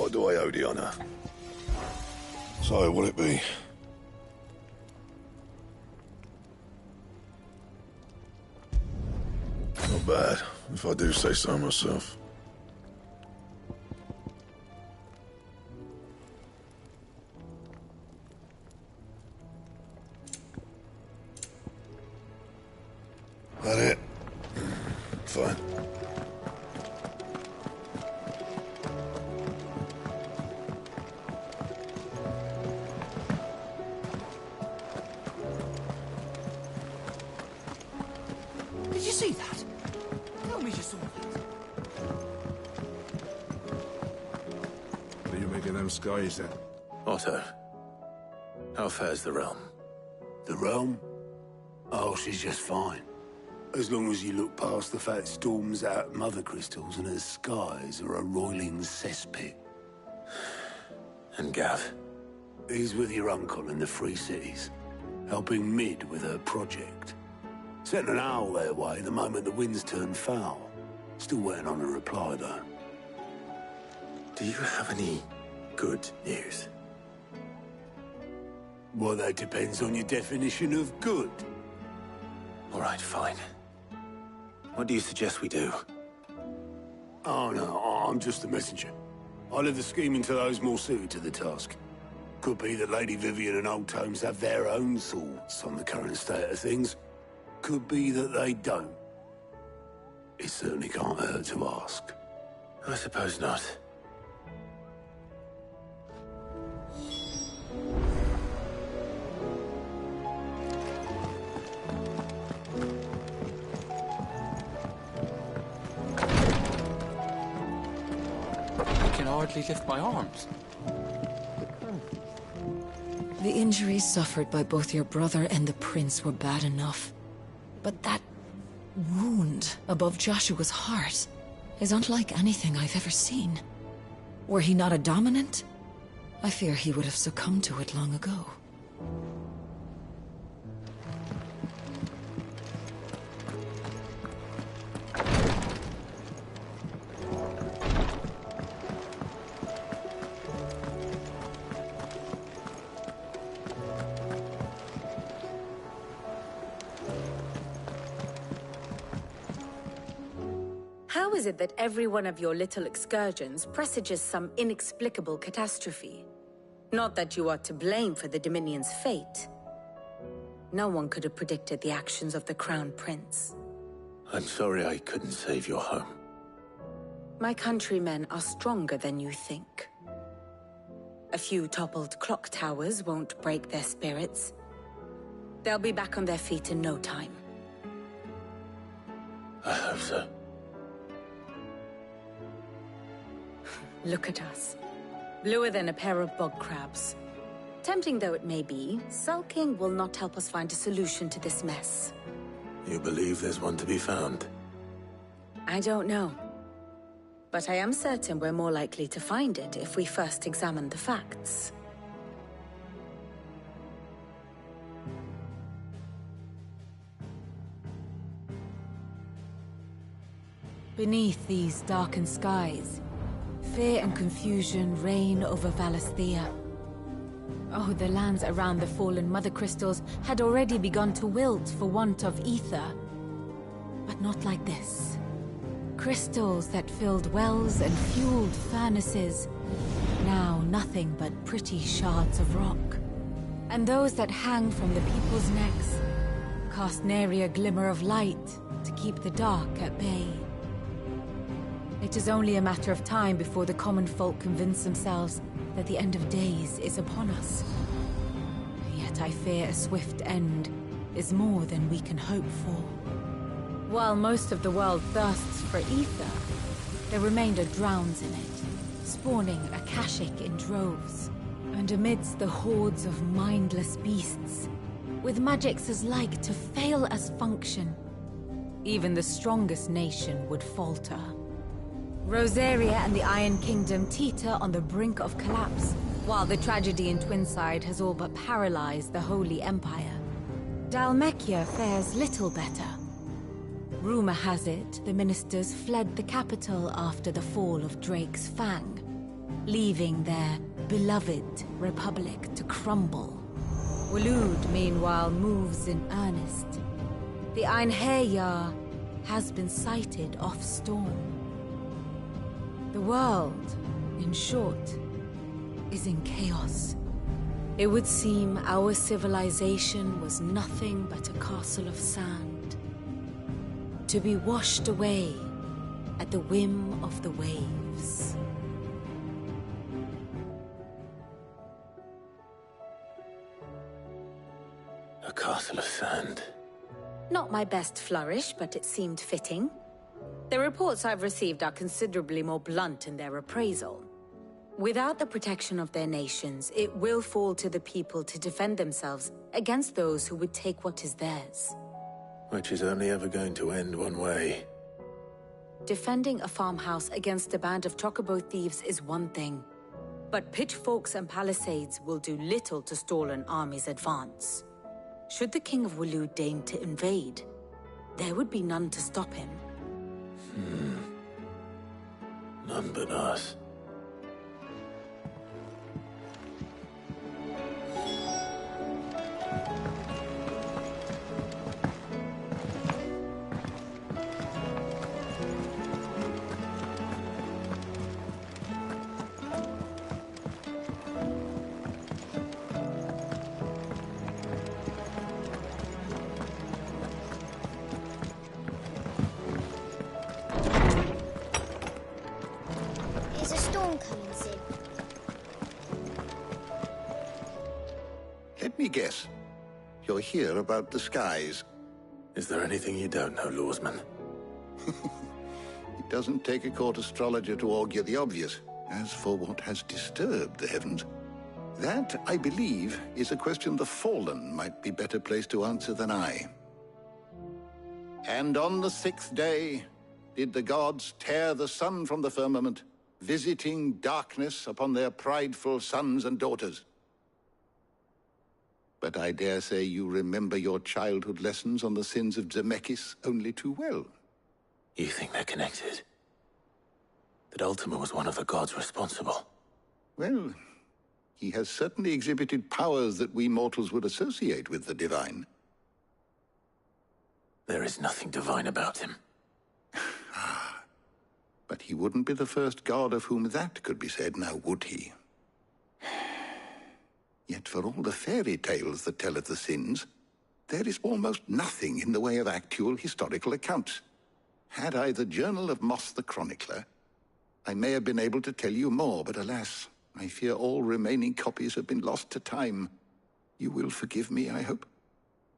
What do I owe the honor? So, what'll it be? Not bad, if I do say so myself. That it? Fine. Did you see that? Tell me you saw that. What do you make of them skies, then? Otto, how fares the realm? The realm? Oh, she's just fine. As long as you look past the fact storms out mother crystals and her skies are a roiling cesspit. And Gav? He's with your uncle in the Free Cities, helping Mid with her project. Sent an owl their way the moment the winds turned foul. Still waiting on a reply, though. Do you have any good news? Well, that depends on your definition of good. All right, fine. What do you suggest we do? Oh, no, I'm just a messenger. I leave the scheming to those more suited to the task. Could be that Lady Vivian and Old Tomes have their own thoughts on the current state of things. Could be that they don't. It certainly can't hurt to ask. I suppose not. I can hardly lift my arms. The injuries suffered by both your brother and the prince were bad enough. But that wound above Joshua's heart is unlike anything I've ever seen. Were he not a dominant, I fear he would have succumbed to it long ago. How is it that every one of your little excursions presages some inexplicable catastrophe? Not that you are to blame for the Dominion's fate. No one could have predicted the actions of the Crown Prince. I'm sorry I couldn't save your home. My countrymen are stronger than you think. A few toppled clock towers won't break their spirits. They'll be back on their feet in no time. I hope so. Look at us. Bluer than a pair of bog crabs. Tempting though it may be, sulking will not help us find a solution to this mess. You believe there's one to be found? I don't know. But I am certain we're more likely to find it if we first examine the facts. Beneath these darkened skies, fear and confusion reign over Valisthea. Oh, the lands around the fallen Mother Crystals had already begun to wilt for want of ether. But not like this. Crystals that filled wells and fueled furnaces. Now nothing but pretty shards of rock. And those that hang from the people's necks cast nary a glimmer of light to keep the dark at bay. It is only a matter of time before the common folk convince themselves that the end of days is upon us. Yet I fear a swift end is more than we can hope for. While most of the world thirsts for ether, the remainder drowns in it, spawning Akashic in droves. And amidst the hordes of mindless beasts, with magics as like to fail as function, even the strongest nation would falter. Rosaria and the Iron Kingdom teeter on the brink of collapse, while the tragedy in Twinside has all but paralyzed the Holy Empire. Dhalmekia fares little better. Rumor has it the ministers fled the capital after the fall of Drake's Fang. leaving their beloved republic to crumble. Waloed, meanwhile, moves in earnest. The Einherjar has been sighted off Storm. The world, in short, is in chaos. It would seem our civilization was nothing but a castle of sand, to be washed away at the whim of the waves. A castle of sand. Not my best flourish, but it seemed fitting. The reports I've received are considerably more blunt in their appraisal. Without the protection of their nations, it will fall to the people to defend themselves against those who would take what is theirs. Which is only ever going to end one way. Defending a farmhouse against a band of chocobo thieves is one thing, but pitchforks and palisades will do little to stall an army's advance. Should the King of Waloed deign to invade, there would be none to stop him. None but us. Is a storm coming soon? Let me guess. You're here about the skies. Is there anything you don't know, Lawsman? It doesn't take a court astrologer to augur the obvious. As for what has disturbed the heavens, that, I believe, is a question the Fallen might be better placed to answer than I. And on the 6th day did the gods tear the sun from the firmament, visiting darkness upon their prideful sons and daughters. But I dare say you remember your childhood lessons on the sins of Zemeckis only too well. You think they're connected? That Ultima was one of the gods responsible? Well, he has certainly exhibited powers that we mortals would associate with the divine. There is nothing divine about him. But he wouldn't be the first god of whom that could be said, now would he? Yet for all the fairy tales that tell of the sins, there is almost nothing in the way of actual historical accounts. Had I the Journal of Moss the Chronicler, I may have been able to tell you more, but alas, I fear all remaining copies have been lost to time. You will forgive me, I hope?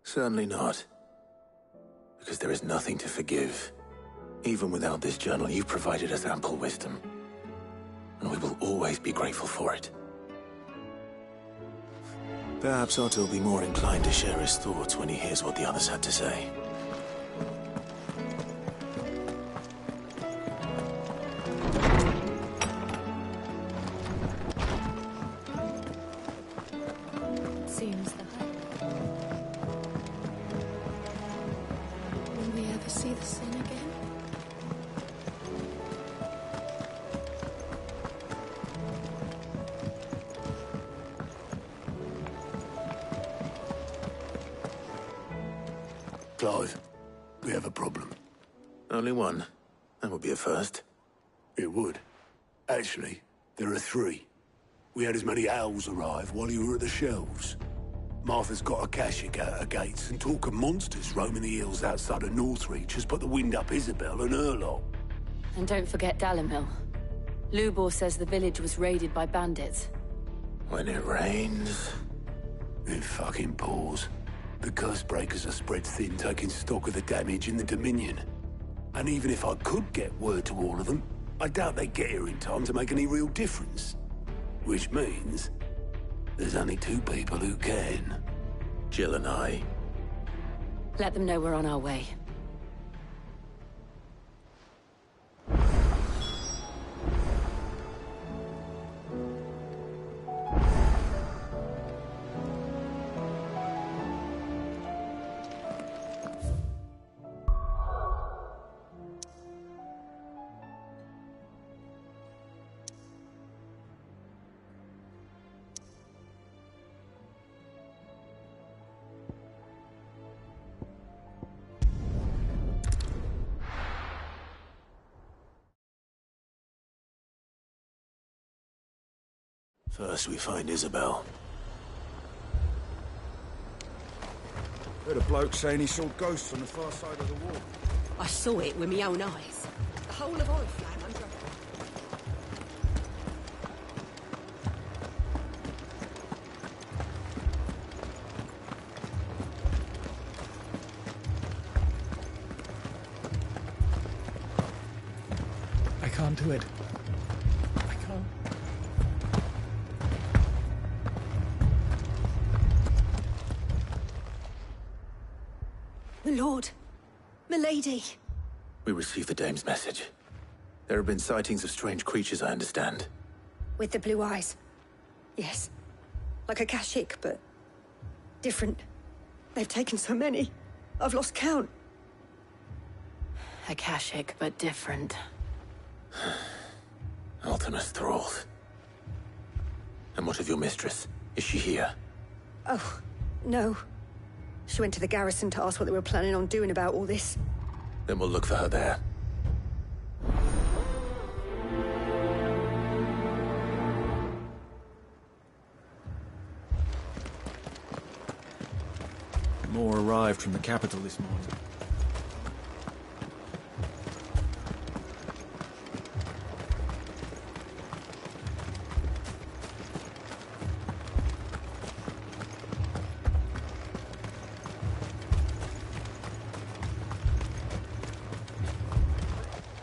Certainly not. Because there is nothing to forgive. Even without this journal, you've provided us ample wisdom. And we will always be grateful for it. Perhaps Otto will be more inclined to share his thoughts when he hears what the others had to say. Seems the hype. Will we ever see the sun again? Clive, we have a problem. Only one. That would be a first. It would. Actually, there are 3. We had as many owls arrive while you were at the shelves. Martha's got a Akashic out her gates, and talk of monsters roaming the hills outside of Northreach has put the wind up Isabel and her lot. And don't forget Dalimil. Lubor says the village was raided by bandits. When it rains... It fucking pours. The curse breakers are spread thin, taking stock of the damage in the Dominion. And even if I could get word to all of them, I doubt they'd get here in time to make any real difference. Which means there's only 2 people who can. Jill and I. Let them know we're on our way. First we find Isabel. Heard a bloke saying he saw ghosts on the far side of the wall. I saw it with my own eyes. The whole of Oriflamme under... I can't do it. I can't. My lord. Milady. We received the dame's message. There have been sightings of strange creatures, I understand. With the blue eyes. Yes. Like a Kashyyyk, but different. They've taken so many. I've lost count. A Kashyyyk, but different. Ultimus thralls. And what of your mistress? Is she here? Oh, no. She went to the garrison to ask what they were planning on doing about all this. Then we'll look for her there. More arrived from the capital this morning.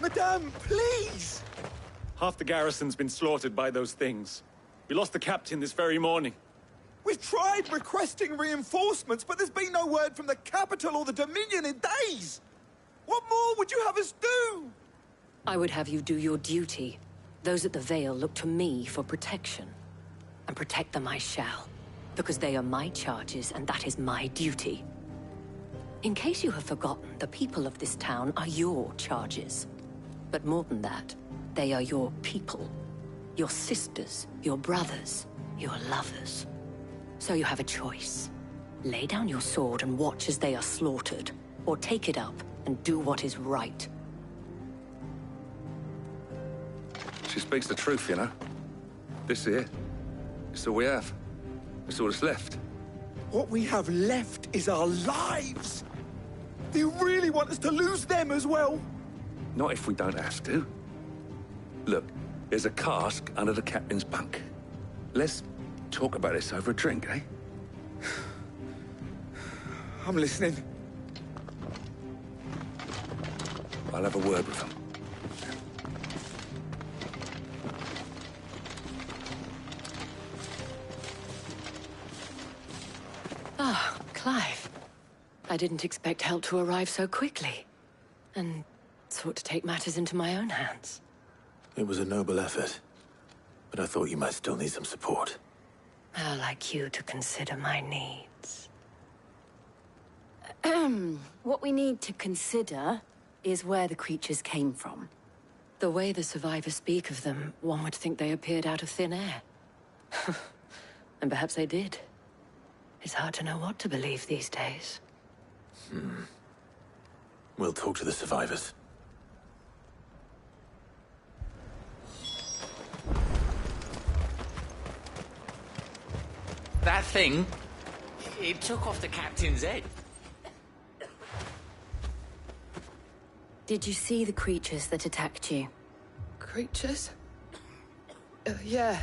Madame, please! Half the garrison's been slaughtered by those things. We lost the captain this very morning. We've tried requesting reinforcements, but there's been no word from the capital or the Dominion in days! What more would you have us do? I would have you do your duty. Those at the Vale look to me for protection. And protect them I shall. Because they are my charges, and that is my duty. In case you have forgotten, the people of this town are your charges. But more than that, they are your people. Your sisters, your brothers, your lovers. So you have a choice. Lay down your sword and watch as they are slaughtered, or take it up and do what is right. She speaks the truth, you know. This here, it's all we have. It's all that's left. What we have left is our lives! Do you really want us to lose them as well? Not if we don't have to. Look, there's a cask under the captain's bunk. Let's talk about this over a drink, eh? I'm listening. I'll have a word with them. Ah, Clive. I didn't expect help to arrive so quickly. And sought to take matters into my own hands. It was a noble effort. But I thought you might still need some support. How like you to consider my needs. What we need to consider is where the creatures came from. The way the survivors speak of them, one would think they appeared out of thin air. And perhaps they did. It's hard to know what to believe these days. We'll talk to the survivors. That thing, it took off the captain's head. Did you see the creatures that attacked you? Creatures? Yeah,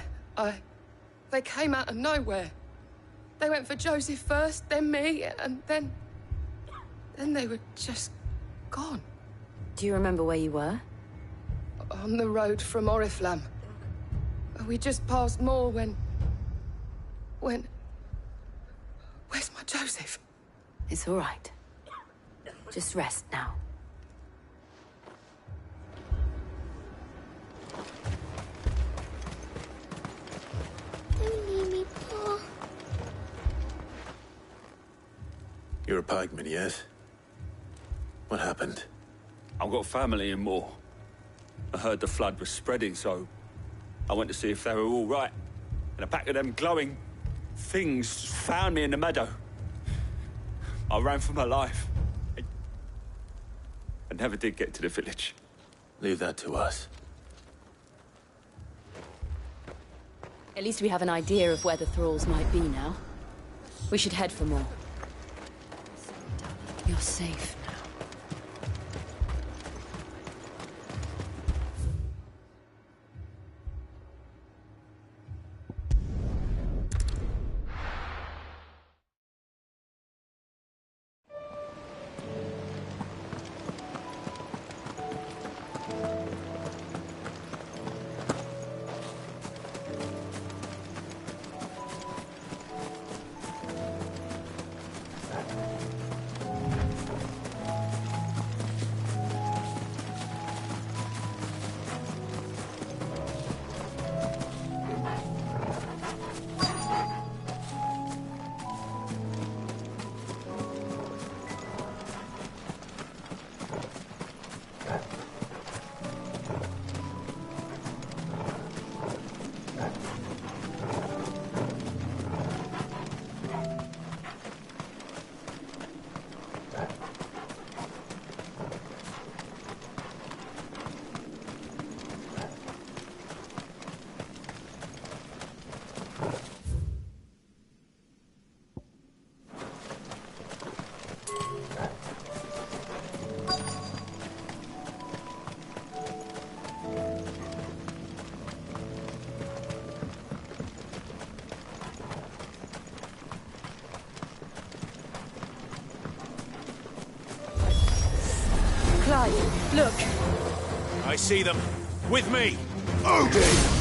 They came out of nowhere. They went for Joseph first, then me, and then they were just gone. Do you remember where you were? On the road from Oriflamme. We just passed Moor when... Where's my Joseph? It's all right. Just rest now. Don't leave me, Pa. You're a pikeman, yes? What happened? I've got family in Moor. I heard the flood was spreading, so I went to see if they were all right. And a pack of them glowing things found me in the meadow. I ran for my life. I never did get to the village. Leave that to us. At least we have an idea of where the thralls might be now. We should head for more. You're safe now. Look! I see them. With me! Okay!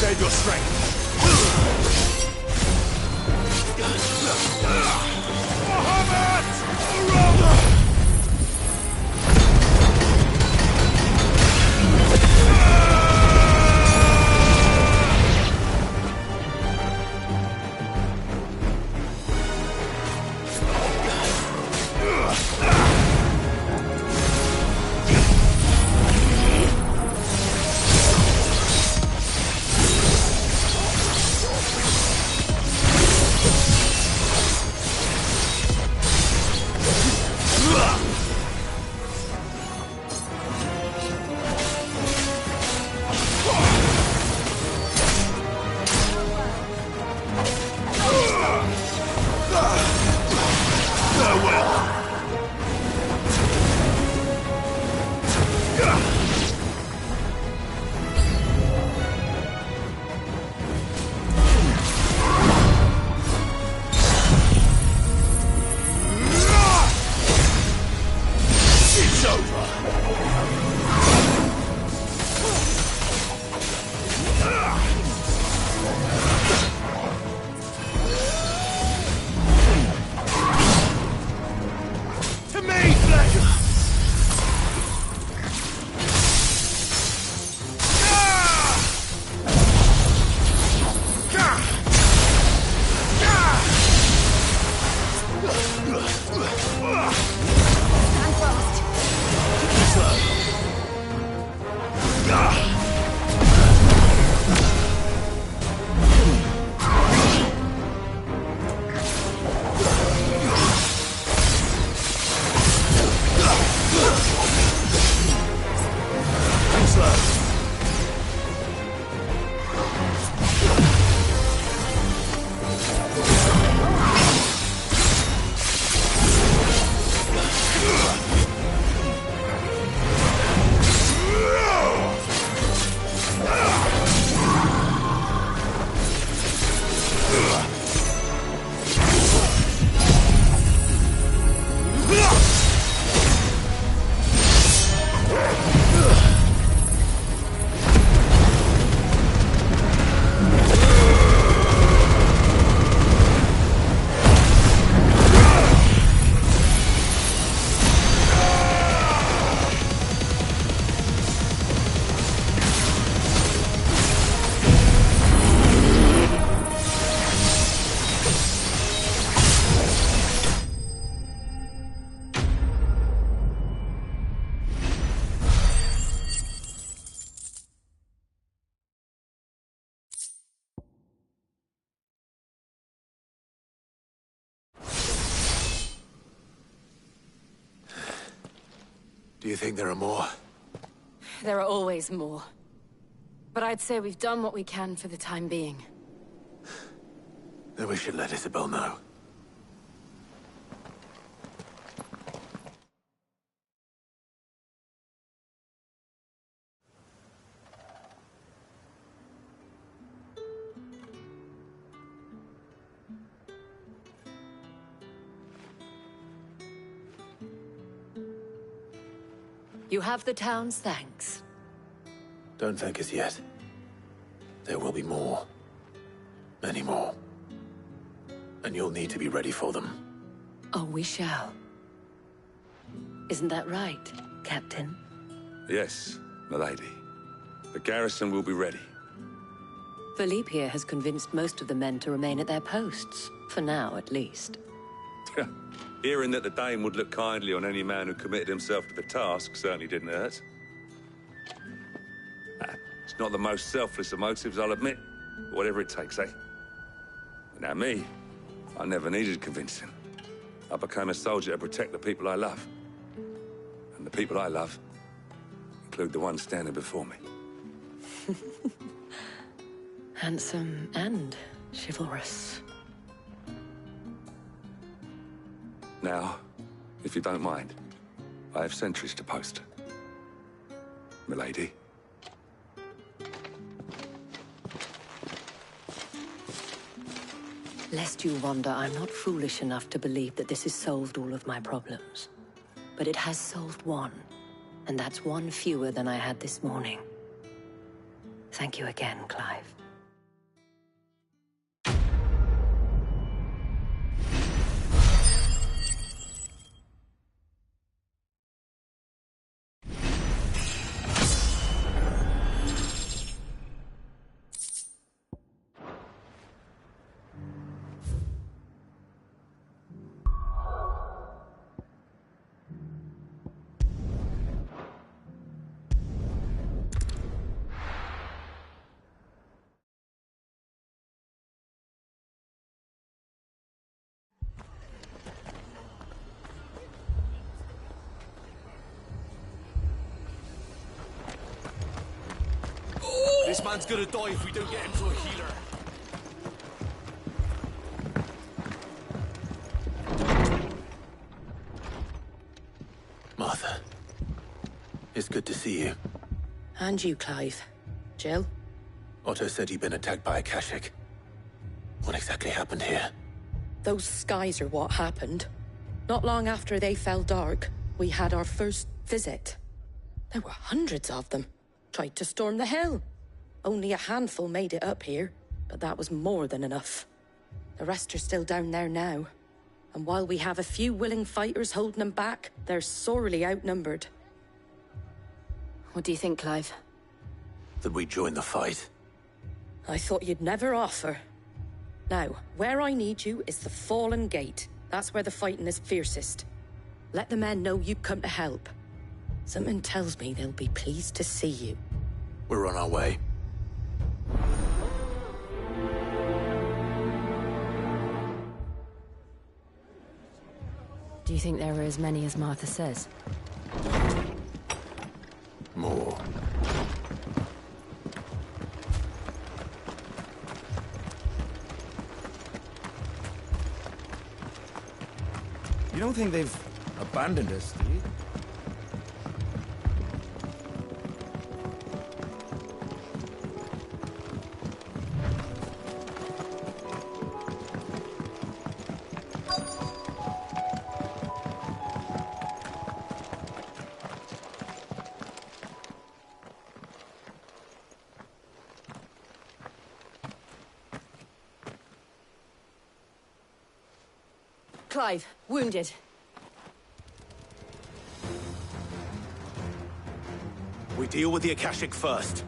Save your strength. Do you think there are more? There are always more. But I'd say we've done what we can for the time being. Then we should let Isabel know. You have the town's thanks. Don't thank us yet. There will be more. Many more. And you'll need to be ready for them. Oh, we shall. Isn't that right, Captain? Yes, milady. The garrison will be ready. Philippe here has convinced most of the men to remain at their posts. For now, at least. Hearing that the Dane would look kindly on any man who committed himself to the task certainly didn't hurt. It's not the most selfless of motives, I'll admit. But whatever it takes, eh? Now me, I never needed convincing. I became a soldier to protect the people I love. And the people I love include the ones standing before me. Handsome and chivalrous. Now, if you don't mind, I have sentries to post. Milady. Lest you wonder, I'm not foolish enough to believe that this has solved all of my problems. But it has solved one, and that's one fewer than I had this morning. Thank you again, Clive. This man's gonna die if we don't get him to a healer. Martha. It's good to see you. And you, Clive. Jill? Otto said he'd been attacked by a Kashik. What exactly happened here? Those skies are what happened. Not long after they fell dark, we had our first visit. There were hundreds of them. Tried to storm the hill. Only a handful made it up here, but that was more than enough. The rest are still down there now. And while we have a few willing fighters holding them back, they're sorely outnumbered. What do you think, Clive? That we join the fight. I thought you'd never offer. Now, where I need you is the Fallen Gate. That's where the fighting is fiercest. Let the men know you come to help. Something tells me they'll be pleased to see you. We're on our way. Do you think there are as many as Martha says? More. You don't think they've abandoned us, do you? Clive, wounded. We deal with the Akashic first.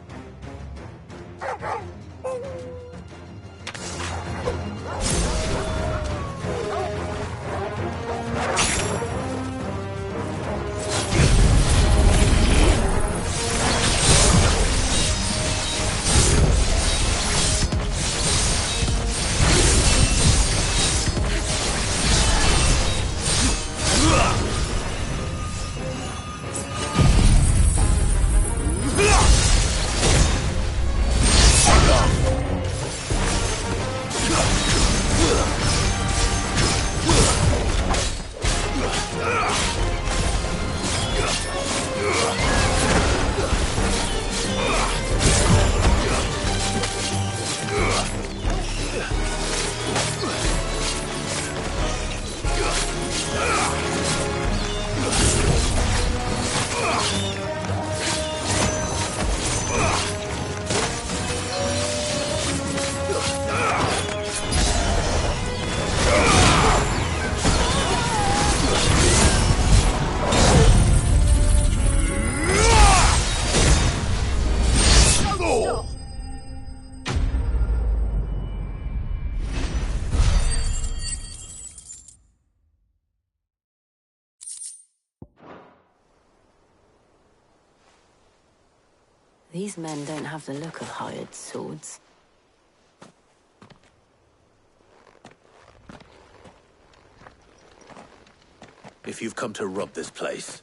These men don't have the look of hired swords. If you've come to rob this place...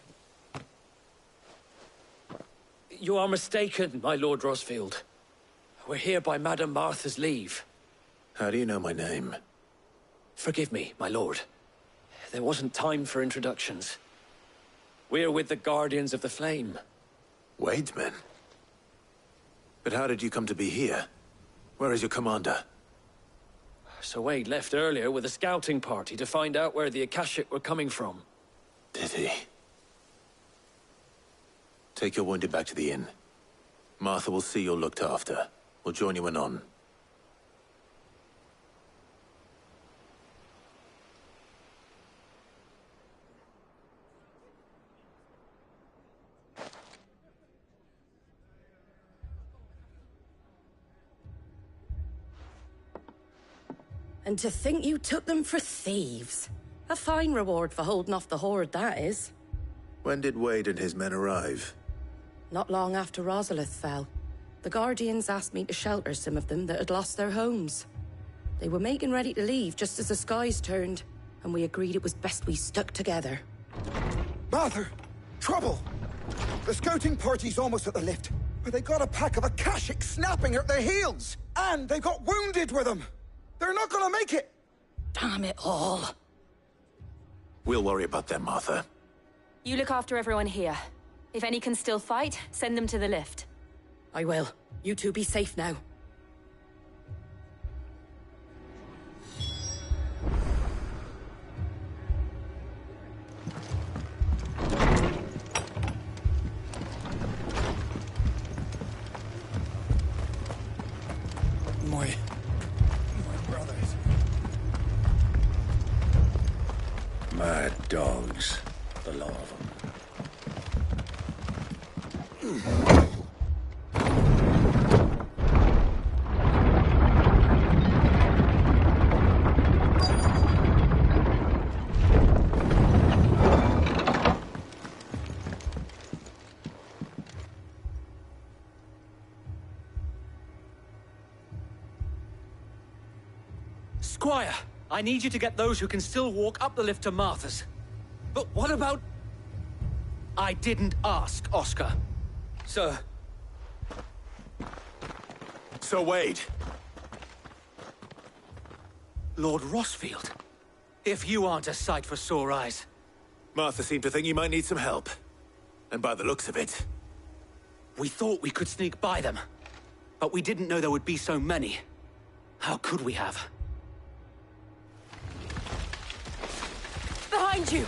You are mistaken, my Lord Rosfield. We're here by Madame Martha's leave. How do you know my name? Forgive me, my lord. There wasn't time for introductions. We're with the Guardians of the Flame. Wade's men? But how did you come to be here? Where is your commander? Sir Wade left earlier with a scouting party to find out where the Akashic were coming from. Did he? Take your wounded back to the inn. Martha will see you're looked after. We'll join you anon. And to think you took them for thieves. A fine reward for holding off the horde, that is. When did Wade and his men arrive? Not long after Rosalith fell. The Guardians asked me to shelter some of them that had lost their homes. They were making ready to leave just as the skies turned, and we agreed it was best we stuck together. Martha! Trouble! The scouting party's almost at the lift, but they got a pack of Akashic snapping at their heels! And they got wounded with them! They're not gonna make it! Damn it all. We'll worry about them, Martha. You look after everyone here. If any can still fight, send them to the lift. I will. You two be safe now. My brothers. Mad dogs. The lot of them. Squire, I need you to get those who can still walk up the lift to Martha's. But what about... I didn't ask, Oscar. Sir. Sir Wade. Lord Rosfield. If you aren't a sight for sore eyes. Martha seemed to think you might need some help. And by the looks of it... We thought we could sneak by them. But we didn't know there would be so many. How could we have? Behind you!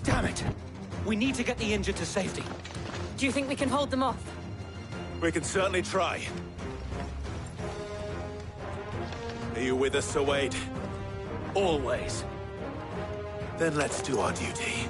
Damn it! We need to get the injured to safety. Do you think we can hold them off? We can certainly try. Are you with us, Sir Wade? Always. Then let's do our duty.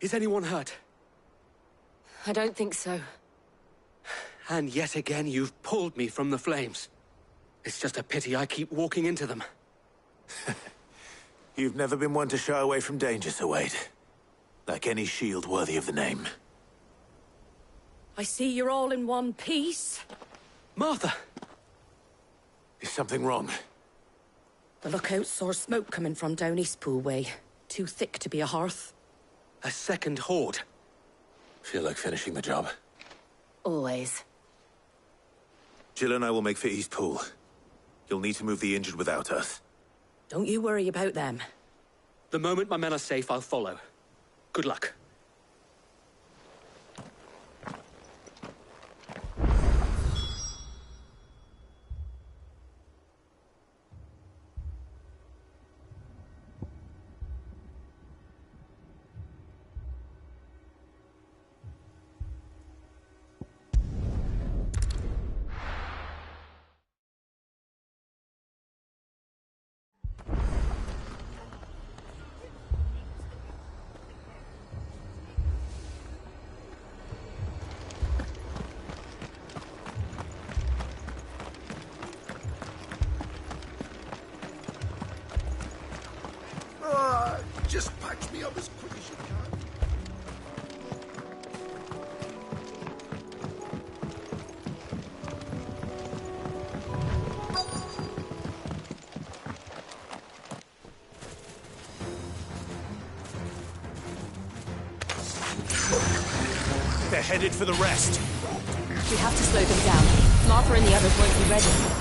Is anyone hurt? I don't think so. And yet again, you've pulled me from the flames. It's just a pity I keep walking into them. You've never been one to shy away from danger, Sir Wade. Like any shield worthy of the name. I see you're all in one piece. Martha! Is something wrong? The lookout saw smoke coming from down Eastpool way. Too thick to be a hearth. A second horde. Feel like finishing the job? Always. Jill and I will make for Eastpool. You'll need to move the injured without us. Don't you worry about them. The moment my men are safe, I'll follow. Good luck. Just patch me up as quick as you can. They're headed for the rest. We have to slow them down. Martha and the others won't be ready.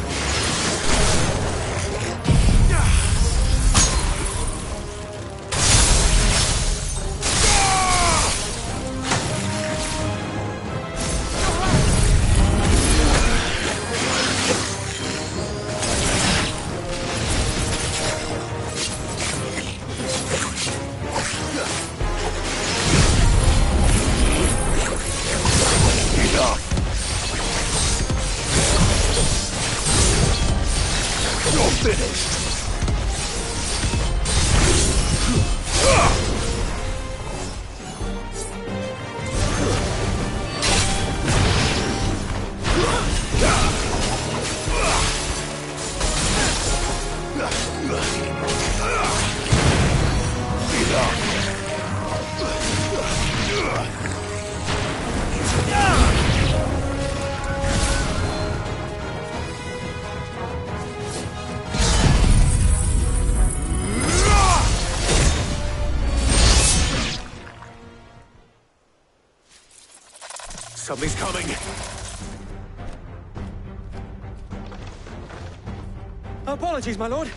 Something's coming. Apologies, my lord.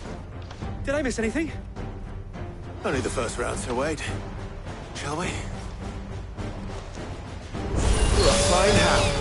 Did I miss anything? Only the first round, Sir Wade. Shall we? Fine hound.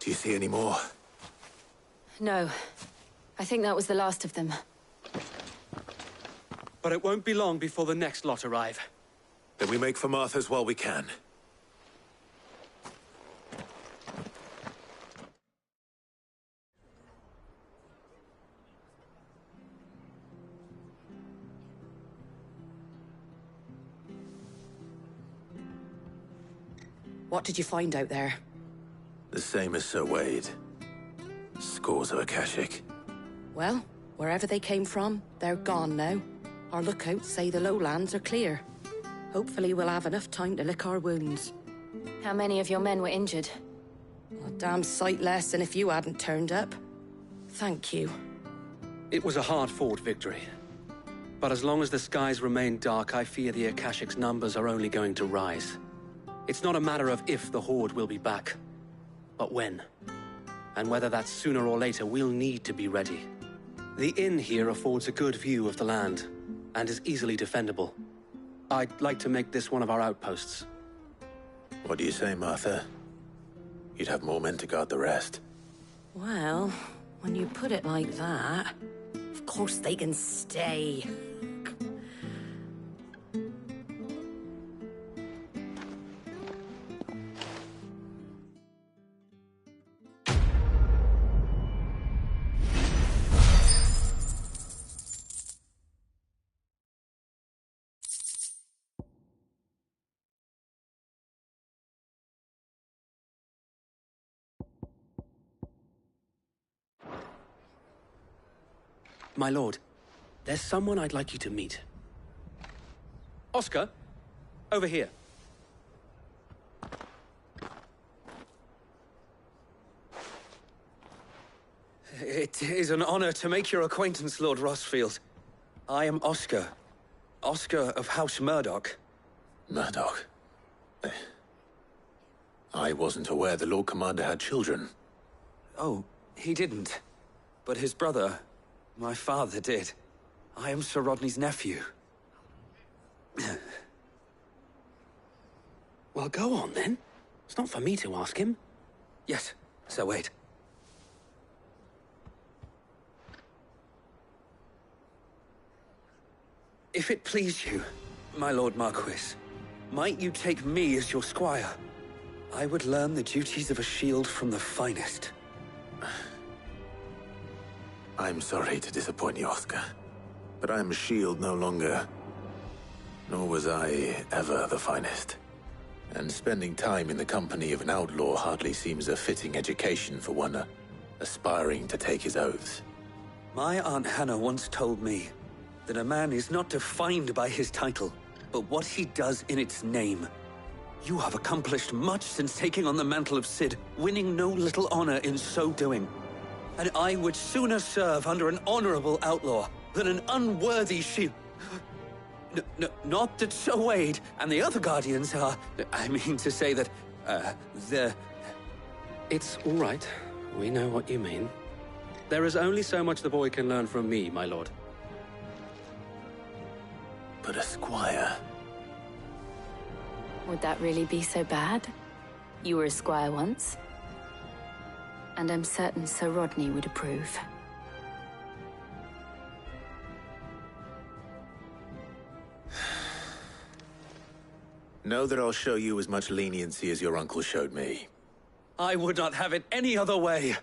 Do you see any more? No. I think that was the last of them. But it won't be long before the next lot arrive. Then we make for Martha's while we can. What did you find out there? The same as Sir Wade. Scores of Akashic. Well, wherever they came from, they're gone now. Our lookouts say the lowlands are clear. Hopefully we'll have enough time to lick our wounds. How many of your men were injured? A damn sight less than if you hadn't turned up. Thank you. It was a hard-fought victory. But as long as the skies remain dark, I fear the Akashic's numbers are only going to rise. It's not a matter of if the Horde will be back, but when. And whether that's sooner or later, we'll need to be ready. The inn here affords a good view of the land, and is easily defendable. I'd like to make this one of our outposts. What do you say, Martha? You'd have more men to guard the rest. Well, when you put it like that, of course they can stay. My lord, there's someone I'd like you to meet. Oscar, over here. It is an honor to make your acquaintance, Lord Rosfield. I am Oscar. Oscar of House Murdoch. Murdoch? I wasn't aware the Lord Commander had children. Oh, he didn't. But his brother, my father, did. I am Sir Rodney's nephew. Well, go on, then. It's not for me to ask him. Yes, Sir Wade. If it please you, my Lord Marquis, might you take me as your squire? I would learn the duties of a shield from the finest. I'm sorry to disappoint you, Oscar, but I'm a shield no longer. Nor was I ever the finest. And spending time in the company of an outlaw hardly seems a fitting education for one aspiring to take his oaths. My Aunt Hannah once told me that a man is not defined by his title, but what he does in its name. You have accomplished much since taking on the mantle of Cid, winning no little honor in so doing. And I would sooner serve under an honorable outlaw than an unworthy shield. Not that Sir Wade and the other Guardians are... I mean to say that, they're... It's all right. We know what you mean. There is only so much the boy can learn from me, my lord. But a squire... Would that really be so bad? You were a squire once. And I'm certain Sir Rodney would approve. Know that I'll show you as much leniency as your uncle showed me. I would not have it any other way.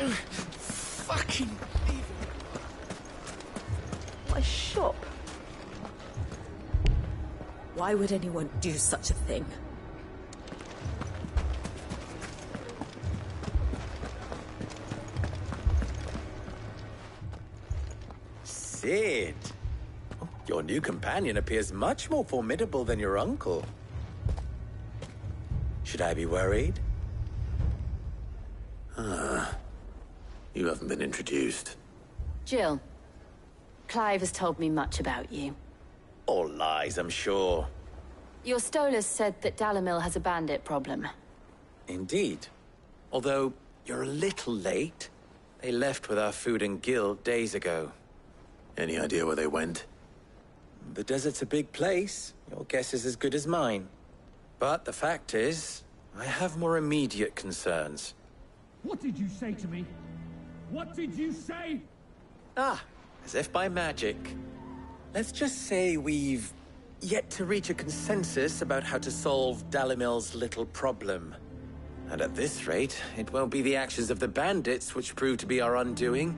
Fucking evil. My shop. Why would anyone do such a thing? Cid. Your new companion appears much more formidable than your uncle. Should I be worried? You haven't been introduced. Jill, Clive has told me much about you. All lies, I'm sure. Your Stolas said that Dalimil has a bandit problem. Indeed. Although, you're a little late. They left with our food and guild days ago. Any idea where they went? The desert's a big place. Your guess is as good as mine. But the fact is, I have more immediate concerns. What did you say to me? What did you say? Ah, as if by magic. Let's just say we've yet to reach a consensus about how to solve Dalimil's little problem. And at this rate, it won't be the actions of the bandits which prove to be our undoing.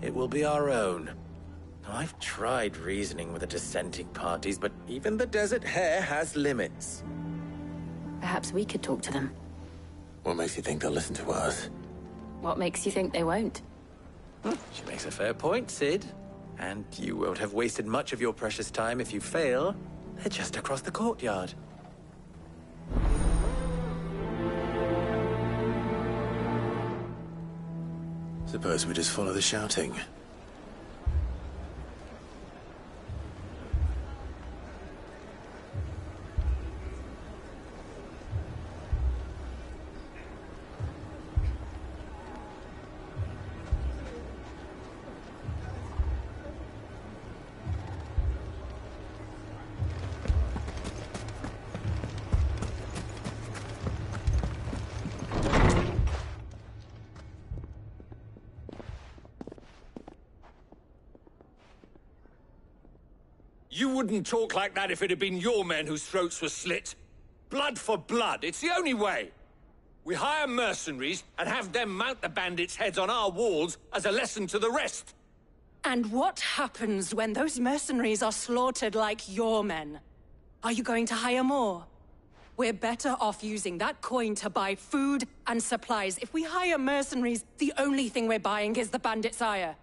It will be our own. I've tried reasoning with the dissenting parties, but even the Desert Hare has limits. Perhaps we could talk to them. What makes you think they'll listen to us? What makes you think they won't? She makes a fair point, Sid. And you won't have wasted much of your precious time if you fail. They're just across the courtyard. Suppose we just follow the shouting. You wouldn't talk like that if it had been your men whose throats were slit. Blood for blood, it's the only way. We hire mercenaries and have them mount the bandits' heads on our walls as a lesson to the rest. And what happens when those mercenaries are slaughtered like your men? Are you going to hire more? We're better off using that coin to buy food and supplies. If we hire mercenaries, the only thing we're buying is the bandits' ire.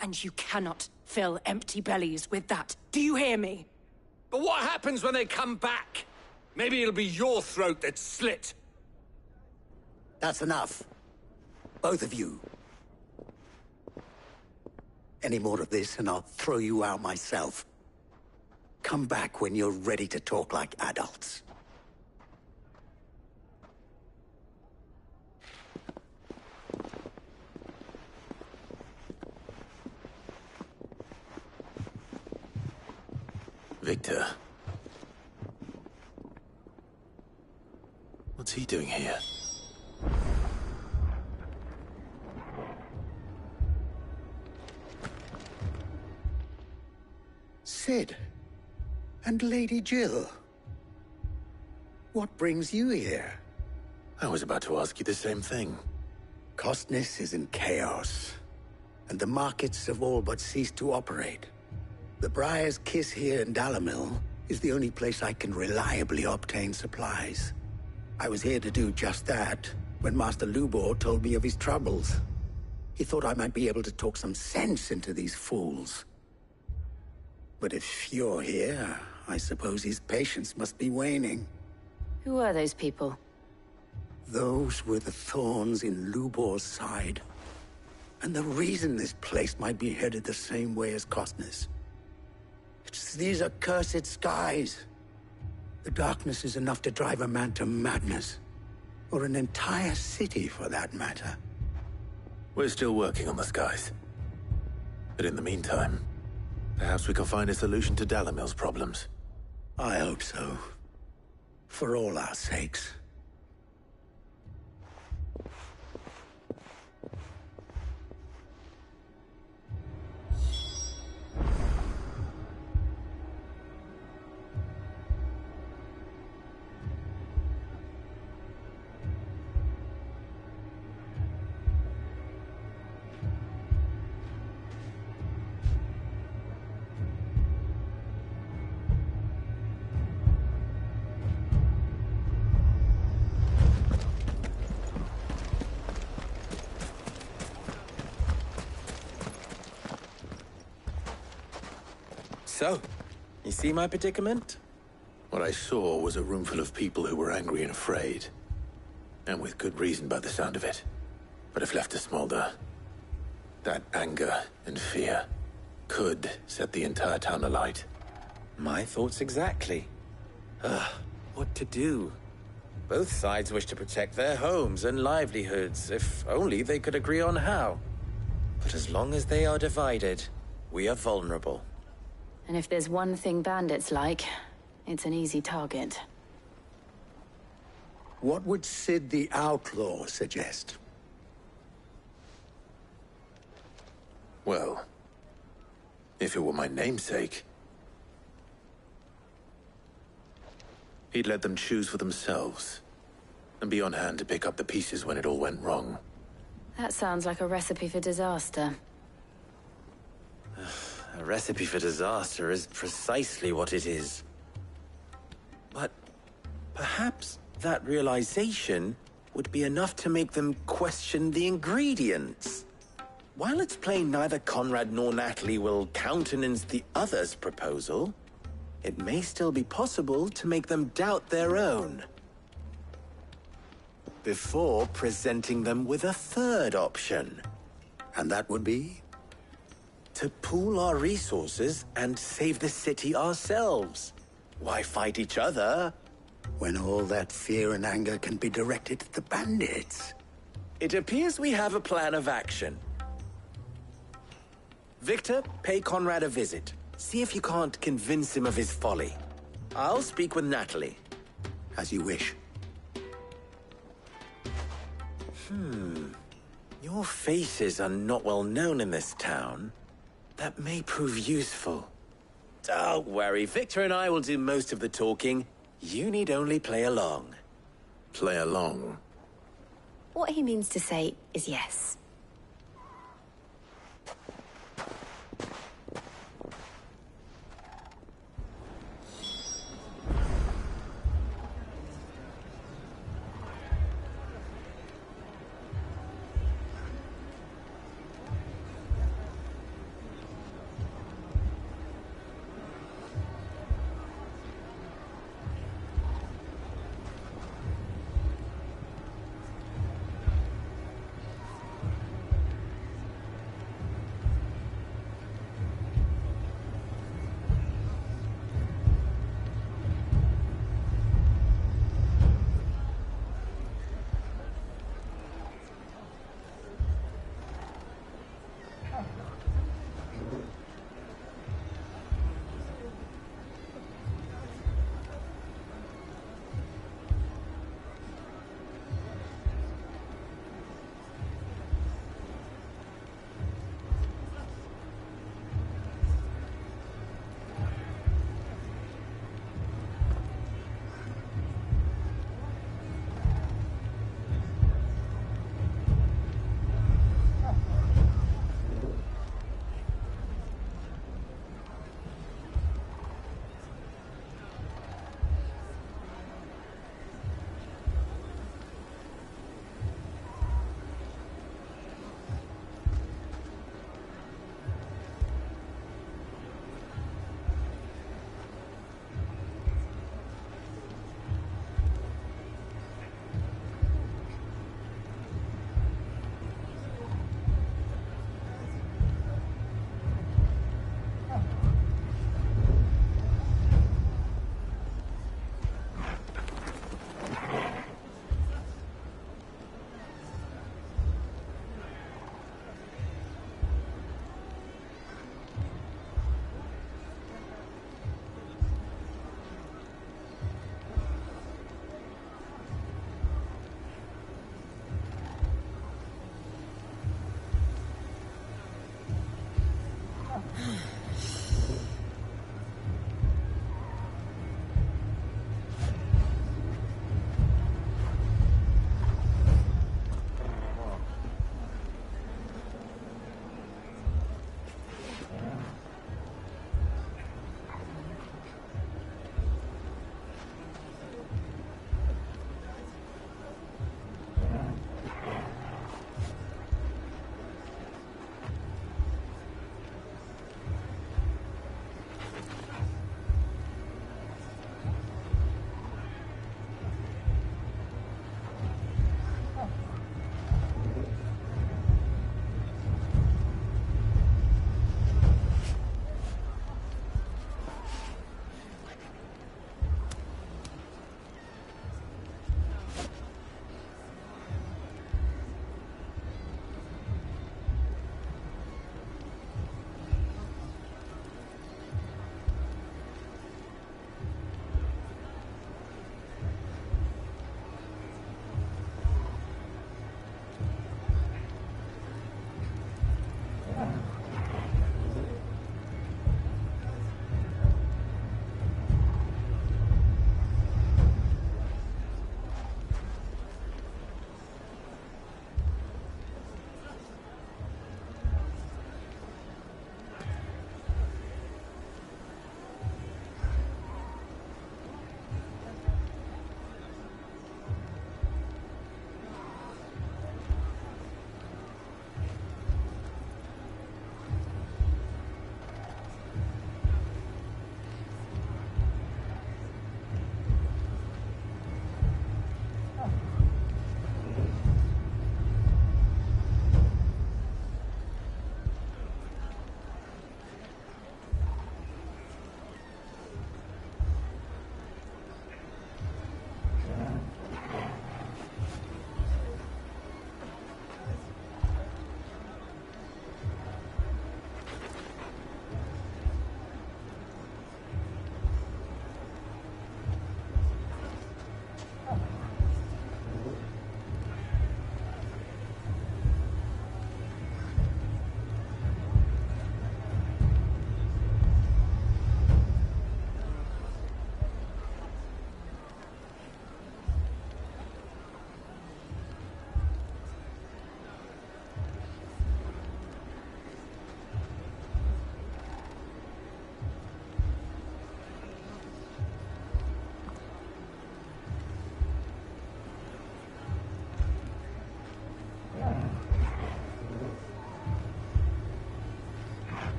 And you cannot fill empty bellies with that. Do you hear me? But what happens when they come back? Maybe it'll be your throat that's slit. That's enough. Both of you. Any more of this and I'll throw you out myself. Come back when you're ready to talk like adults. Victor. What's he doing here? Sid. And Lady Jill. What brings you here? I was about to ask you the same thing. Costness is in chaos, and the markets have all but ceased to operate. The Briar's Kiss here in Dalimil is the only place I can reliably obtain supplies. I was here to do just that when Master Lubor told me of his troubles. He thought I might be able to talk some sense into these fools. But if you're here, I suppose his patience must be waning. Who are those people? Those were the thorns in Lubor's side. And the reason this place might be headed the same way as Costness. It's these accursed skies. The darkness is enough to drive a man to madness. Or an entire city, for that matter. We're still working on the skies. But in the meantime, perhaps we can find a solution to Dalimil's problems. I hope so. For all our sakes. So, you see my predicament? What I saw was a room full of people who were angry and afraid. And with good reason by the sound of it. But if left to smolder, that anger and fear could set the entire town alight. My thoughts exactly. What to do? Both sides wish to protect their homes and livelihoods, if only they could agree on how. But as long as they are divided, we are vulnerable. And if there's one thing bandits like, it's an easy target. What would Sid the Outlaw suggest? Well, if it were my namesake, he'd let them choose for themselves, and be on hand to pick up the pieces when it all went wrong. That sounds like a recipe for disaster. A recipe for disaster is precisely what it is. But perhaps that realization would be enough to make them question the ingredients. While it's plain neither Conrad nor Natalie will countenance the other's proposal, it may still be possible to make them doubt their own. Before presenting them with a third option. And that would be? To pool our resources and save the city ourselves. Why fight each other? When all that fear and anger can be directed at the bandits. It appears we have a plan of action. Victor, pay Conrad a visit. See if you can't convince him of his folly. I'll speak with Natalie. As you wish. Your faces are not well known in this town. That may prove useful. Don't worry, Victor and I will do most of the talking. You need only play along. Play along? What he means to say is yes.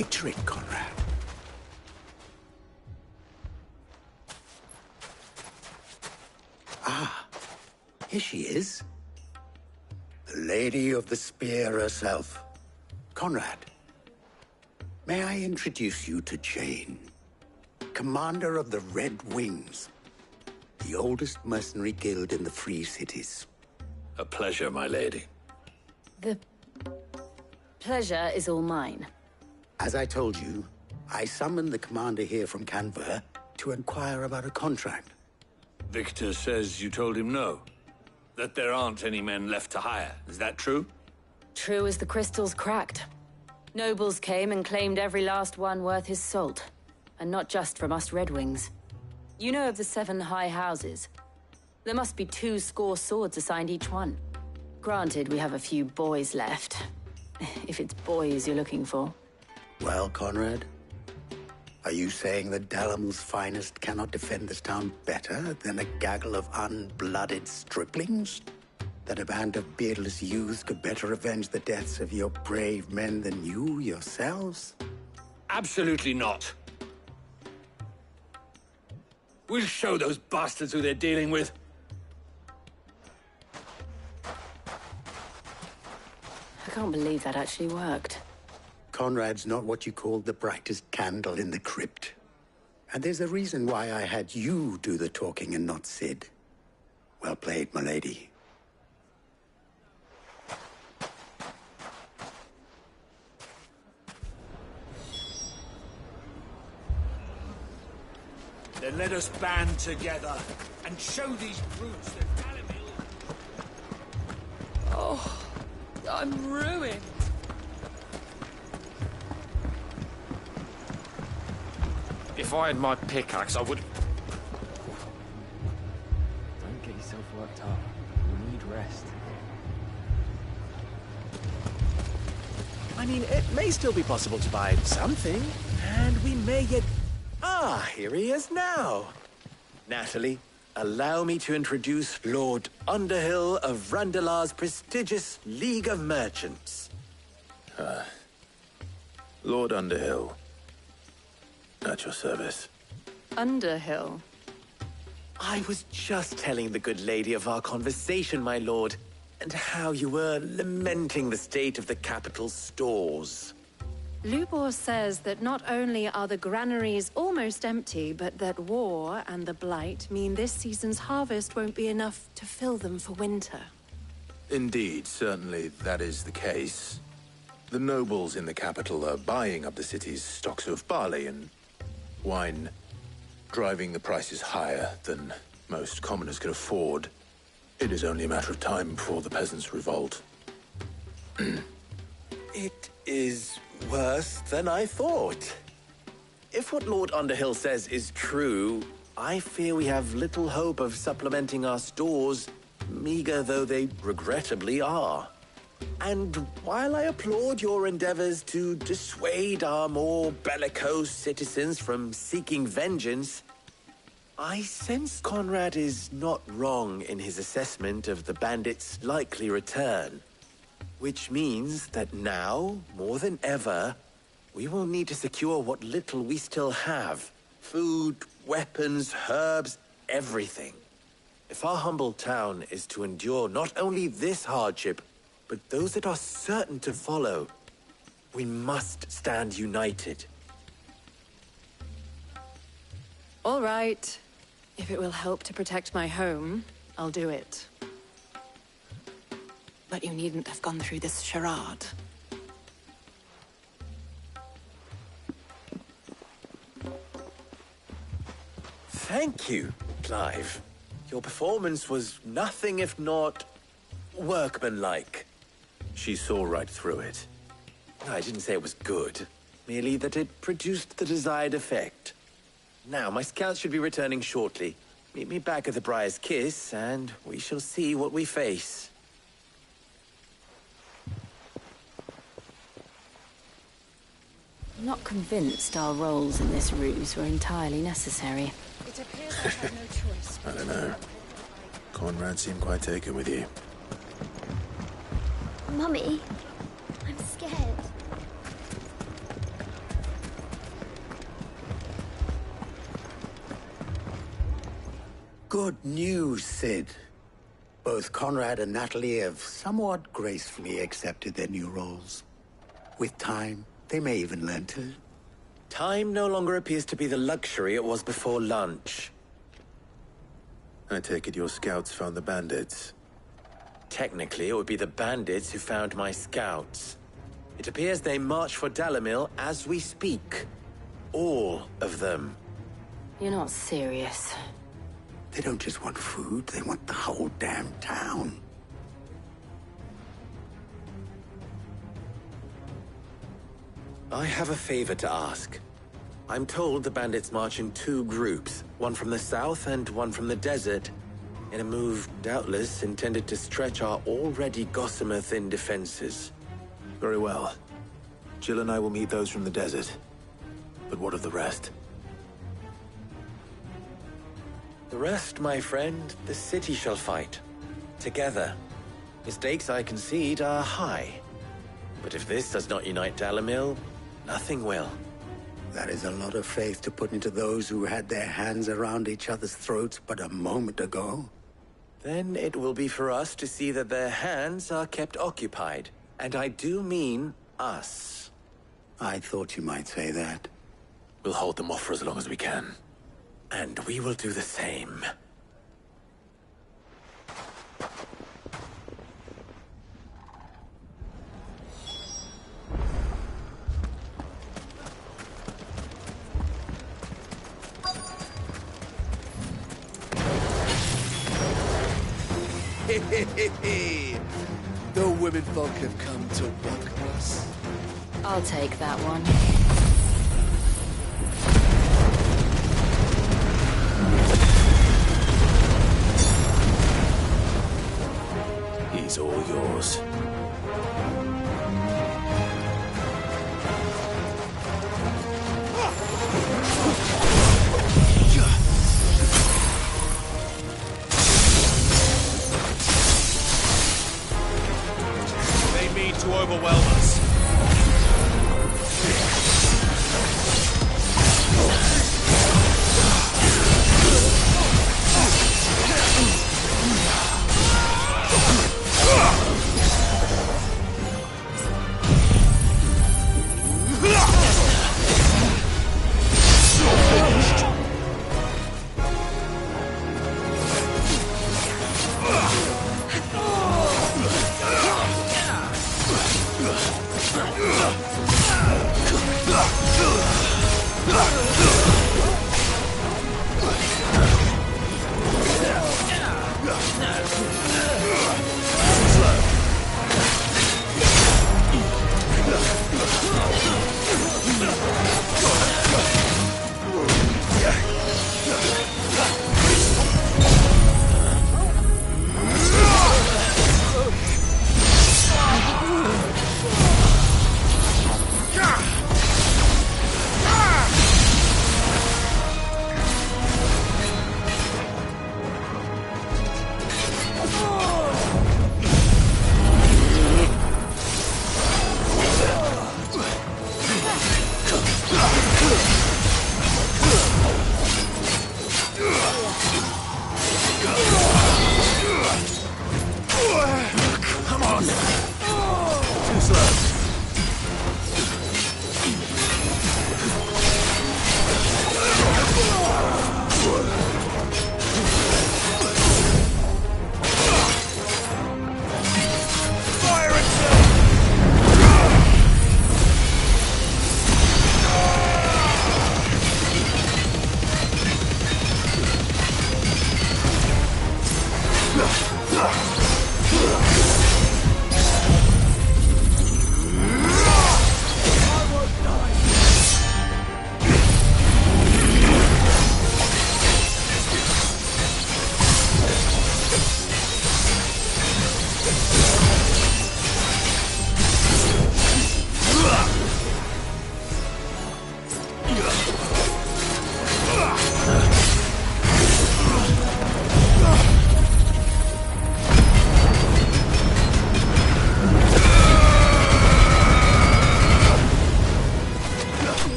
Picture it, Conrad. Ah, here she is. The Lady of the Spear herself. Conrad, may I introduce you to Jane, commander of the Red Wings, the oldest mercenary guild in the Free Cities. A pleasure, my lady. The pleasure is all mine. As I told you, I summoned the commander here from Canver to inquire about a contract. Victor says you told him no. That there aren't any men left to hire. Is that true? True as the crystals cracked. Nobles came and claimed every last one worth his salt. And not just from us Red Wings. You know of the 7 high houses. There must be 2 swords assigned each one. Granted, we have a few boys left. If it's boys you're looking for. Well, Conrad, are you saying that Dalamil's finest cannot defend this town better than a gaggle of unblooded striplings? That a band of beardless youths could better avenge the deaths of your brave men than you yourselves? Absolutely not. We'll show those bastards who they're dealing with. I can't believe that actually worked. Conrad's not what you call the brightest candle in the crypt. And there's a reason why I had you do the talking and not Sid. Well played, my lady. Then let us band together and show these brutes that Dalamil... Oh, I'm ruined. If I had my pickaxe, I would... Don't get yourself worked up. You need rest. I mean, it may still be possible to buy something, and we may yet... Ah, here he is now. Natalie, allow me to introduce Lord Underhill of Randalar's prestigious League of Merchants. Lord Underhill. At your service. Underhill? I was just telling the good lady of our conversation, my lord, and how you were lamenting the state of the capital's stores. Lubor says that not only are the granaries almost empty, but that war and the Blight mean this season's harvest won't be enough to fill them for winter. Indeed, certainly that is the case. The nobles in the capital are buying up the city's stocks of barley and wine, driving the prices higher than most commoners can afford. It is only a matter of time before the peasants revolt. It is worse than I thought. If what Lord Underhill says is true, I fear we have little hope of supplementing our stores, meager though they regrettably are. And while I applaud your endeavors to dissuade our more bellicose citizens from seeking vengeance, I sense Conrad is not wrong in his assessment of the bandits' likely return. Which means that now, more than ever, we will need to secure what little we still have. Food, weapons, herbs, everything. If our humble town is to endure not only this hardship, but those that are certain to follow, we must stand united. All right. If it will help to protect my home, I'll do it. But you needn't have gone through this charade. Thank you, Clive. Your performance was nothing if not workmanlike. She saw right through it. I didn't say it was good, merely that it produced the desired effect. Now, my scouts should be returning shortly. Meet me back at the Briar's Kiss, and we shall see what we face. I'm not convinced our roles in this ruse were entirely necessary. It appears I have no choice. I don't know. Conrad seemed quite taken with you. Mummy, I'm scared. Good news, Sid. Both Conrad and Natalie have somewhat gracefully accepted their new roles. With time, they may even learn to... Time no longer appears to be the luxury it was before lunch. I take it your scouts found the bandits. Technically, it would be the bandits who found my scouts. It appears they march for Dalimil as we speak. All of them. You're not serious. They don't just want food, they want the whole damn town. I have a favor to ask. I'm told the bandits march in two groups, one from the south and one from the desert, in a move doubtless intended to stretch our already gossamer-thin defenses. Very well. Jill and I will meet those from the desert. But what of the rest? The rest, my friend, the city shall fight. Together. The stakes, I concede, are high. But if this does not unite Dalimil, nothing will. That is a lot of faith to put into those who had their hands around each other's throats but a moment ago. Then it will be for us to see that their hands are kept occupied. And I do mean us. I thought you might say that. We'll hold them off for as long as we can. And we will do the same. The women folk have come to welcome us. I'll take that one. He's all yours. They mean to overwhelm us.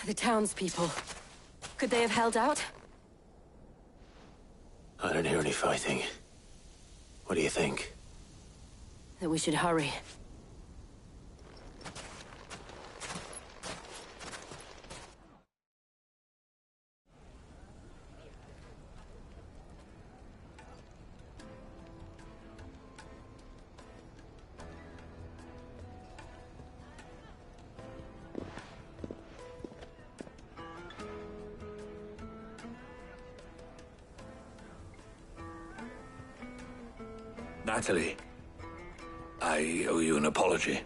The townspeople. Could they have held out? I don't hear any fighting. What do you think? That we should hurry. Natalie, I owe you an apology.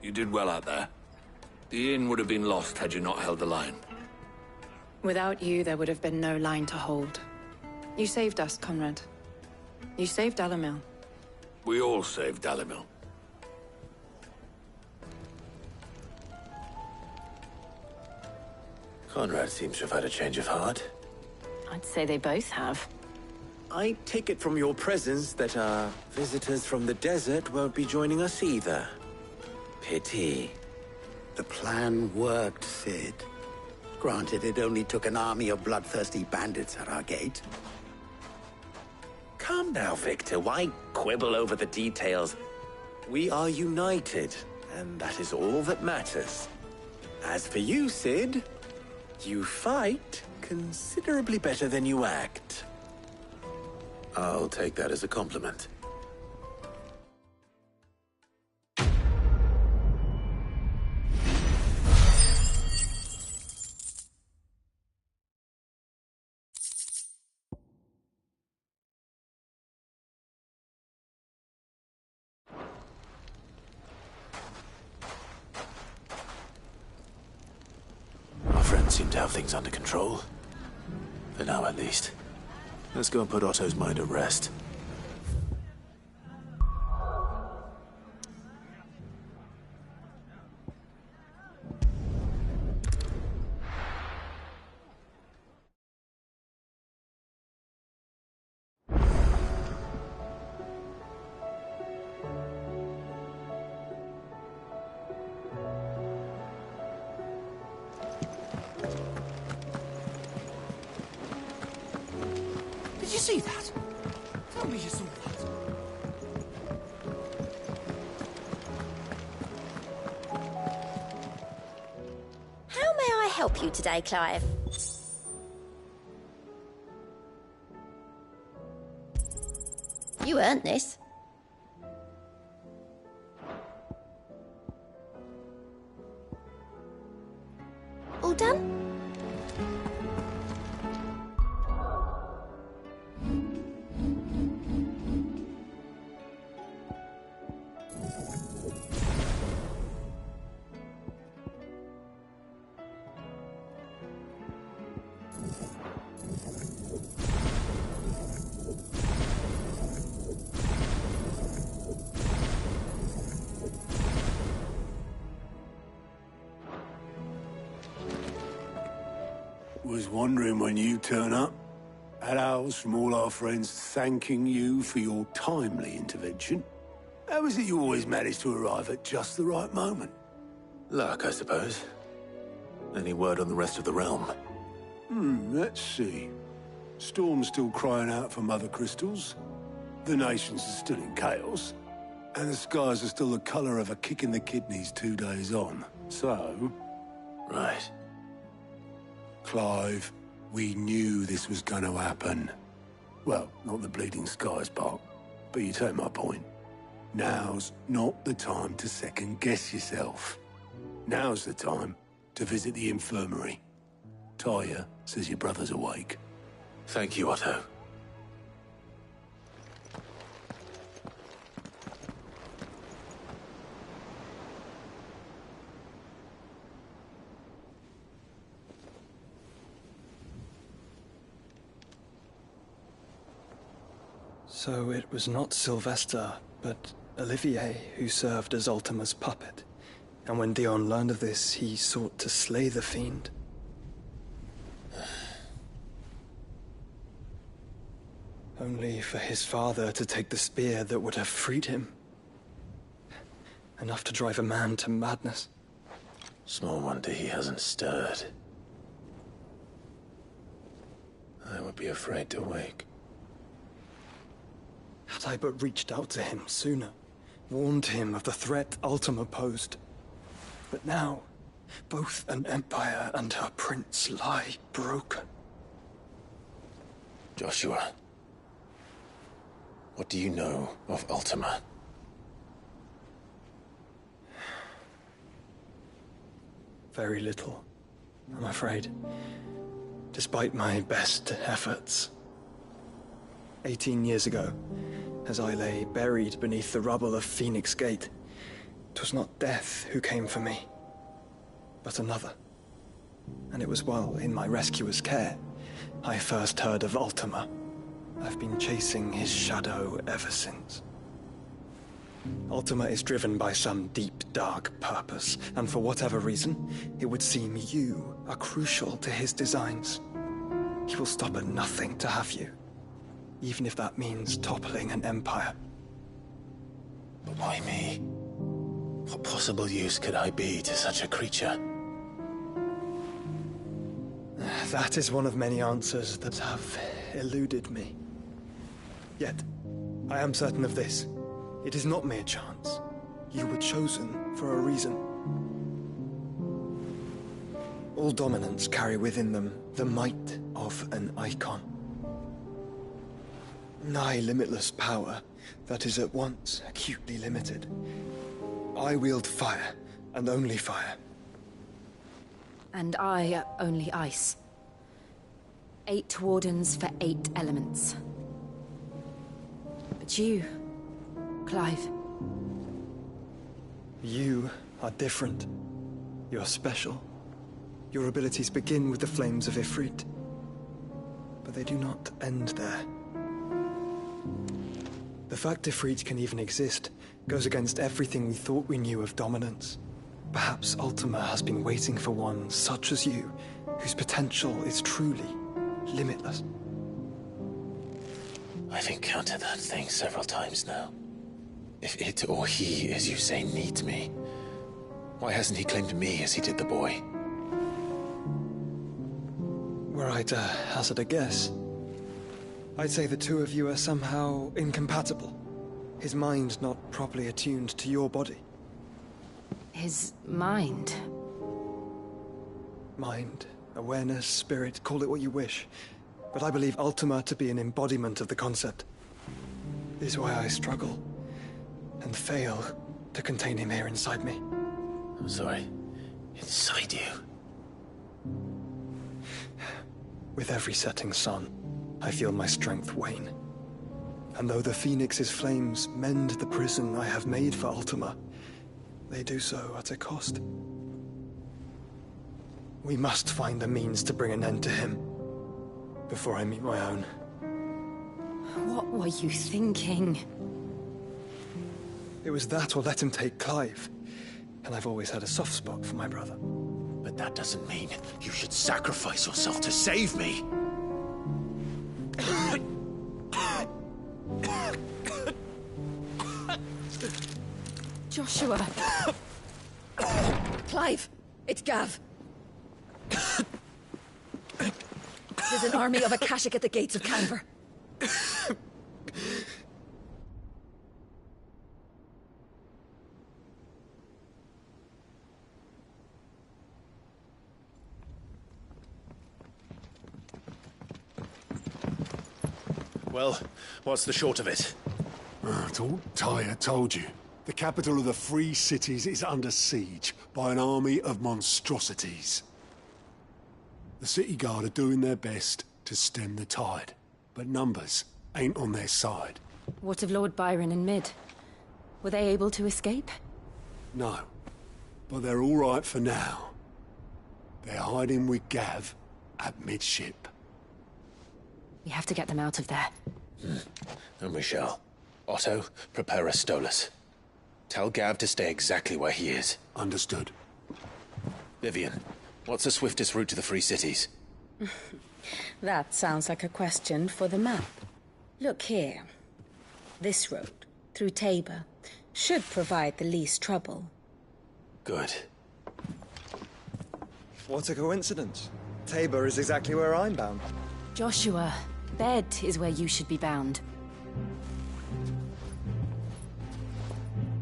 You did well out there. The inn would have been lost had you not held the line. Without you, there would have been no line to hold. You saved us, Conrad. You saved Dalimil. We all saved Dalimil. Conrad seems to have had a change of heart. I'd say they both have. I take it from your presence that our visitors from the desert won't be joining us either. Pity. The plan worked, Sid. Granted, it only took an army of bloodthirsty bandits at our gate. Calm now, Victor. Why quibble over the details? We are united, and that is all that matters. As for you, Sid, you fight considerably better than you act. I'll take that as a compliment. Our friends seem to have things under control. For now, at least. Let's go and put Otto's mind at rest. Did you see that? Tell me you saw that. How may I help you today, Clive? You earned this. All done? Was wondering when you turn up. Had owls from all our friends thanking you for your timely intervention. How is it you always manage to arrive at just the right moment? Luck, I suppose. Any word on the rest of the realm? Let's see. Storm's still crying out for Mother Crystals. The nations are still in chaos. And the skies are still the color of a kick in the kidneys 2 days on. So... Right. Clive, we knew this was going to happen. Well, not the bleeding skies part, but you take my point. Now's not the time to second-guess yourself. Now's the time to visit the infirmary. Talia says your brother's awake. Thank you, Otto. So it was not Sylvester, but Olivier who served as Ultima's puppet. And when Dion learned of this, he sought to slay the fiend. Only for his father to take the spear that would have freed him. Enough to drive a man to madness. Small wonder he hasn't stirred. I would be afraid to wake. Had I but reached out to him sooner, warned him of the threat Ultima posed. But now, both an empire and her prince lie broken. Joshua, what do you know of Ultima? Very little, I'm afraid. Despite my best efforts. 18 years ago, as I lay buried beneath the rubble of Phoenix Gate, 'twas not death who came for me, but another. And it was while in my rescuer's care, I first heard of Ultima. I've been chasing his shadow ever since. Ultima is driven by some deep, dark purpose, and for whatever reason, it would seem you are crucial to his designs. He will stop at nothing to have you, even if that means toppling an empire. But why me? What possible use could I be to such a creature? That is one of many answers that have eluded me. Yet, I am certain of this. It is not mere chance. You were chosen for a reason. All dominants carry within them the might of an icon. Nigh limitless power that is at once acutely limited. I wield fire, and only fire. And I only ice. 8 wardens for 8 elements. But you, Clive. You are different. You're special. Your abilities begin with the flames of Ifrit. But they do not end there. The fact Ifrit can even exist goes against everything we thought we knew of dominance. Perhaps Ultima has been waiting for one such as you, whose potential is truly limitless. I've encountered that thing several times now. If it or he, as you say, needs me, why hasn't he claimed me as he did the boy? Were I to hazard a guess, I'd say the two of you are somehow incompatible. His mind not properly attuned to your body. His mind? Mind, awareness, spirit, call it what you wish. But I believe Ultima to be an embodiment of the concept. This is why I struggle and fail to contain him here inside me. I'm sorry. Inside you? With every setting sun, I feel my strength wane. And though the Phoenix's flames mend the prison I have made for Ultima, they do so at a cost. We must find the means to bring an end to him before I meet my own. What were you thinking? It was that or let him take Clive. And I've always had a soft spot for my brother. But that doesn't mean you should sacrifice yourself to save me. Joshua. Clive, it's Gav. There's an army of Akashic at the gates of Canver. Well, what's the short of it? It's all Tyr told you. The capital of the Free Cities is under siege by an army of monstrosities. The city guard are doing their best to stem the tide, but numbers ain't on their side. What of Lord Byron and Mid? Were they able to escape? No, but they're all right for now. They're hiding with Gav at midship. We have to get them out of there. And we shall. Otto, prepare a Stolas. Tell Gav to stay exactly where he is. Understood. Vivian, what's the swiftest route to the Free Cities? That sounds like a question for the map. Look here. This road, through Tabor, should provide the least trouble. Good. What a coincidence. Tabor is exactly where I'm bound. Joshua, bed is where you should be bound.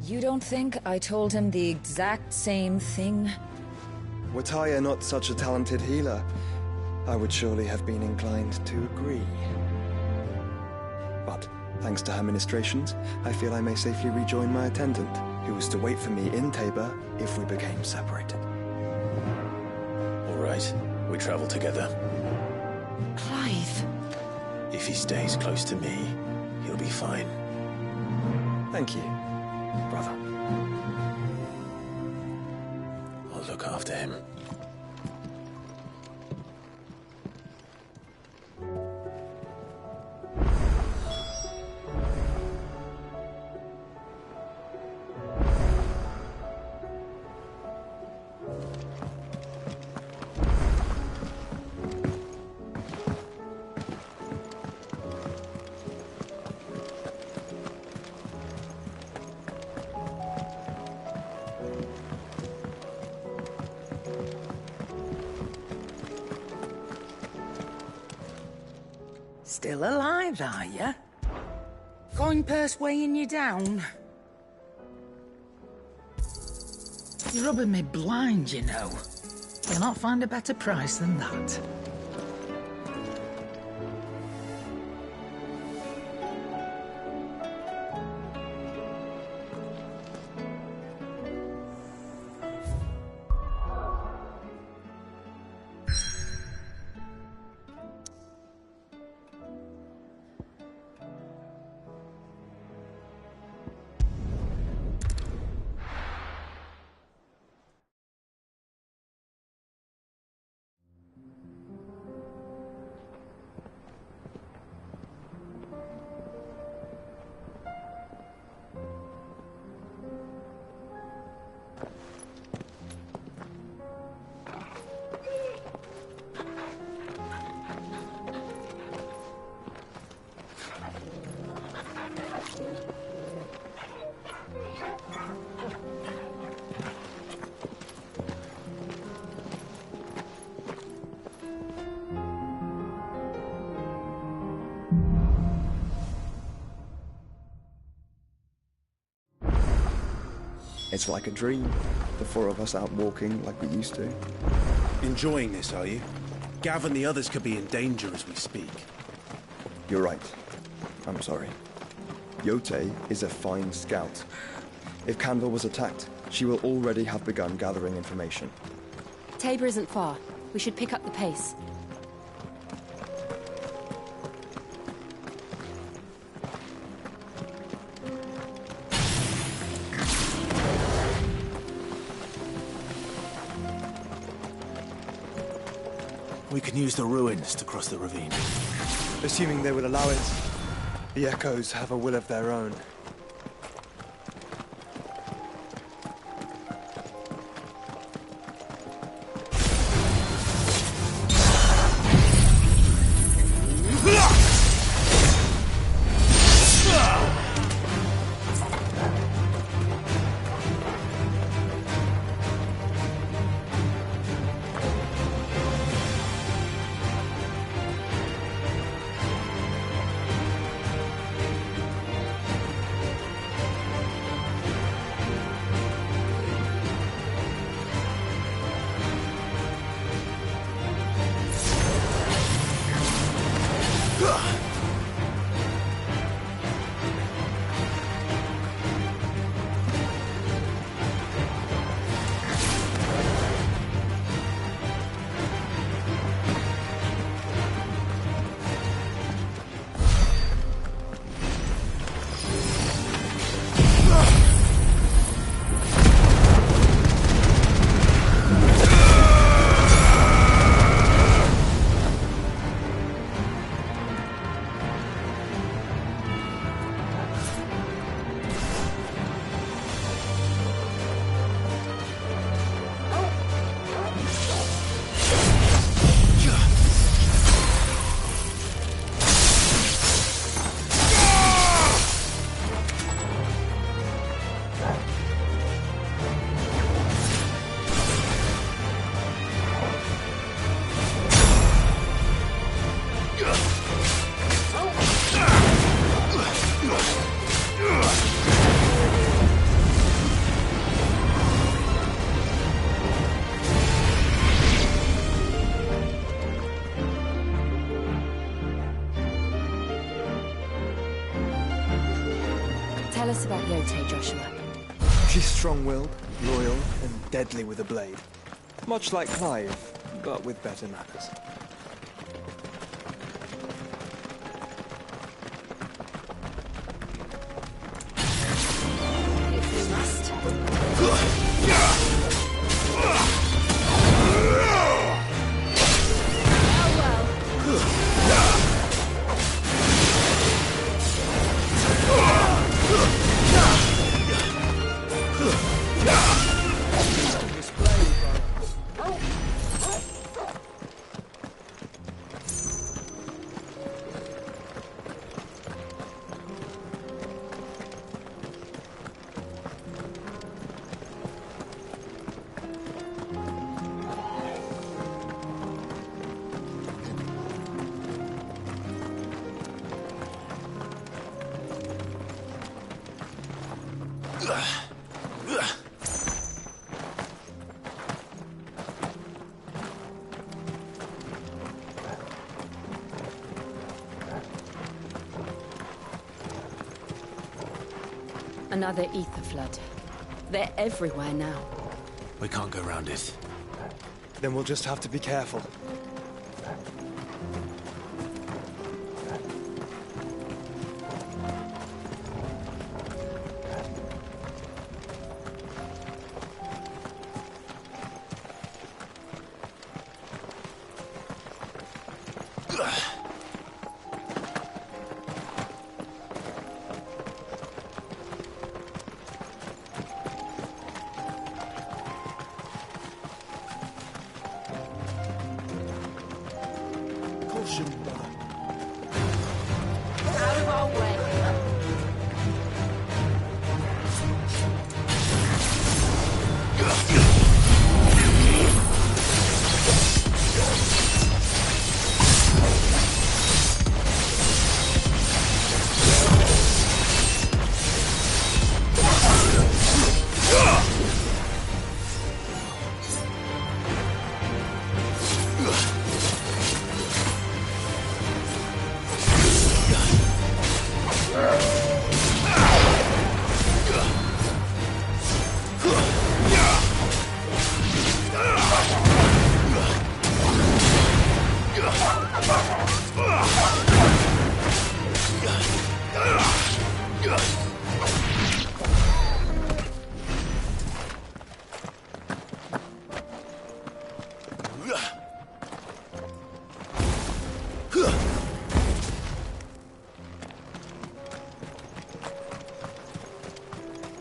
You don't think I told him the exact same thing? Were Taya not such a talented healer, I would surely have been inclined to agree. But, thanks to her ministrations, I feel I may safely rejoin my attendant, who was to wait for me in Tabor if we became separated. All right, we travel together. Clive. If he stays close to me, he'll be fine. Thank you, brother. I'll look after him. Still alive, are you? Coin purse weighing you down? You're rubbing me blind, you know. You'll not find a better price than that. It's like a dream. The four of us out walking like we used to. Enjoying this, are you? Gav and the others could be in danger as we speak. You're right. I'm sorry. Yote is a fine scout. If Candle was attacked, she will already have begun gathering information. Tabor isn't far. We should pick up the pace. We can use the ruins to cross the ravine. Assuming they will allow it. The Echoes have a will of their own. She's strong-willed, loyal, and deadly with a blade. Much like Clive, but with better manners. Another ether flood. They're everywhere now. We can't go around it. Then we'll just have to be careful. Out of our way.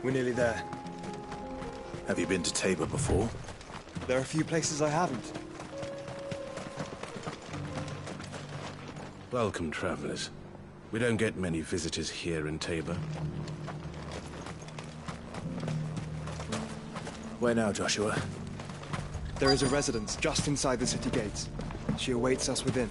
We're nearly there. Have you been to Tabor before? There are a few places I haven't. Welcome, travelers. We don't get many visitors here in Tabor. Where now, Joshua? There is a residence just inside the city gates. She awaits us within.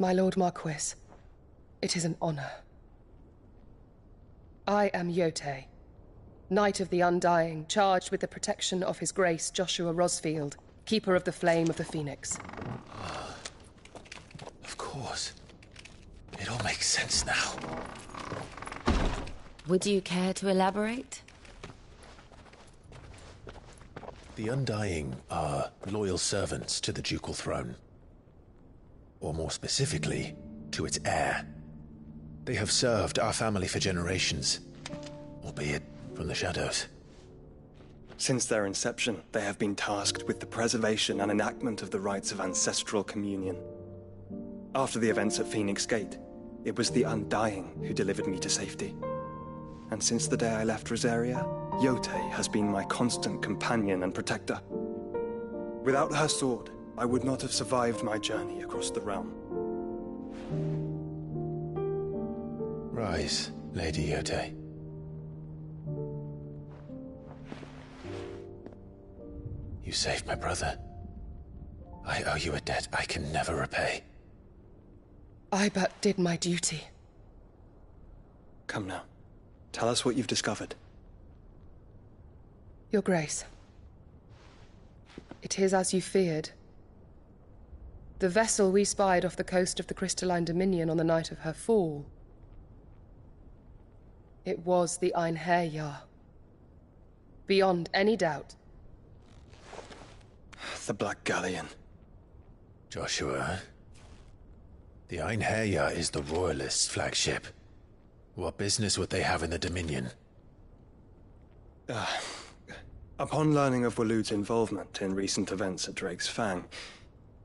My Lord Marquis, it is an honor. I am Yote, Knight of the Undying, charged with the protection of His Grace Joshua Rosfield, Keeper of the Flame of the Phoenix. Of course. It all makes sense now. Would you care to elaborate? The Undying are loyal servants to the ducal throne. Or more specifically, to its heir. They have served our family for generations, albeit from the shadows. Since their inception, they have been tasked with the preservation and enactment of the rites of ancestral communion. After the events at Phoenix Gate, it was the Undying who delivered me to safety. And since the day I left Rosaria, Yote has been my constant companion and protector. Without her sword, I would not have survived my journey across the realm. Rise, Lady Yote. You saved my brother. I owe you a debt I can never repay. I but did my duty. Come now. Tell us what you've discovered. Your Grace. It is as you feared. The vessel we spied off the coast of the Crystalline Dominion on the night of her fall. It was the Einherjar. Beyond any doubt. The Black Galleon. Joshua, the Einherjar is the Royalists' flagship. What business would they have in the Dominion? Upon learning of Waloed's involvement in recent events at Drake's Fang,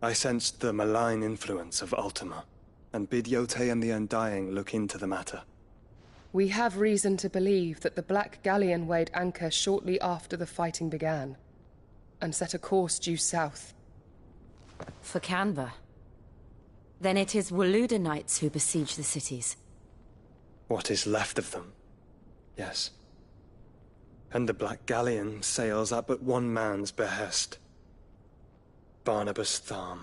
I sensed the malign influence of Ultima, and bid Yote and the Undying look into the matter. We have reason to believe that the Black Galleon weighed anchor shortly after the fighting began, and set a course due south. For Canva. Then it is Waloed Knights who besiege the cities. What is left of them? Yes. And the Black Galleon sails at but one man's behest. Barnabas Tharm.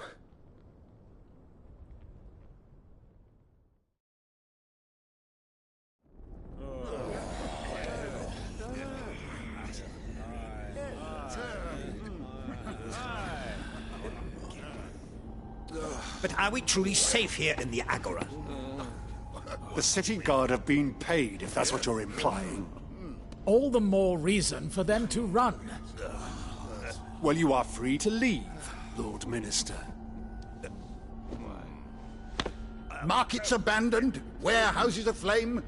But are we truly safe here in the Agora? The city guard have been paid, if that's what you're implying. All the more reason for them to run. Well, you are free to leave, Lord Minister. Markets abandoned, warehouses aflame,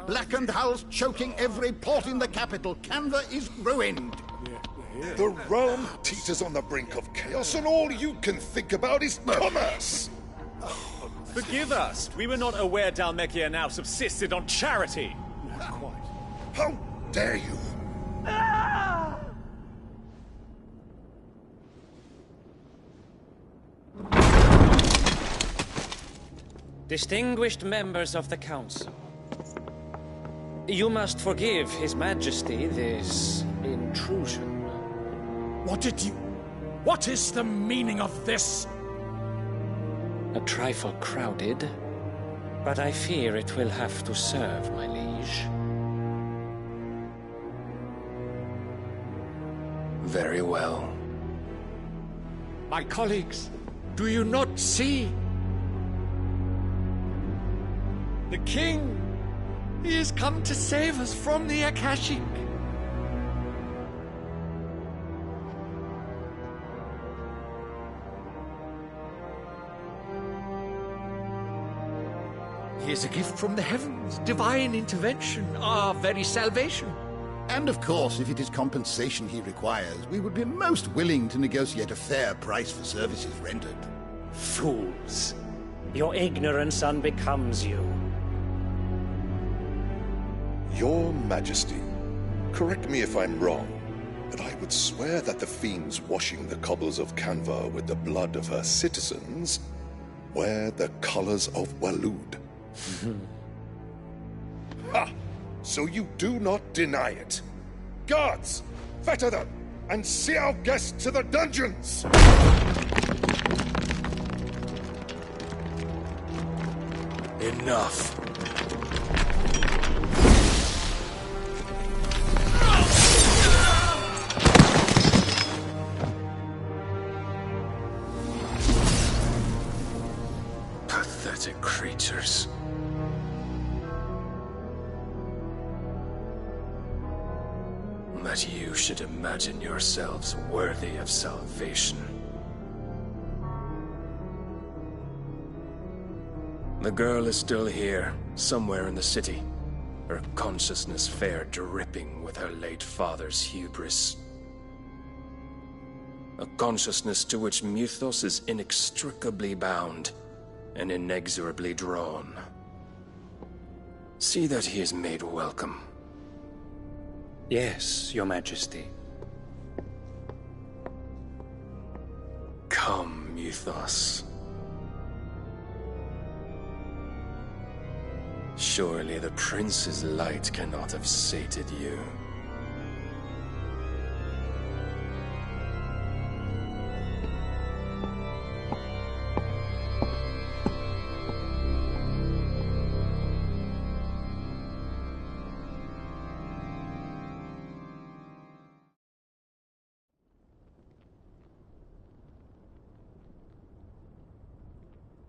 blackened hulls choking every port in the capital. Canva is ruined. The realm teeters on the brink of chaos, and all you can think about is commerce! Forgive us. We were not aware Dhalmekia now subsisted on charity. How dare you? Distinguished members of the Council, you must forgive His Majesty this intrusion. What is the meaning of this? A trifle crowded, but I fear it will have to serve, my liege. Very well. My colleagues, do you not see? The King! He has come to save us from the Akashic! He is a gift from the heavens, divine intervention, our very salvation. And of course, if it is compensation he requires, we would be most willing to negotiate a fair price for services rendered. Fools. Your ignorance unbecomes you. Your Majesty, correct me if I'm wrong, but I would swear that the fiends washing the cobbles of Canva with the blood of her citizens wear the colors of Waloed. Ha! So you do not deny it. Guards, fetter them, and see our guests to the dungeons! Enough. Pathetic creatures. That you should imagine yourselves worthy of salvation. The girl is still here, somewhere in the city. Her consciousness fair dripping with her late father's hubris. A consciousness to which Mythos is inextricably bound and inexorably drawn. See that he is made welcome. Yes, Your Majesty. you thus. Surely the Prince's light cannot have sated you.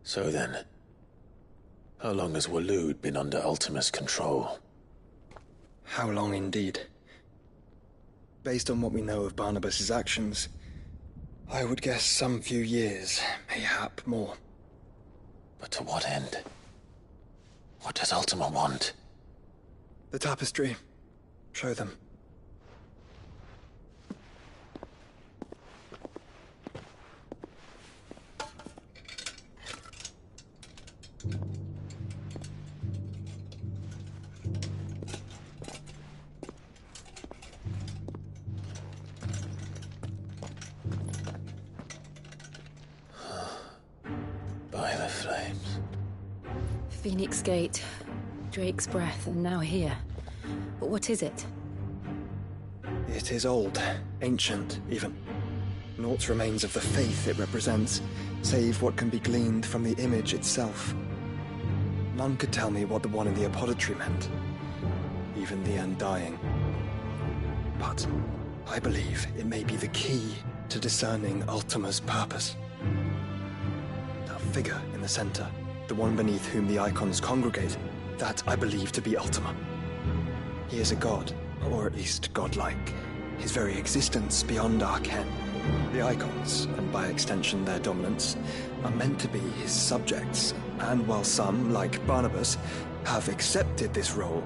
So then, how long has Waloed been under Ultima's control? How long indeed? Based on what we know of Barnabas's actions, I would guess some few years, mayhap more. But to what end? What does Ultima want? The tapestry. Show them. By the flames. Phoenix Gate, Drake's Breath, and now here. But what is it? It is old, ancient, even. Naught remains of the faith it represents, save what can be gleaned from the image itself. None could tell me what the one in the apothecary meant, even the Undying. But I believe it may be the key to discerning Ultima's purpose. That figure in the center, the one beneath whom the icons congregate, that I believe to be Ultima. He is a god, or at least godlike, his very existence beyond our ken. The icons, and by extension their dominance, are meant to be his subjects, and while some, like Barnabas, have accepted this role,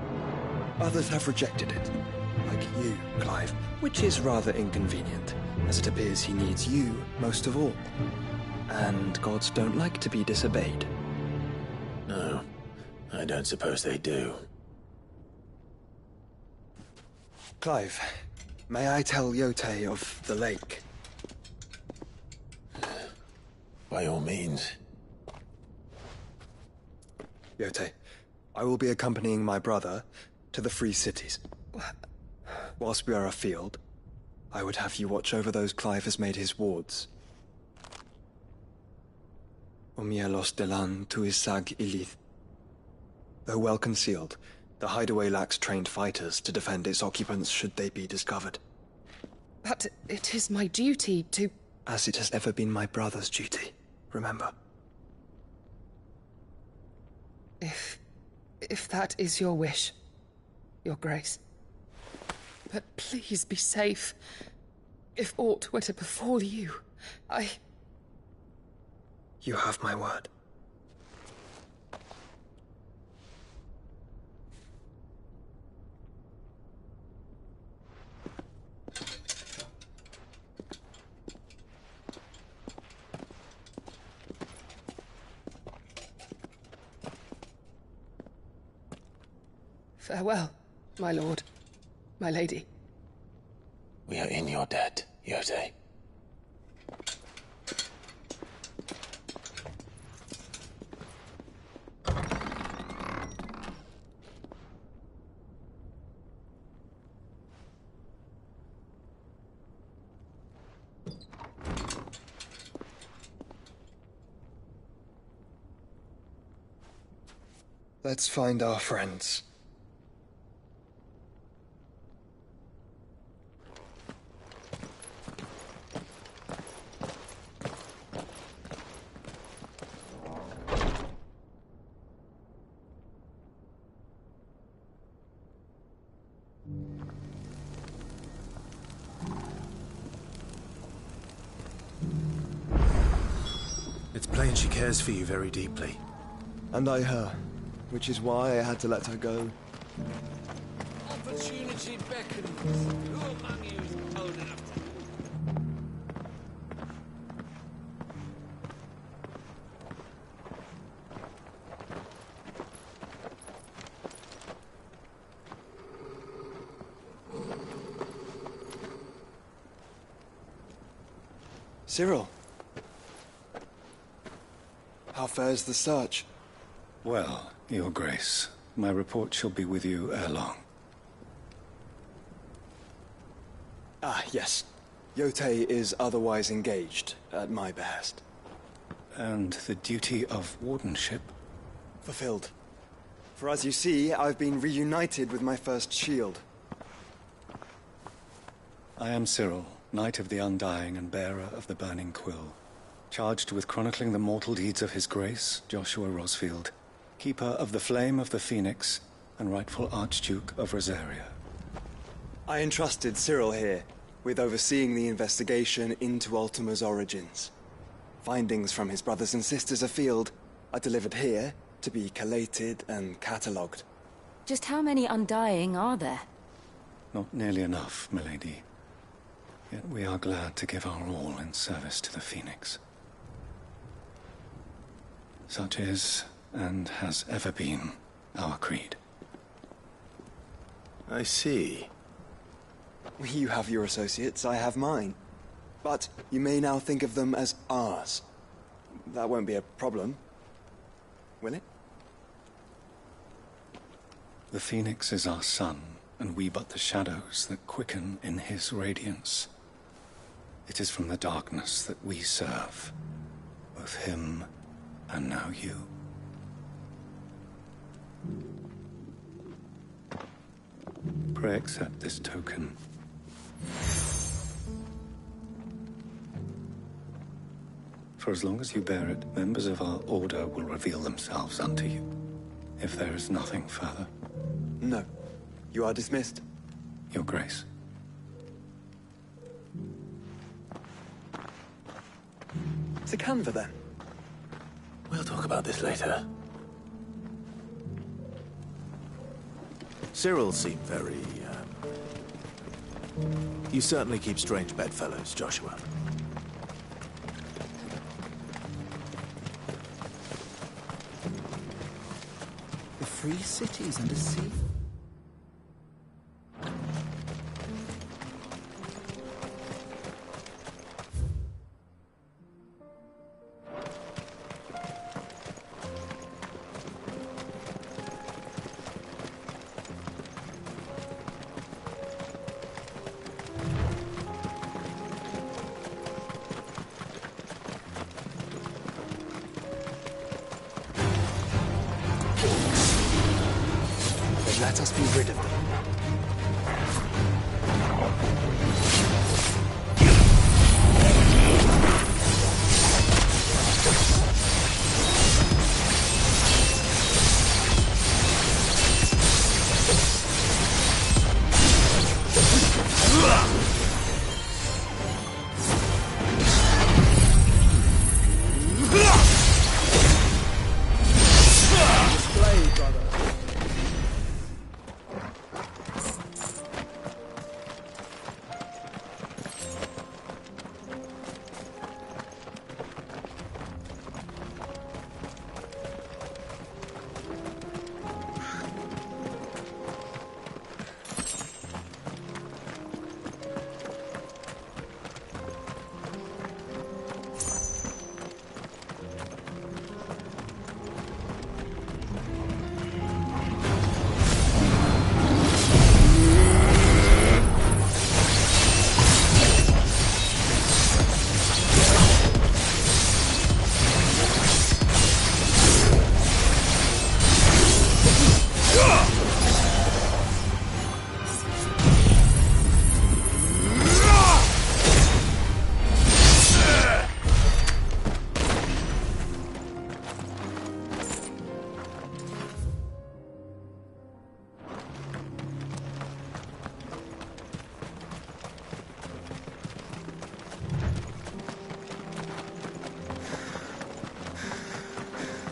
others have rejected it, like you, Clive, which is rather inconvenient, as it appears he needs you most of all. And gods don't like to be disobeyed. No, I don't suppose they do. Clive, may I tell Yote of the lake? By all means. Yote, I will be accompanying my brother to the Free Cities. Whilst we are afield, I would have you watch over those Clive has made his wards. Omielos delan tuisag ilith. Though well concealed, the hideaway lacks trained fighters to defend its occupants should they be discovered. But it is my duty to... As it has ever been my brother's duty, remember. If that is your wish, Your Grace. But please be safe. If aught were to befall you, You have my word. Farewell, my lord, my lady. We are in your debt, Yote. Let's find our friends. It's plain she cares for you very deeply. And I her, which is why I had to let her go. Opportunity beckons. Who among you is bold enough to... Cyril. How fares the search? Well, Your Grace, my report shall be with you ere long. Ah, yes. Yotei is otherwise engaged, at my behest. And the duty of wardenship? Fulfilled. For as you see, I've been reunited with my first shield. I am Cyril, Knight of the Undying and bearer of the Burning Quill, charged with chronicling the mortal deeds of His Grace, Joshua Rosfield, Keeper of the Flame of the Phoenix, and rightful Archduke of Rosaria. I entrusted Cyril here with overseeing the investigation into Ultima's origins. Findings from his brothers and sisters afield are delivered here to be collated and catalogued. Just how many Undying are there? Not nearly enough, milady. Yet we are glad to give our all in service to the Phoenix. Such is, and has ever been, our creed. I see. You have your associates, I have mine. But you may now think of them as ours. That won't be a problem, will it? The Phoenix is our sun, and we but the shadows that quicken in his radiance. It is from the darkness that we serve, both him and now you. Pray accept this token. For as long as you bear it, members of our order will reveal themselves unto you. If there is nothing further. No. You are dismissed. Your Grace. To Canva, then. We'll talk about this later. Cyril seemed very, You certainly keep strange bedfellows, Joshua. The free cities under sea? Let us be rid of them.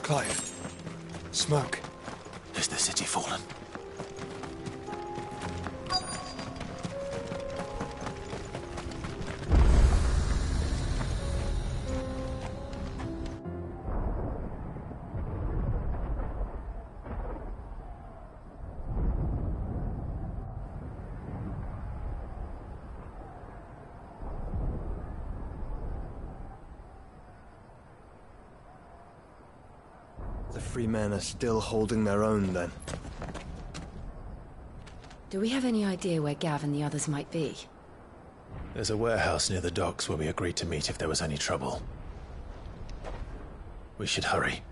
Clive. Smoke. Is the city fallen? The free men are still holding their own, then. Do we have any idea where Gav and the others might be? There's a warehouse near the docks where we agreed to meet if there was any trouble. We should hurry.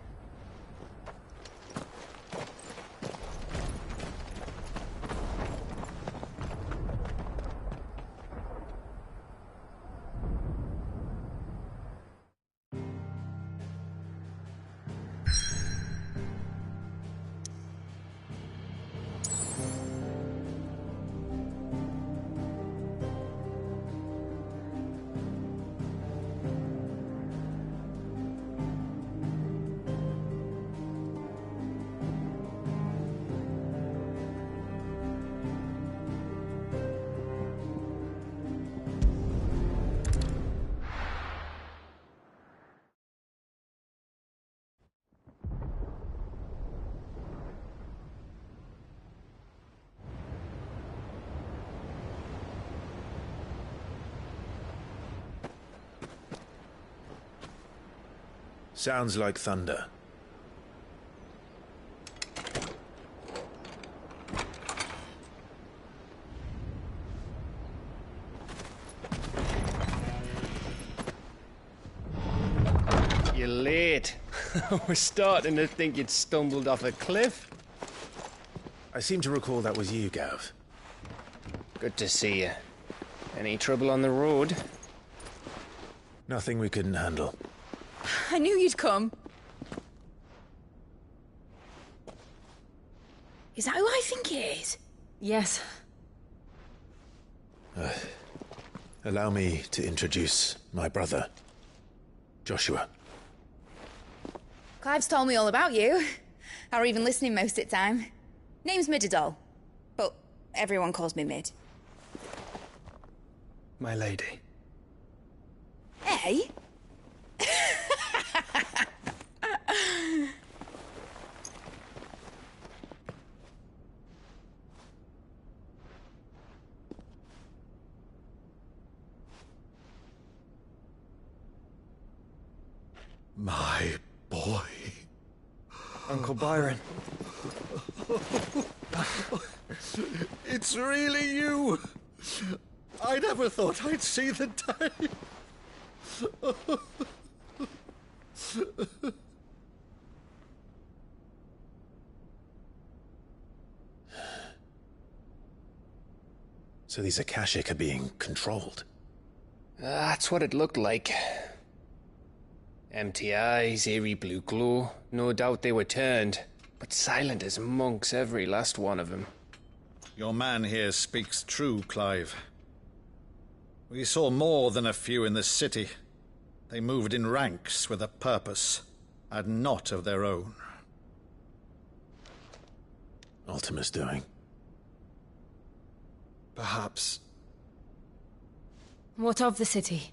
Sounds like thunder. You're late. We're starting to think you'd stumbled off a cliff. I seem to recall that was you, Gav. Good to see you. Any trouble on the road? Nothing we couldn't handle. I knew you'd come. Is that who I think it is? Yes. Allow me to introduce my brother, Joshua. Clive's told me all about you. Or even listening most of the time. Name's Midadol, but everyone calls me Mid. My lady. Eh? My boy. Uncle Byron. It's really you. I never thought I'd see the day. So these Akashic are being controlled? That's what it looked like. Empty eyes, eerie blue glow. No doubt they were turned, but silent as monks, every last one of them. Your man here speaks true, Clive. We saw more than a few in the city. They moved in ranks with a purpose, and not of their own. Ultima's doing. Perhaps. What of the city?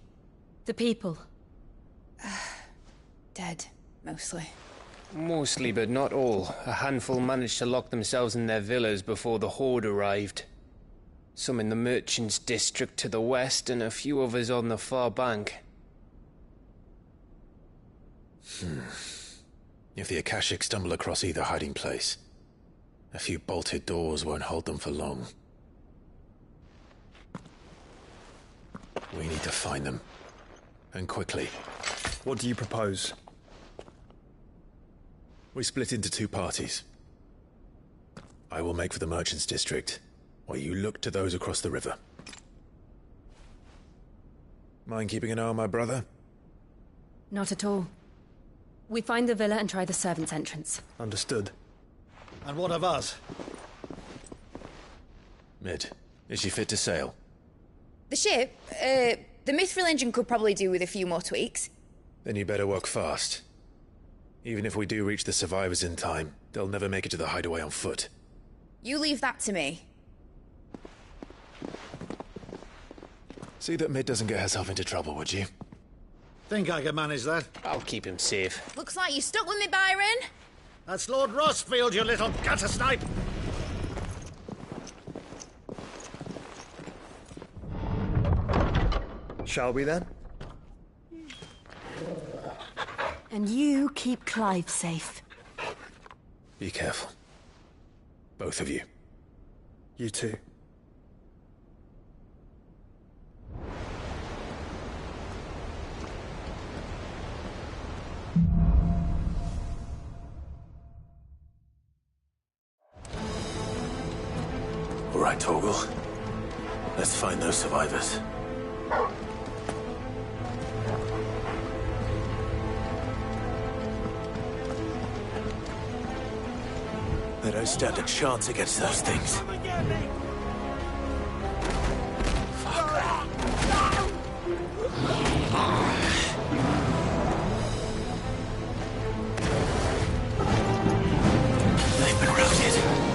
The people? Dead, mostly. Mostly, but not all. A handful managed to lock themselves in their villas before the Horde arrived. Some in the Merchants' District to the west, and a few others on the far bank. If the Akashic stumble across either hiding place, a few bolted doors won't hold them for long. We need to find them. And quickly. What do you propose? We split into two parties. I will make for the Merchants' District, while you look to those across the river. Mind keeping an eye on my brother? Not at all. We find the villa and try the servants' entrance. Understood. And what of us? Mid, is she fit to sail? The ship, the Mithril engine could probably do with a few more tweaks. Then you better work fast. Even if we do reach the survivors in time, they'll never make it to the hideaway on foot. You leave that to me. See that Mid doesn't get herself into trouble, would you? Think I can manage that? I'll keep him safe. Looks like you stuck with me, Byron. That's Lord Rossfield, you little gutter snipe! Shall we then? And you keep Clive safe. Be careful. Both of you. You too. All right, Torgal. Let's find those survivors. They don't stand a chance against those things. They've been routed.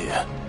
here.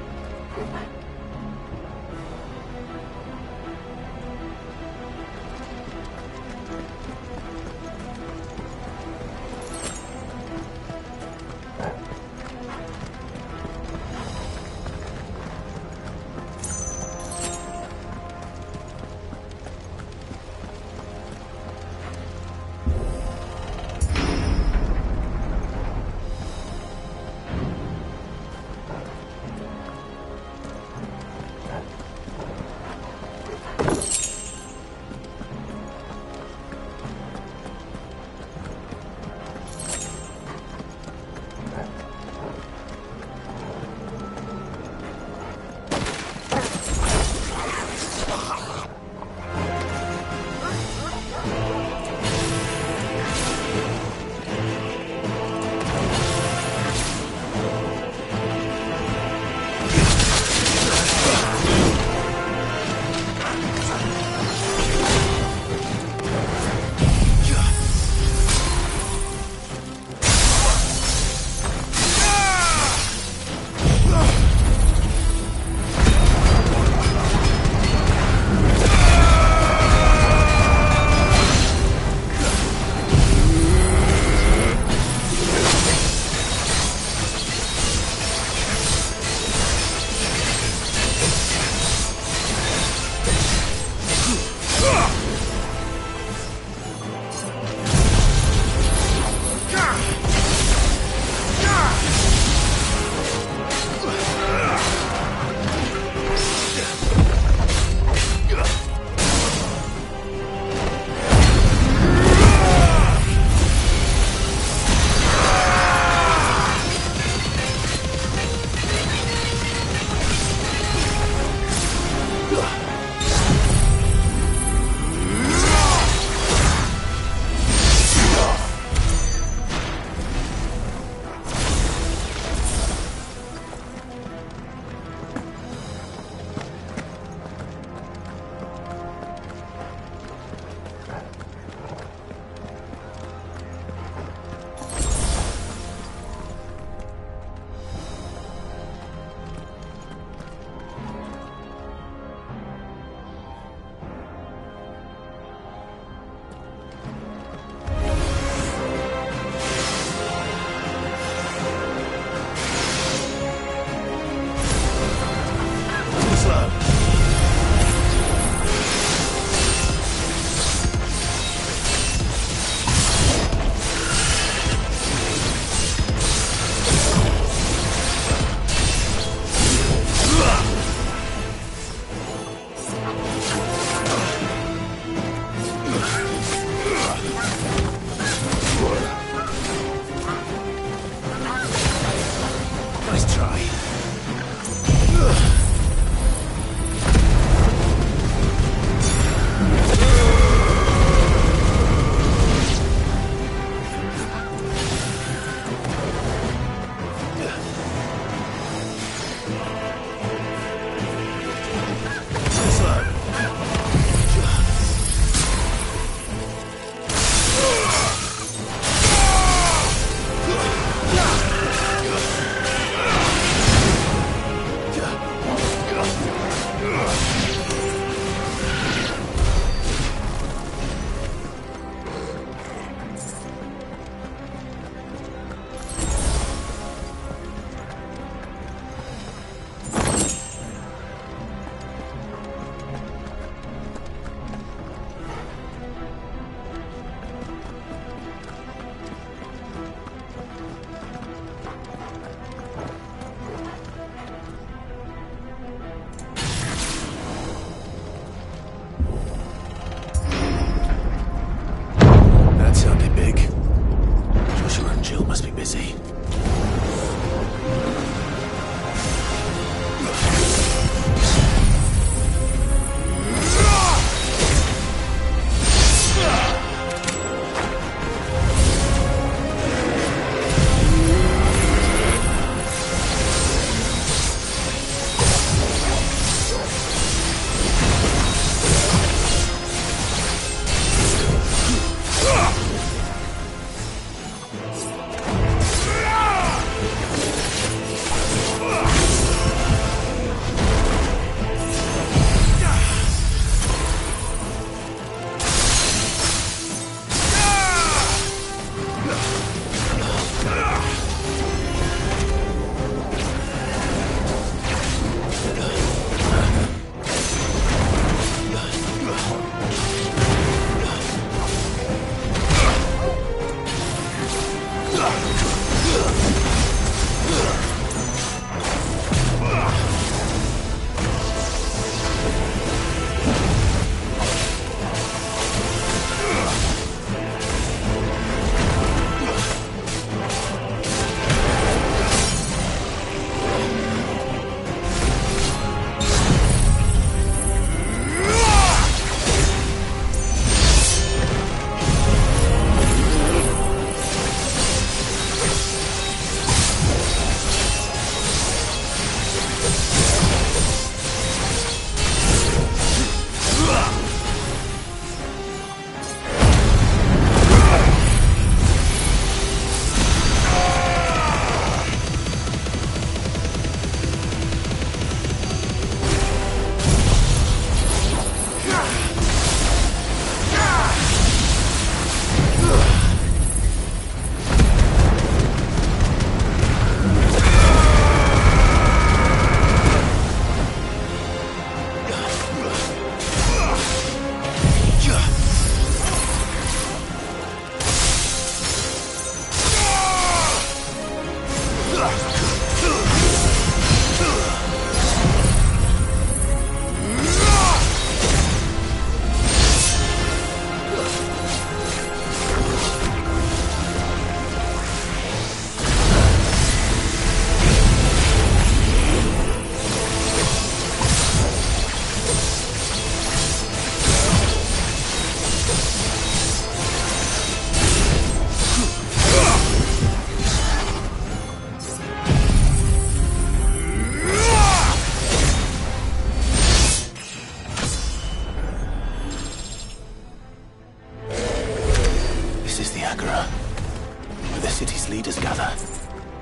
city's leaders gather,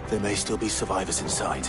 there may still be survivors inside.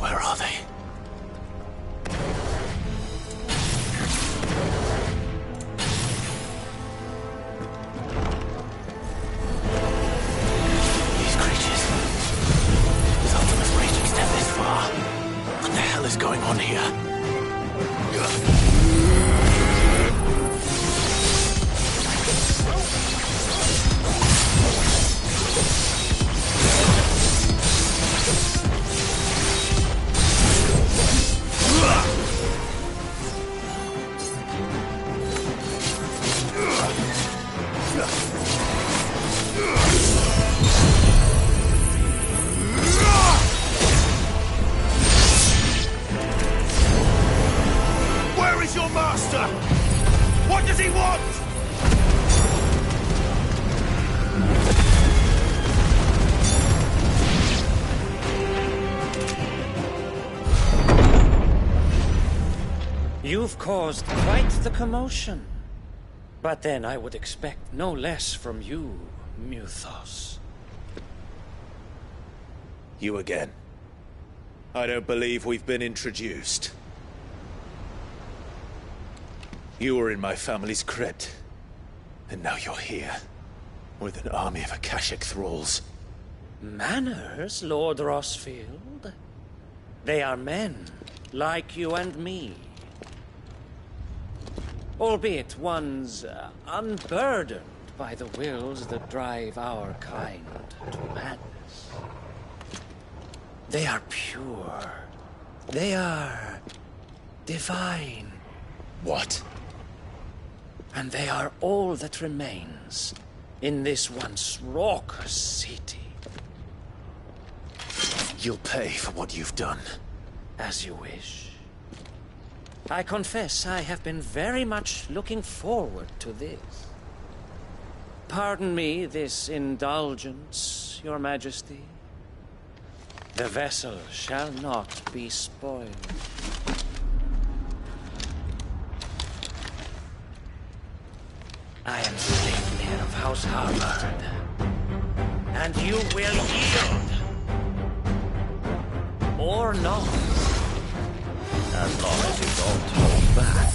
Where are they? These creatures. Does Ultima's reach extend this far? What the hell is going on here? Where is your master? What does he want? You've caused quite the commotion. But then I would expect no less from you, Muthos. You again. I don't believe we've been introduced. You were in my family's crypt. And now you're here. With an army of Akashic thralls. Manners, Lord Rosfield? They are men, like you and me. Albeit ones unburdened by the wills that drive our kind to madness. They are pure. They are divine. What? And they are all that remains in this once raucous city. You'll pay for what you've done. As you wish. I confess I have been very much looking forward to this. Pardon me this indulgence, Your Majesty. The vessel shall not be spoiled. I am Sleipnir of House Harvard, and you will yield. Or not. As long as you don't hold back.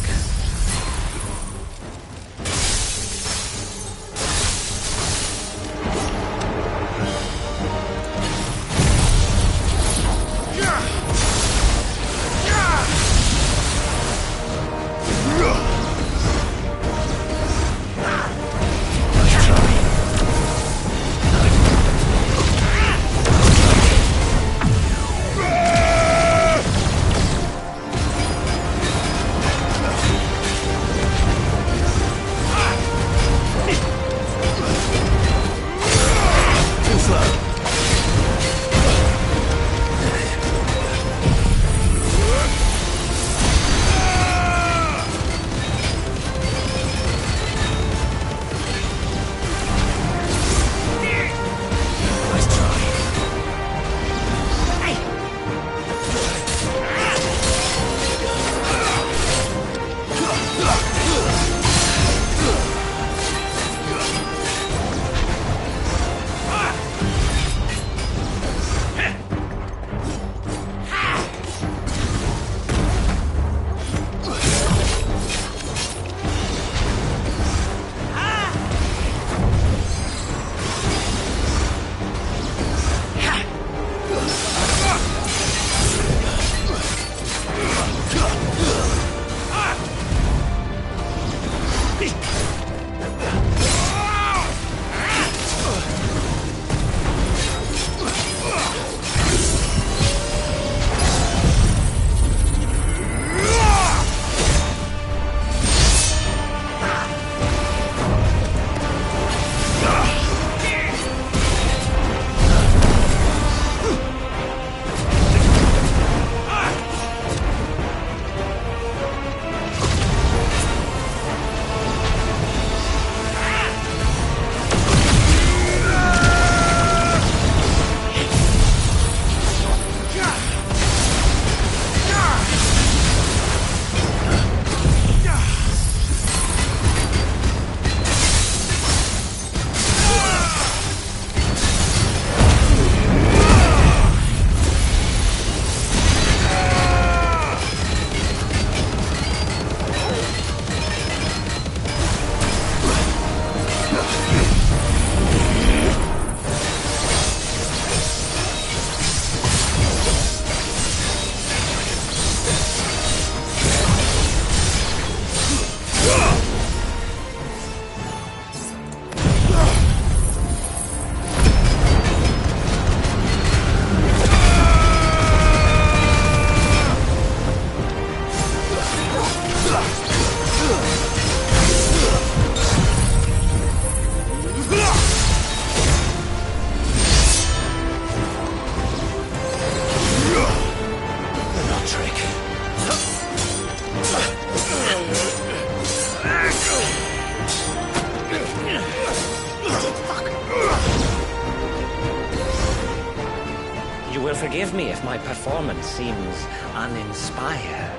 if my performance seems uninspired.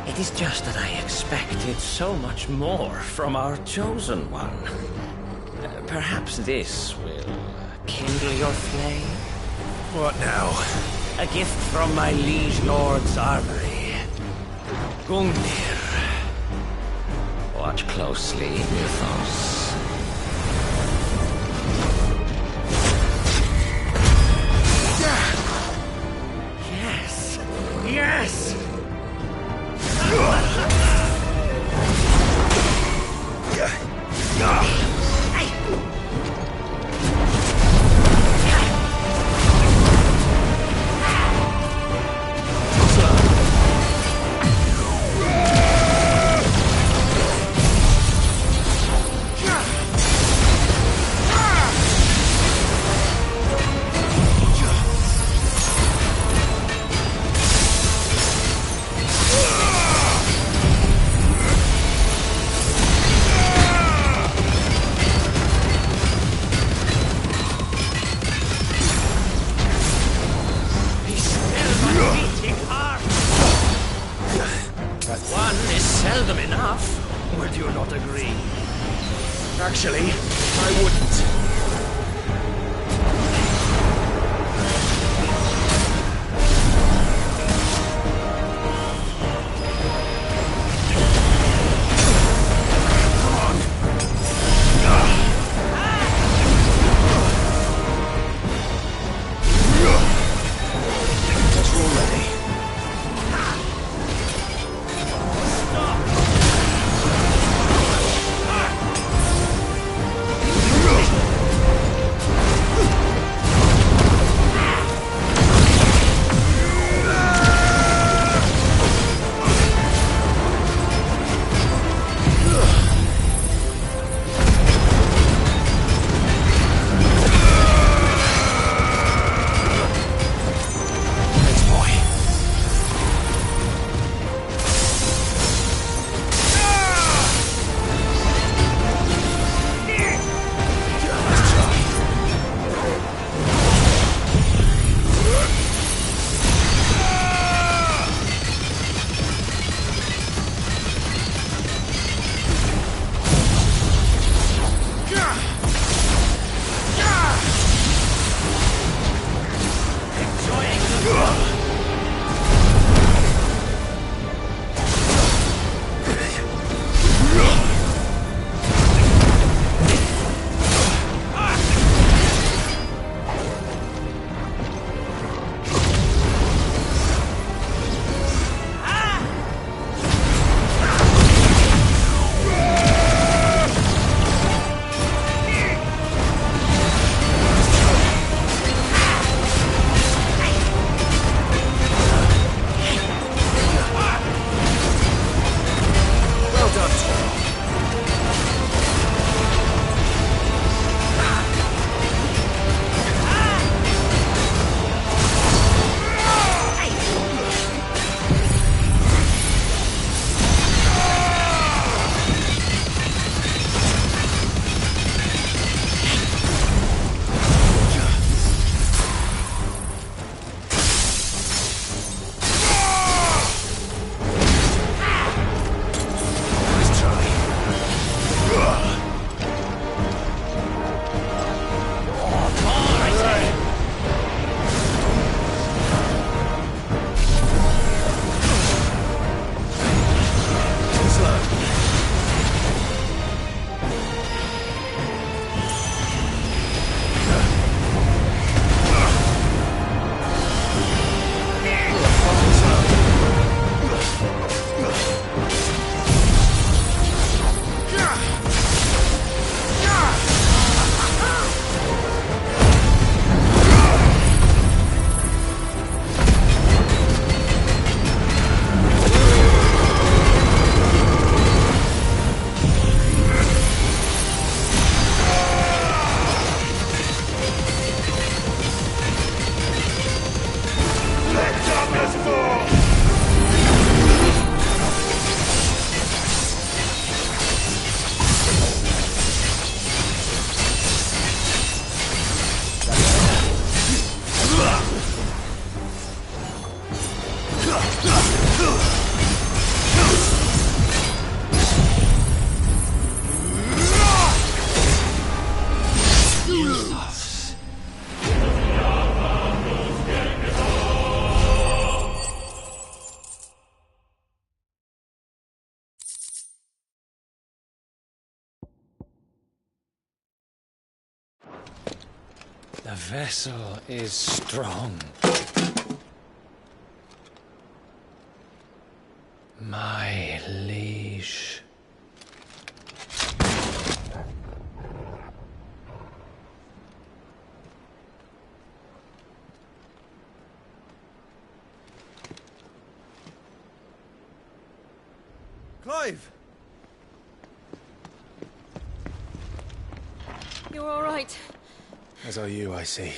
It is just that I expected so much more from our chosen one. Perhaps this will kindle your flame? What now? A gift from my liege lord's armory. Gungnir. Watch closely, Mythos. Yes! Yes! Seldom enough, would you not agree? Actually, I wouldn't. The vessel is strong. My liege. Clive! You're all right. As are you, I see.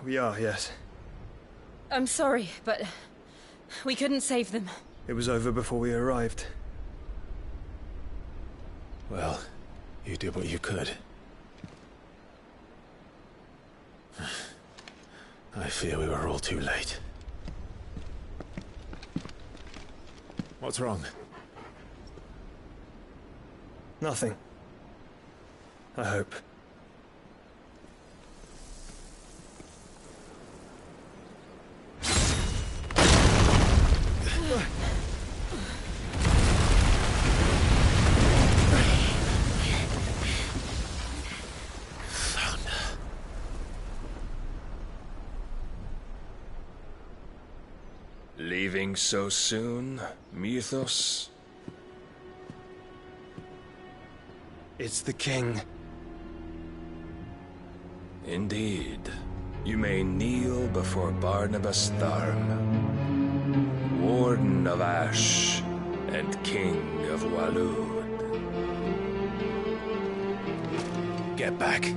We are, yes. I'm sorry, but we couldn't save them. It was over before we arrived. Well, you did what you could. I fear we were all too late. What's wrong? Nothing. I hope. Leaving so soon, Mythos? It's the king. Indeed. You may kneel before Barnabas Tharm, Warden of Ash and King of Waloed. Get back.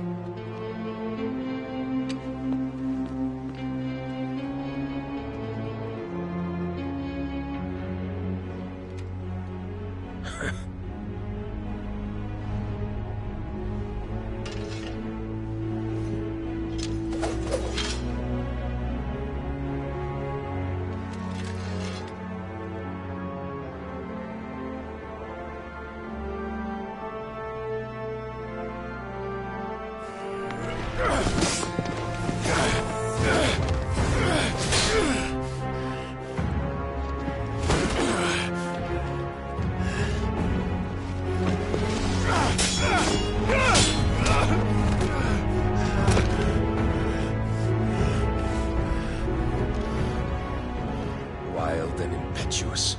Wild and impetuous.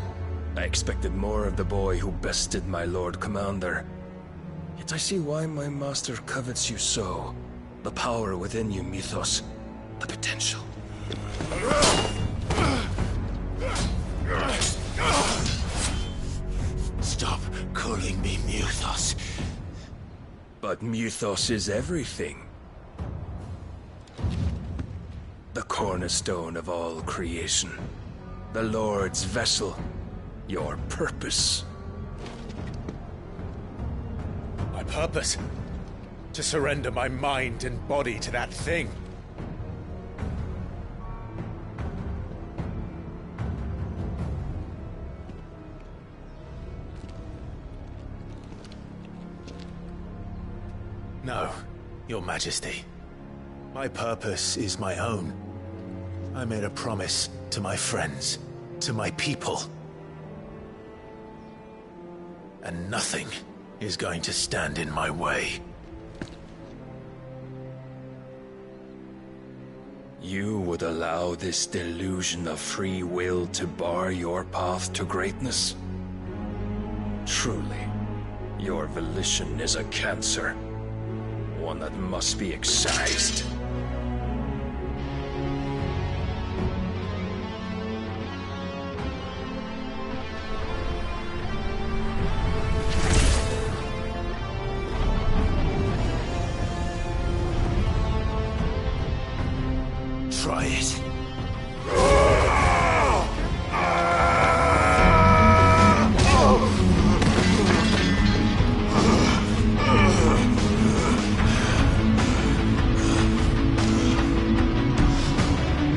I expected more of the boy who bested my Lord Commander. Yet I see why my master covets you so. The power within you, Mythos. The potential. Stop calling me Mythos. But Mythos is everything. The cornerstone of all creation. The Lord's vessel. Your purpose. My purpose? To surrender my mind and body to that thing. No, Your Majesty. My purpose is my own. I made a promise to my friends, to my people. And nothing is going to stand in my way. You would allow this delusion of free will to bar your path to greatness? Truly, your volition is a cancer. One that must be excised. Try it.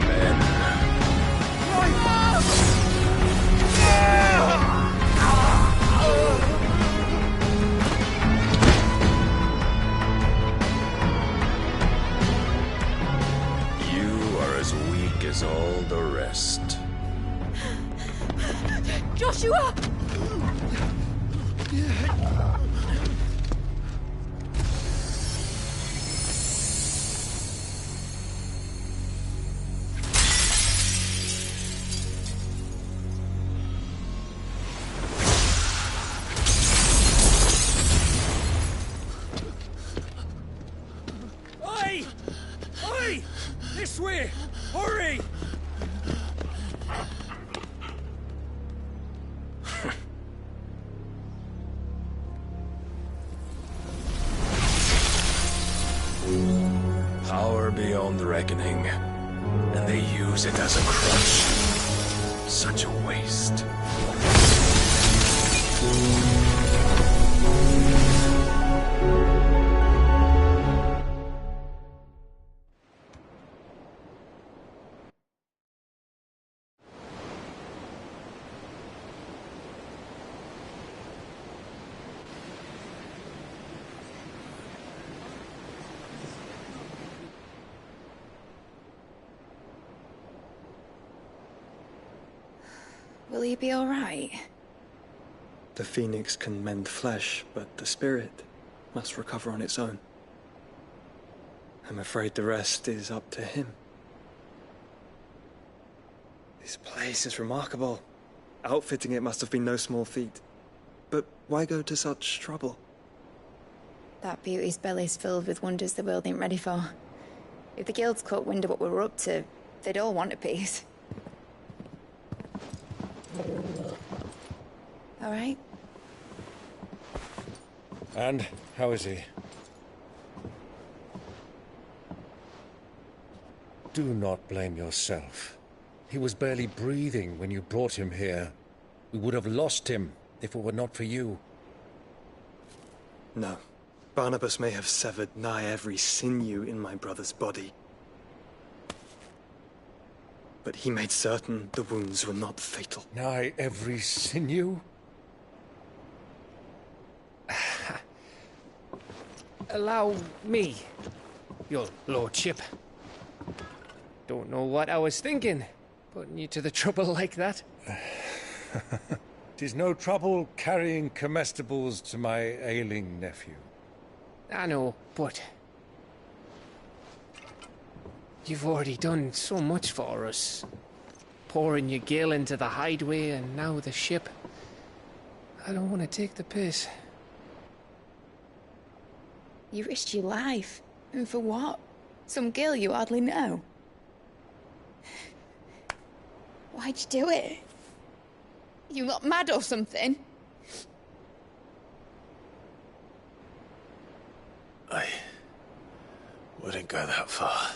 Men all the rest. Joshua! Oi! Oi! This way! Hurry! Power beyond reckoning, and they use it as a crutch. Such a waste. Will you be all right? The phoenix can mend flesh, but the spirit must recover on its own. I'm afraid the rest is up to him. This place is remarkable. Outfitting it must have been no small feat. But why go to such trouble? That beauty's belly's filled with wonders the world ain't ready for. If the guilds caught wind of what we were up to, they'd all want a piece. All right? And how is he? Do not blame yourself. He was barely breathing when you brought him here. We would have lost him if it were not for you. No. Barnabas may have severed nigh every sinew in my brother's body. But he made certain the wounds were not fatal. Nigh every sinew? Allow me, your lordship. Don't know what I was thinking, putting you to the trouble like that. 'Tis no trouble carrying comestibles to my ailing nephew. I know, but you've already done so much for us. Pouring your gil into the hideaway and now the ship. I don't want to take the piss. You risked your life. And for what? Some girl you hardly know. Why'd you do it? You got mad or something? I wouldn't go that far.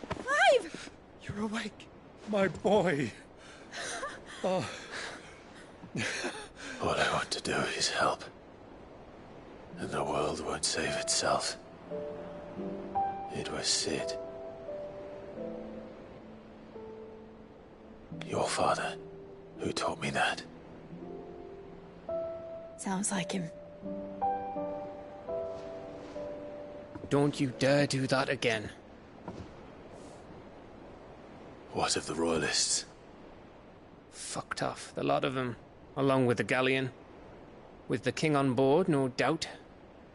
Clive! You're awake. My boy. Oh. All I want to do is help. And the world won't save itself. It was Sid. Your father, who taught me that. Sounds like him. Don't you dare do that again. What of the Royalists? Fucked off, the lot of them, along with the galleon. With the king on board, no doubt.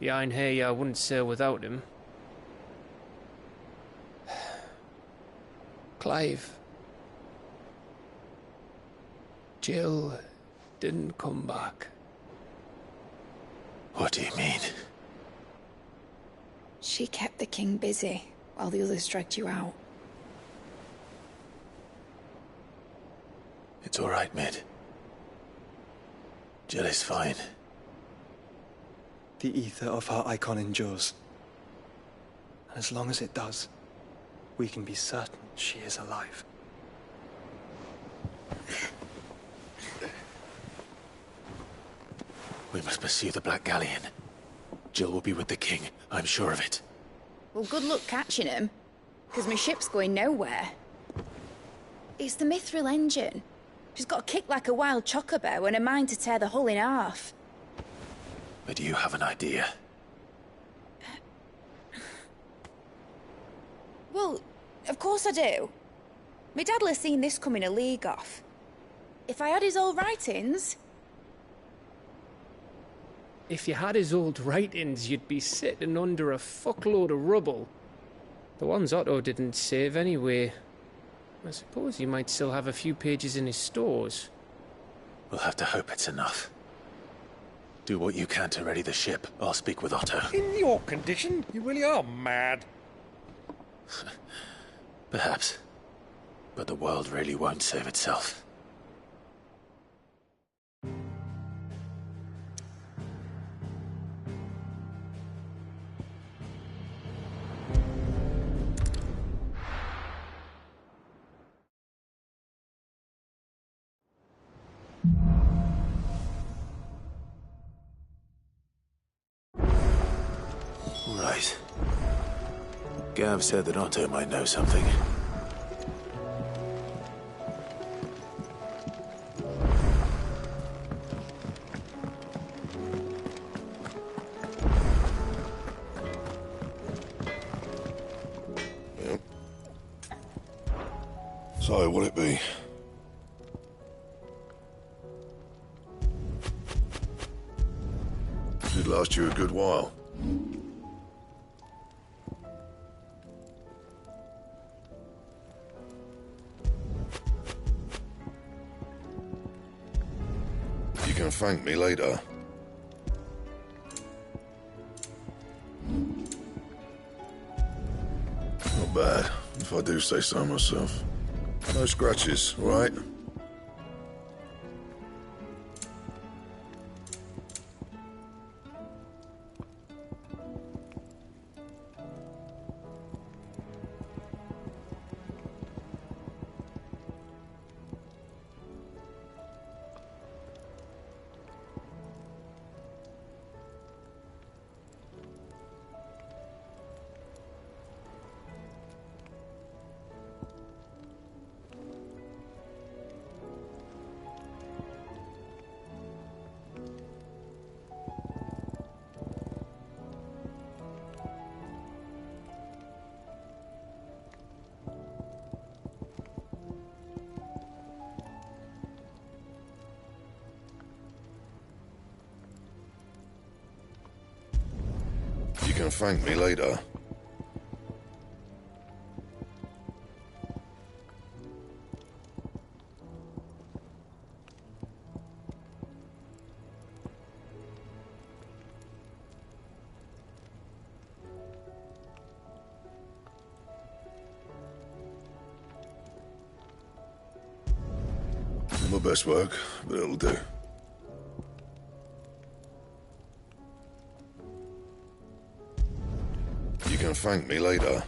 Behind here, I wouldn't sail without him. Clive. Jill didn't come back. What do you mean? She kept the king busy while the others dragged you out. It's all right, Mid. Jill is fine. The ether of her icon endures. And as long as it does, we can be certain she is alive. We must pursue the Black Galleon. Jill will be with the king, I'm sure of it. Well, good luck catching him, because my ship's going nowhere. It's the Mithril engine. She's got a kick like a wild chocobo and a mind to tear the hull in half. But you have an idea. Well, of course I do. My dad'll have seen this coming a league off. If I had his old writings... If you had his old writings, you'd be sitting under a fuckload of rubble. The ones Otto didn't save anyway. I suppose he might still have a few pages in his stores. We'll have to hope it's enough. Do what you can to ready the ship. I'll speak with Otto. In your condition, you really are mad. Perhaps. But the world really won't save itself. Right. Gav said that Otto might know something. Yep. So, what'll it be? Should last you a good while. You can thank me later. Not bad, if I do say so myself. No scratches, all right? You can thank me later. Not my best work, but it'll do. You can thank me later.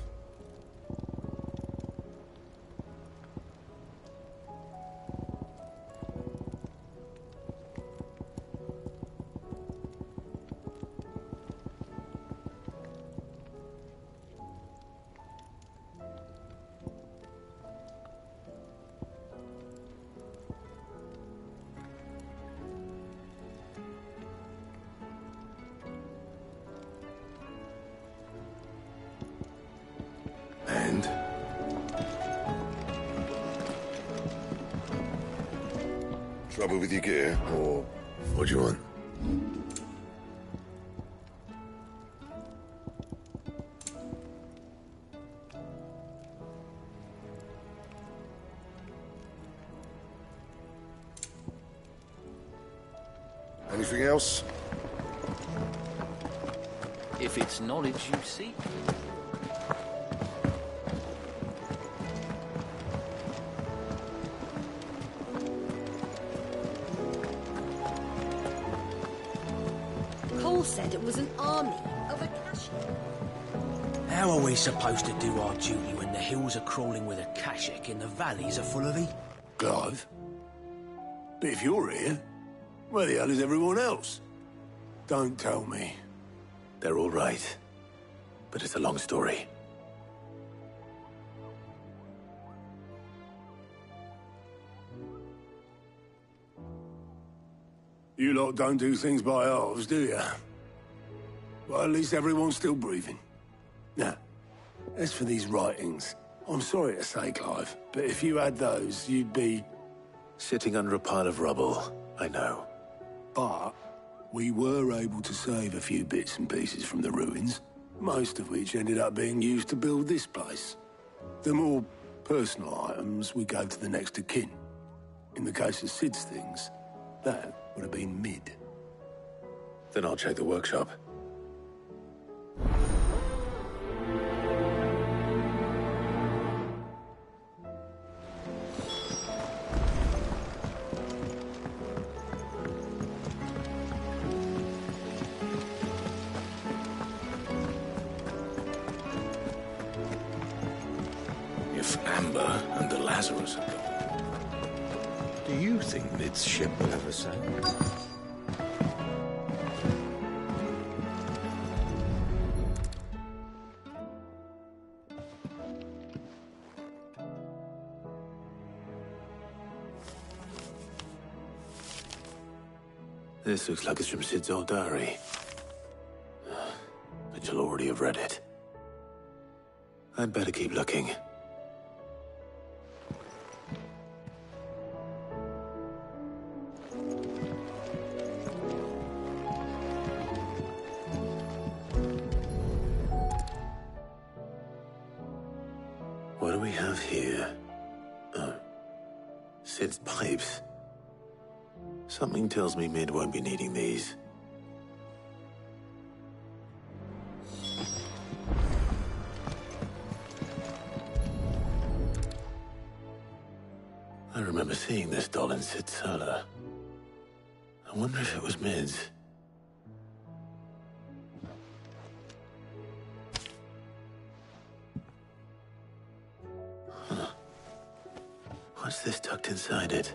And? Trouble with your gear, or what do you want? Anything else? If it's knowledge you seek. Cole said it was an army of Akashic. How are we supposed to do our duty when the hills are crawling with Akashic and the valleys are full of it? Clive? But if you're here, where the hell is everyone else? Don't tell me. They're all right. But it's a long story. You lot don't do things by halves, do you? Well, at least everyone's still breathing. Now, as for these writings, I'm sorry to say, Clive, but if you had those, you'd be... Sitting under a pile of rubble, I know. But we were able to save a few bits and pieces from the ruins, most of which ended up being used to build this place. The more personal items we gave to the next of kin. In the case of Sid's things, that would have been mid. Then I'll check the workshop. If Amber and the Lazarus are gone, do you think Mid's ship will ever sail? This looks like it's from Sid's old diary. But you'll already have read it. I'd better keep looking. What do we have here? Oh. Sid's pipes. Something tells me Mid won't be needing these. I remember seeing this doll in Sid's cellar. I wonder if it was Mid's. Huh. What's this tucked inside it?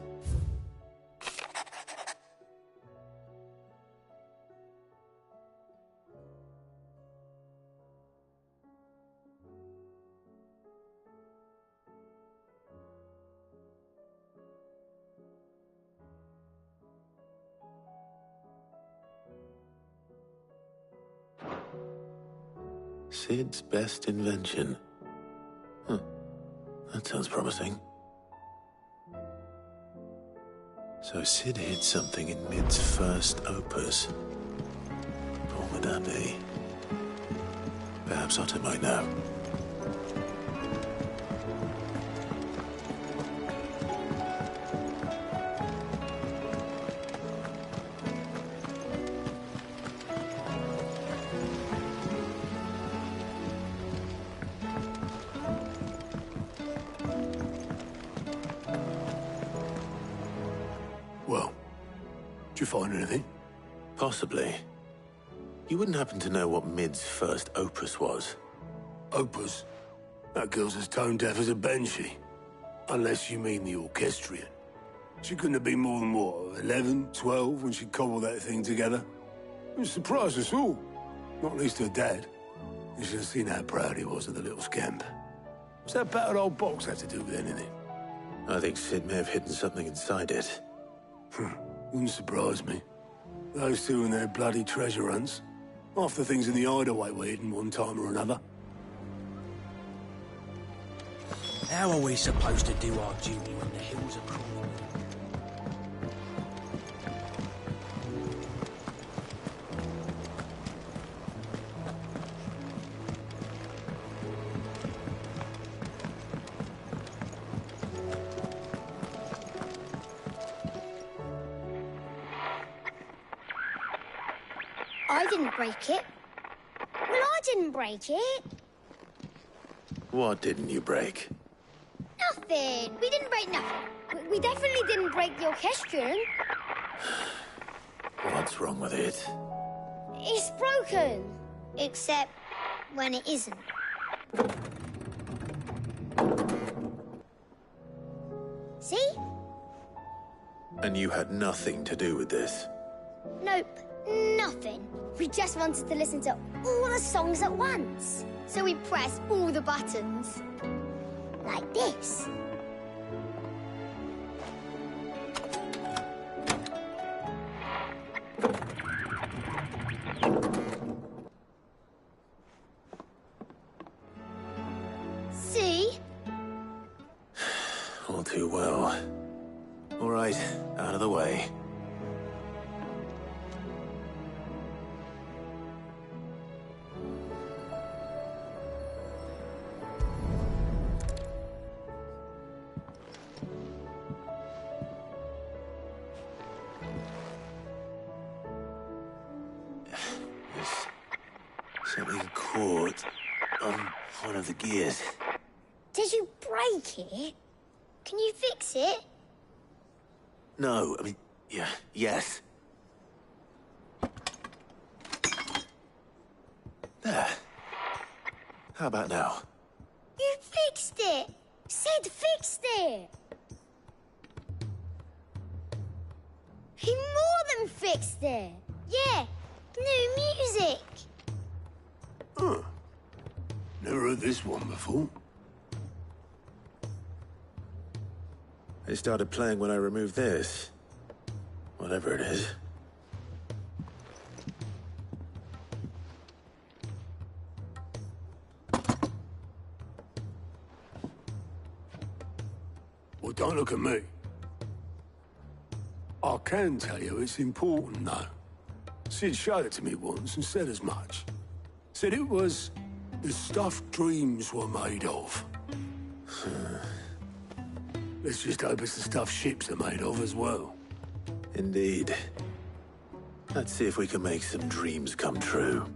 Sid's best invention. Huh. That sounds promising. So Sid hid something in Mid's first opus. What would that be? Perhaps Otto might know. Well, did you find anything? Possibly. You wouldn't happen to know what Mid's first opus was? Opus? That girl's as tone deaf as a banshee. Unless you mean the orchestrion. She couldn't have been more than, what, 11, 12 when she cobbled that thing together? It surprised us all. Not least her dad. You should have seen how proud he was of the little scamp. What's that battered old box have to do with anything? I think Sid may have hidden something inside it. Wouldn't surprise me. Those two and their bloody treasure hunts. Half the things in the hideaway were hidden one time or another. How are we supposed to do our duty when the hills are crawling? I didn't break it. Well, I didn't break it. What didn't you break? Nothing. We didn't break nothing. We definitely didn't break the orchestrion. What's wrong with it? It's broken. Except when it isn't. See? And you had nothing to do with this? Nope. Nothing. We just wanted to listen to all the songs at once. So we pressed all the buttons. Like this. See? All too well. All right, out of the way. Something caught on one of the gears. Did you break it? Can you fix it? No, I mean, yes. There. How about now? You fixed it! Sid fixed it! He more than fixed it! Yeah, new music! Huh. Never heard this one before. It started playing when I removed this. Whatever it is. Well, don't look at me. I can tell you it's important, though. Sid showed it to me once and said as much. Said it was the stuff dreams were made of. Let's just hope it's the stuff ships are made of as well. Indeed. Let's see if we can make some dreams come true.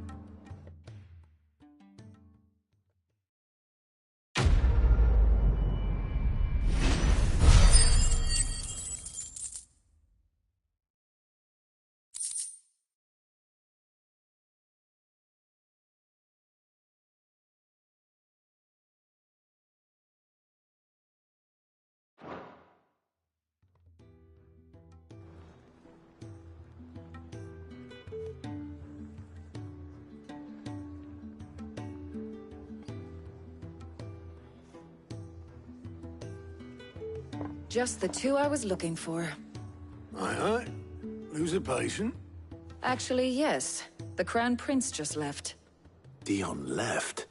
Just the two I was looking for. Aye. Lose a patient? Actually, yes. The Crown Prince just left. Dion left?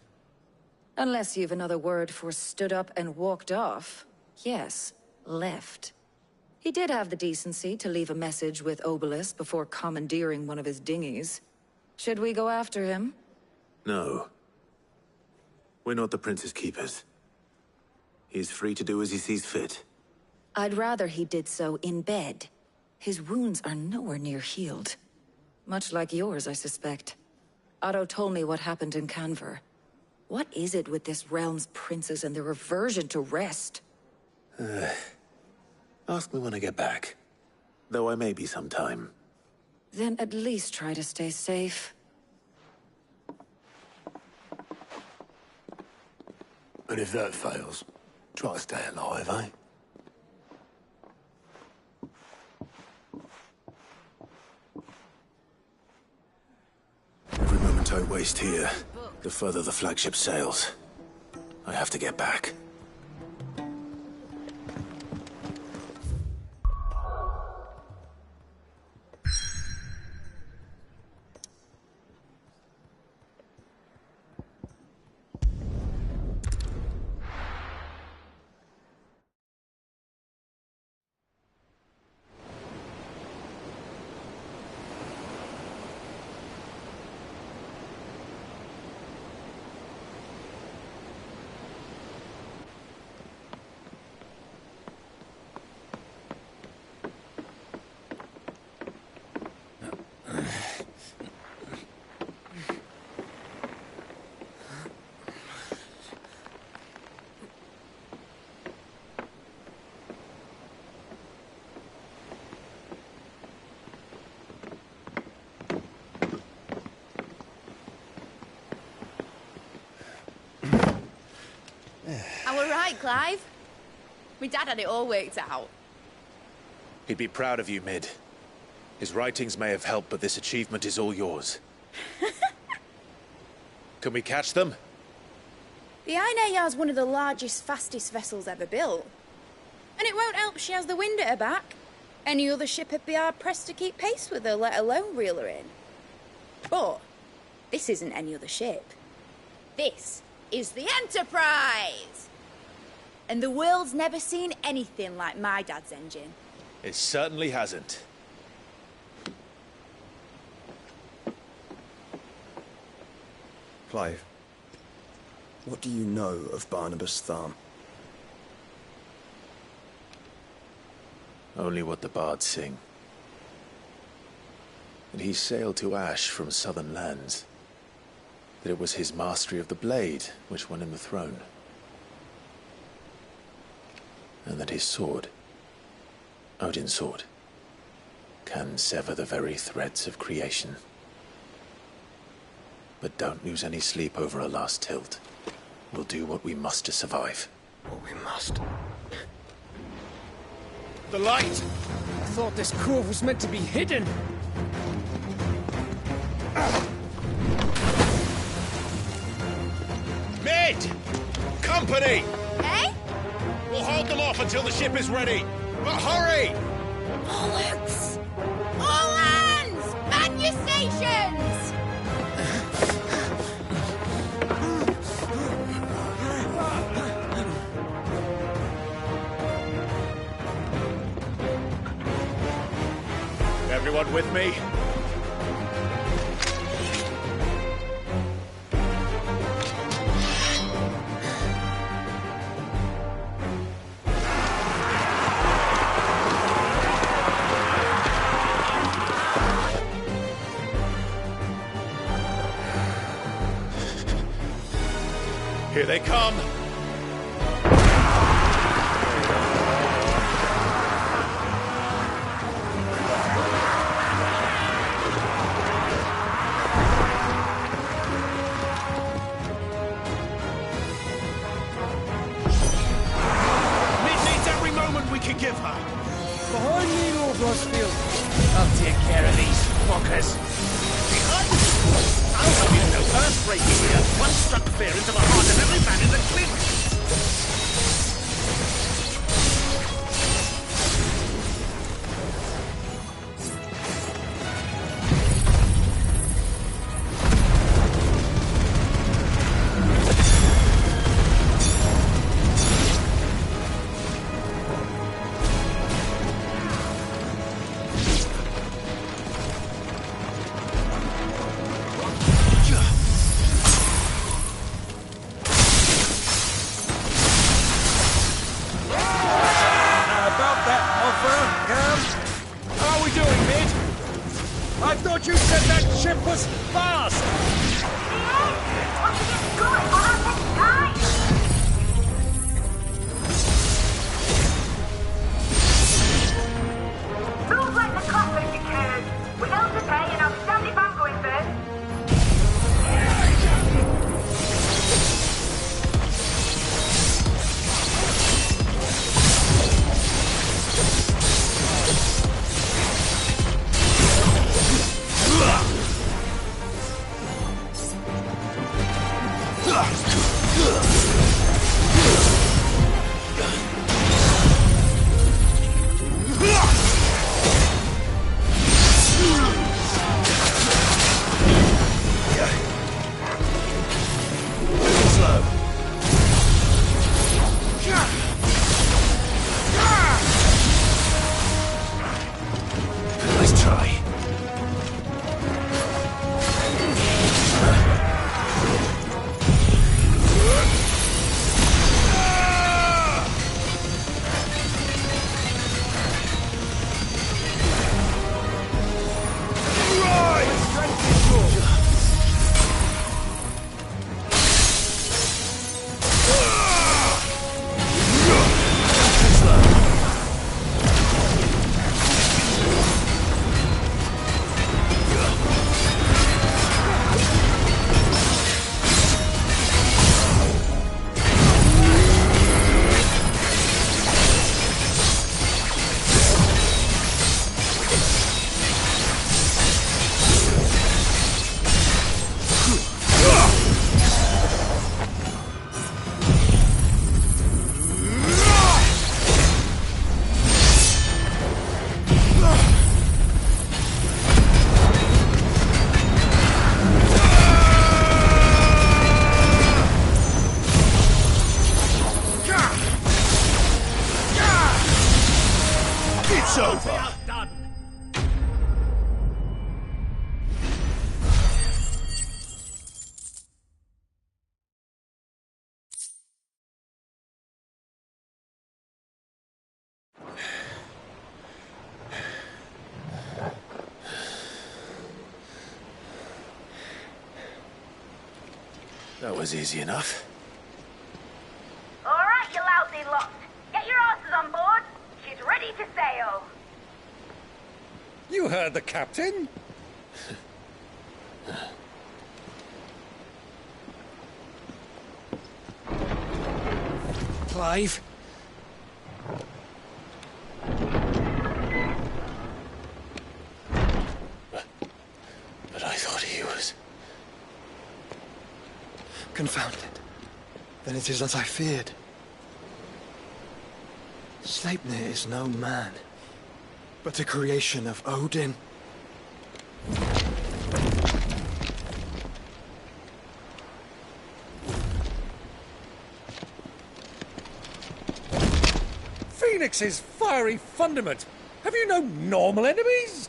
Unless you've another word for stood up and walked off. Yes, left. He did have the decency to leave a message with Obelus before commandeering one of his dinghies. Should we go after him? No. We're not the Prince's keepers. He's free to do as he sees fit. I'd rather he did so in bed. His wounds are nowhere near healed. Much like yours, I suspect. Otto told me what happened in Canver. What is it with this realm's princes and their aversion to rest? Ask me when I get back. Though I may be sometime. Then at least try to stay safe. And if that fails, try to stay alive, eh? Every moment I waste here, the further the flagship sails. I have to get back. I were right, Clive. My dad had it all worked out. He'd be proud of you, Mid. His writings may have helped, but this achievement is all yours. Can we catch them? The Ainayar's one of the largest, fastest vessels ever built. And it won't help she has the wind at her back. Any other ship would be hard-pressed to keep pace with her, let alone reel her in. But this isn't any other ship. This is the Enterprise! And the world's never seen anything like my dad's engine. It certainly hasn't. Clive, what do you know of Barnabas Tharm? Only what the bards sing. That he sailed to Ash from southern lands. That it was his mastery of the blade which won him the throne. And that his sword, Odin's sword, can sever the very threads of creation. But don't lose any sleep over a last tilt. We'll do what we must to survive. What we must. The light! I thought this cove was meant to be hidden. Mid! Company! Eh? We'll hold them off until the ship is ready. But hurry! Bollocks! All hands! Man your stations! Everyone with me? Here they come! Give her. Behind me, Lord Rosfield. I'll take care of these fuckers. Behind you! I'll have you know earth-breaking here. One struck fear into the heart of every man in the clique. Ugh! It's over. That was easy enough. All right, you lousy lot. Get your asses on board. She's ready to sail. You heard the captain. Clive? But I thought he was... Confounded. Then it is as I feared. Sleipnir is no man, but a creation of Odin. Phoenix's fiery fundament. Have you no normal enemies?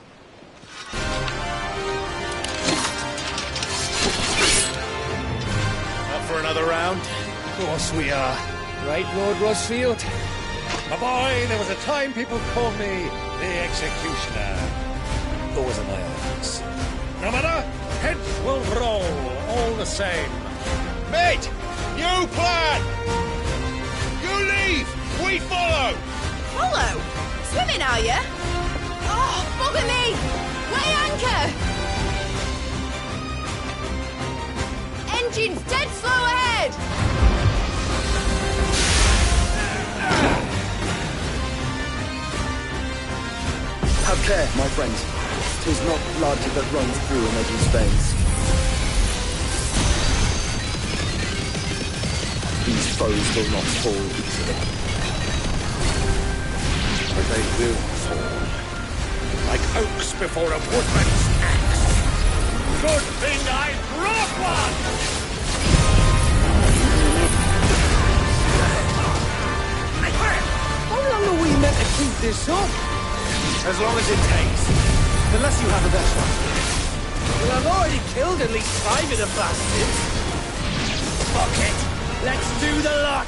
For another round? Of course we are. Right, Lord Rosfield? My boy, there was a time people called me the Executioner. Those are my orders. No matter, heads will roll, all the same. Mate! New plan! You leave! We follow! Follow? Swimming, are you? Oh, bugger me! Weigh anchor! Engines dead slow ahead! Have care, my friends. 'Tis not blood that runs through an Eddie's veins. These foes will not fall easily. But they will fall. Like oaks before a woodman's axe. Good thing I brought one! How long are we meant to keep this up? As long as it takes. Unless you have a better one. Well, I've already killed at least 5 of the bastards. Fuck it! Let's do the lot!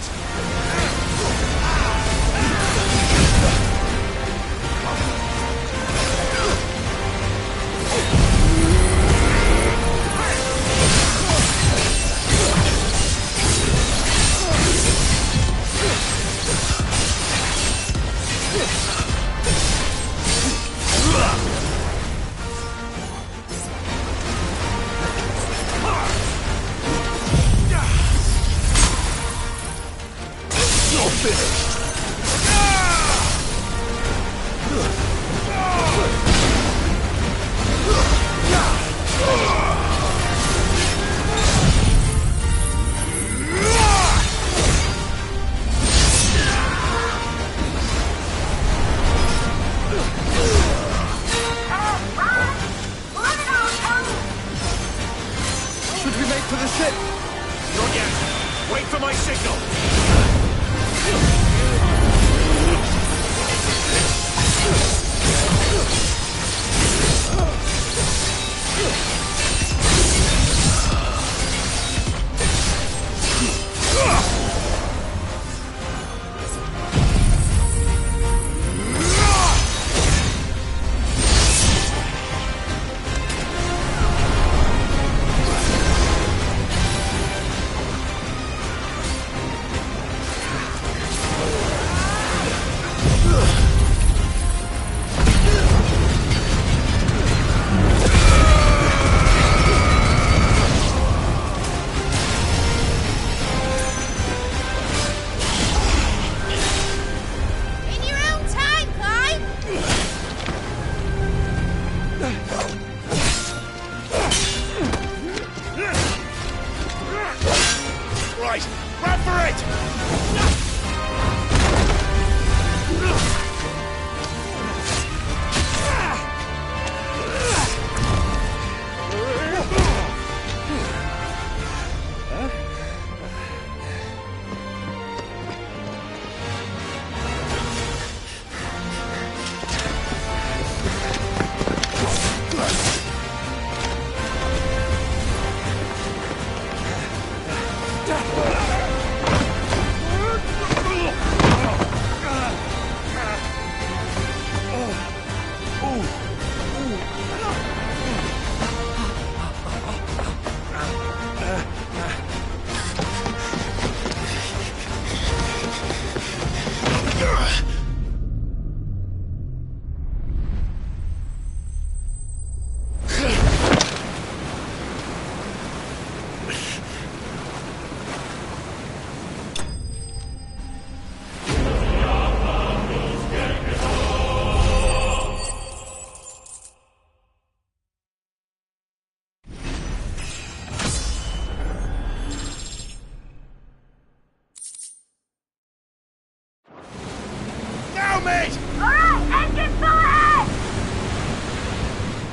Follow me! Alright, engine full ahead!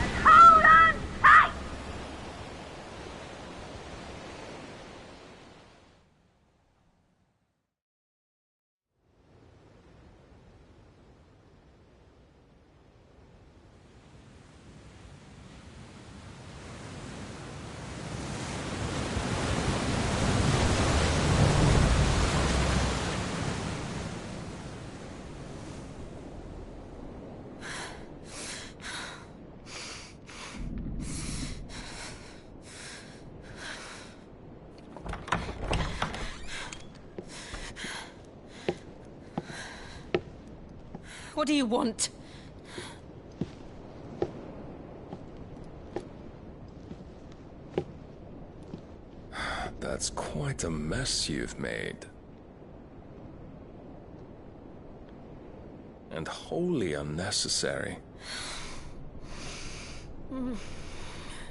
And hold on tight! What do you want? That's quite a mess you've made. And wholly unnecessary.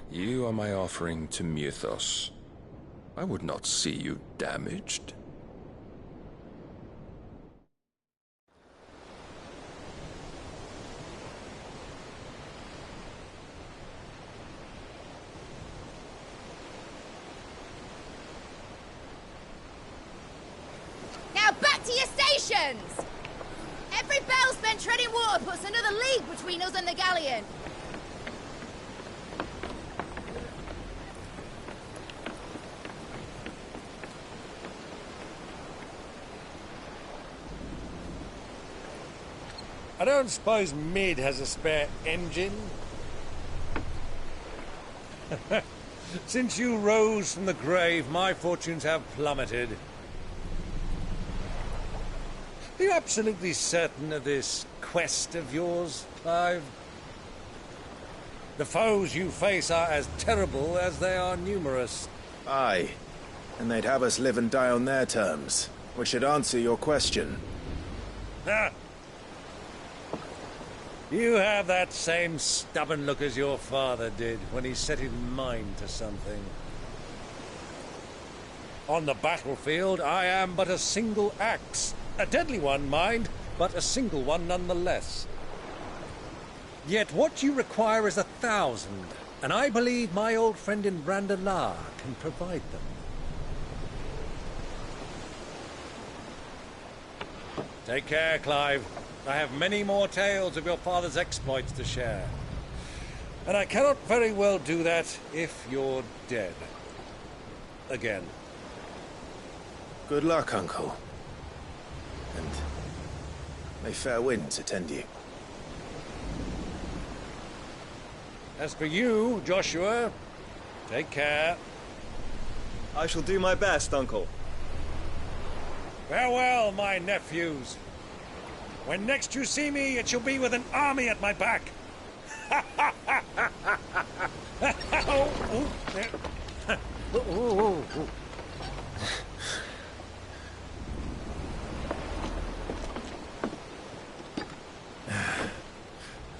You are my offering to Mythos. I would not see you damaged. Now back to your stations! Every bell spent treading water puts another league between us and the galleon. I don't suppose Mid has a spare engine? Since you rose from the grave, my fortunes have plummeted. Are you absolutely certain of this quest of yours, Clive? The foes you face are as terrible as they are numerous. Aye. And they'd have us live and die on their terms, which should answer your question. Ah. You have that same stubborn look as your father did when he set his mind to something. On the battlefield, I am but a single axe. A deadly one, mind, but a single one nonetheless. Yet what you require is 1,000, and I believe my old friend in Randalar can provide them. Take care, Clive. I have many more tales of your father's exploits to share. And I cannot very well do that if you're dead. Again. Good luck, Uncle. And may fair winds attend you. As for you, Joshua, take care. I shall do my best, Uncle. Farewell, my nephews. When next you see me, it shall be with an army at my back.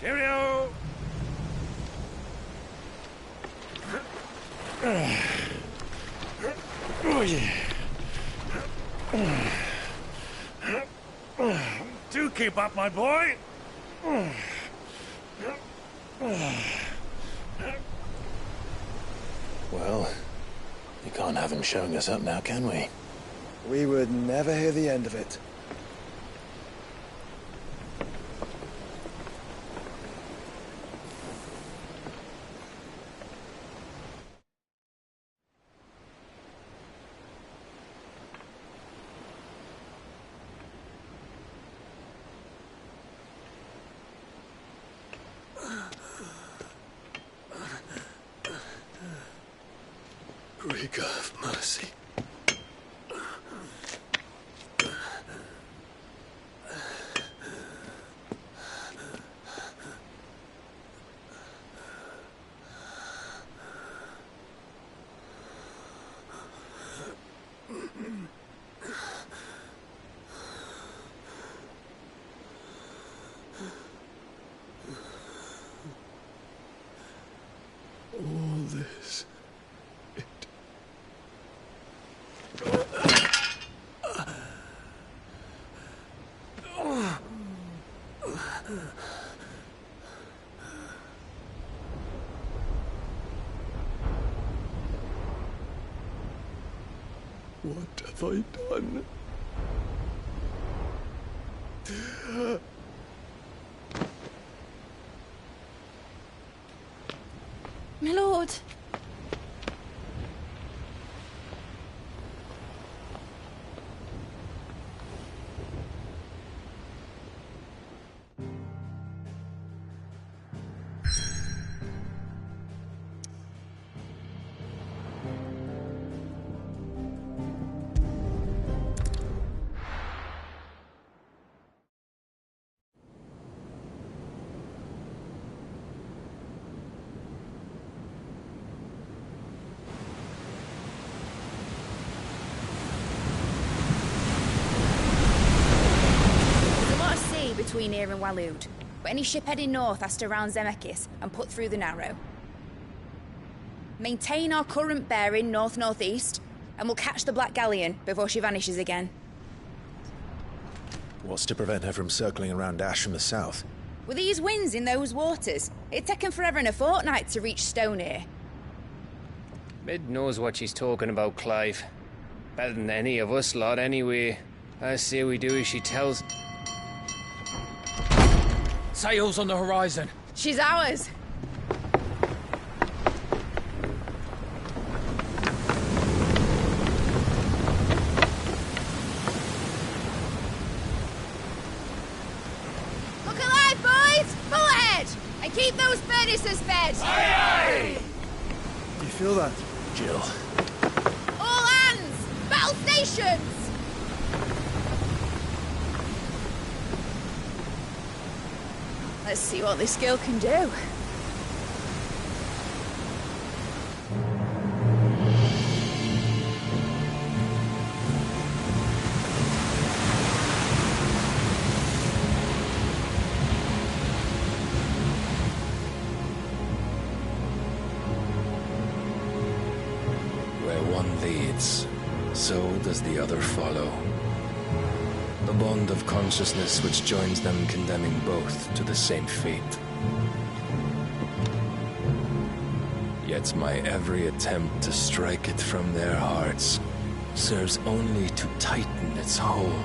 Cheerio! Oh, yeah. Do keep up, my boy. Well, we can't have him showing us up now, can we? We would never hear the end of it. Greek of mercy. All this. What have I done? My lord. Between here and Waloed, but any ship heading north has to round Zemeckis and put through the Narrow. Maintain our current bearing north-northeast, and we'll catch the Black Galleon before she vanishes again. What's to prevent her from circling around Ash from the south? With these winds in those waters, it'd take 'em forever and a fortnight to reach Stonehere. Mid knows what she's talking about, Clive. Better than any of us lot, anyway. I say we do as she tells. Sails on the horizon. She's ours. Look alive, boys! Full ahead! And keep those furnaces fed! Aye, aye! You feel that? Jill. All hands! Battle stations! Let's see what this girl can do. Where one leads, so does the other follow. The bond of consciousness which joins them condemning both to the same fate. Yet my every attempt to strike it from their hearts serves only to tighten its hold.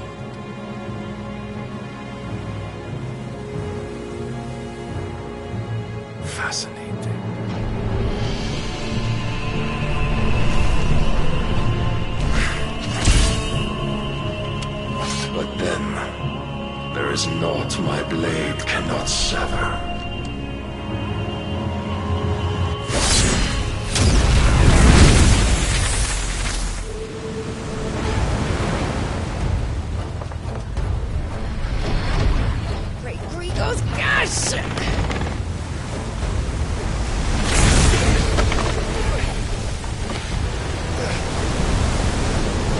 Fascinating. But then, there is naught my blade cannot sever. Great Gregor's gas!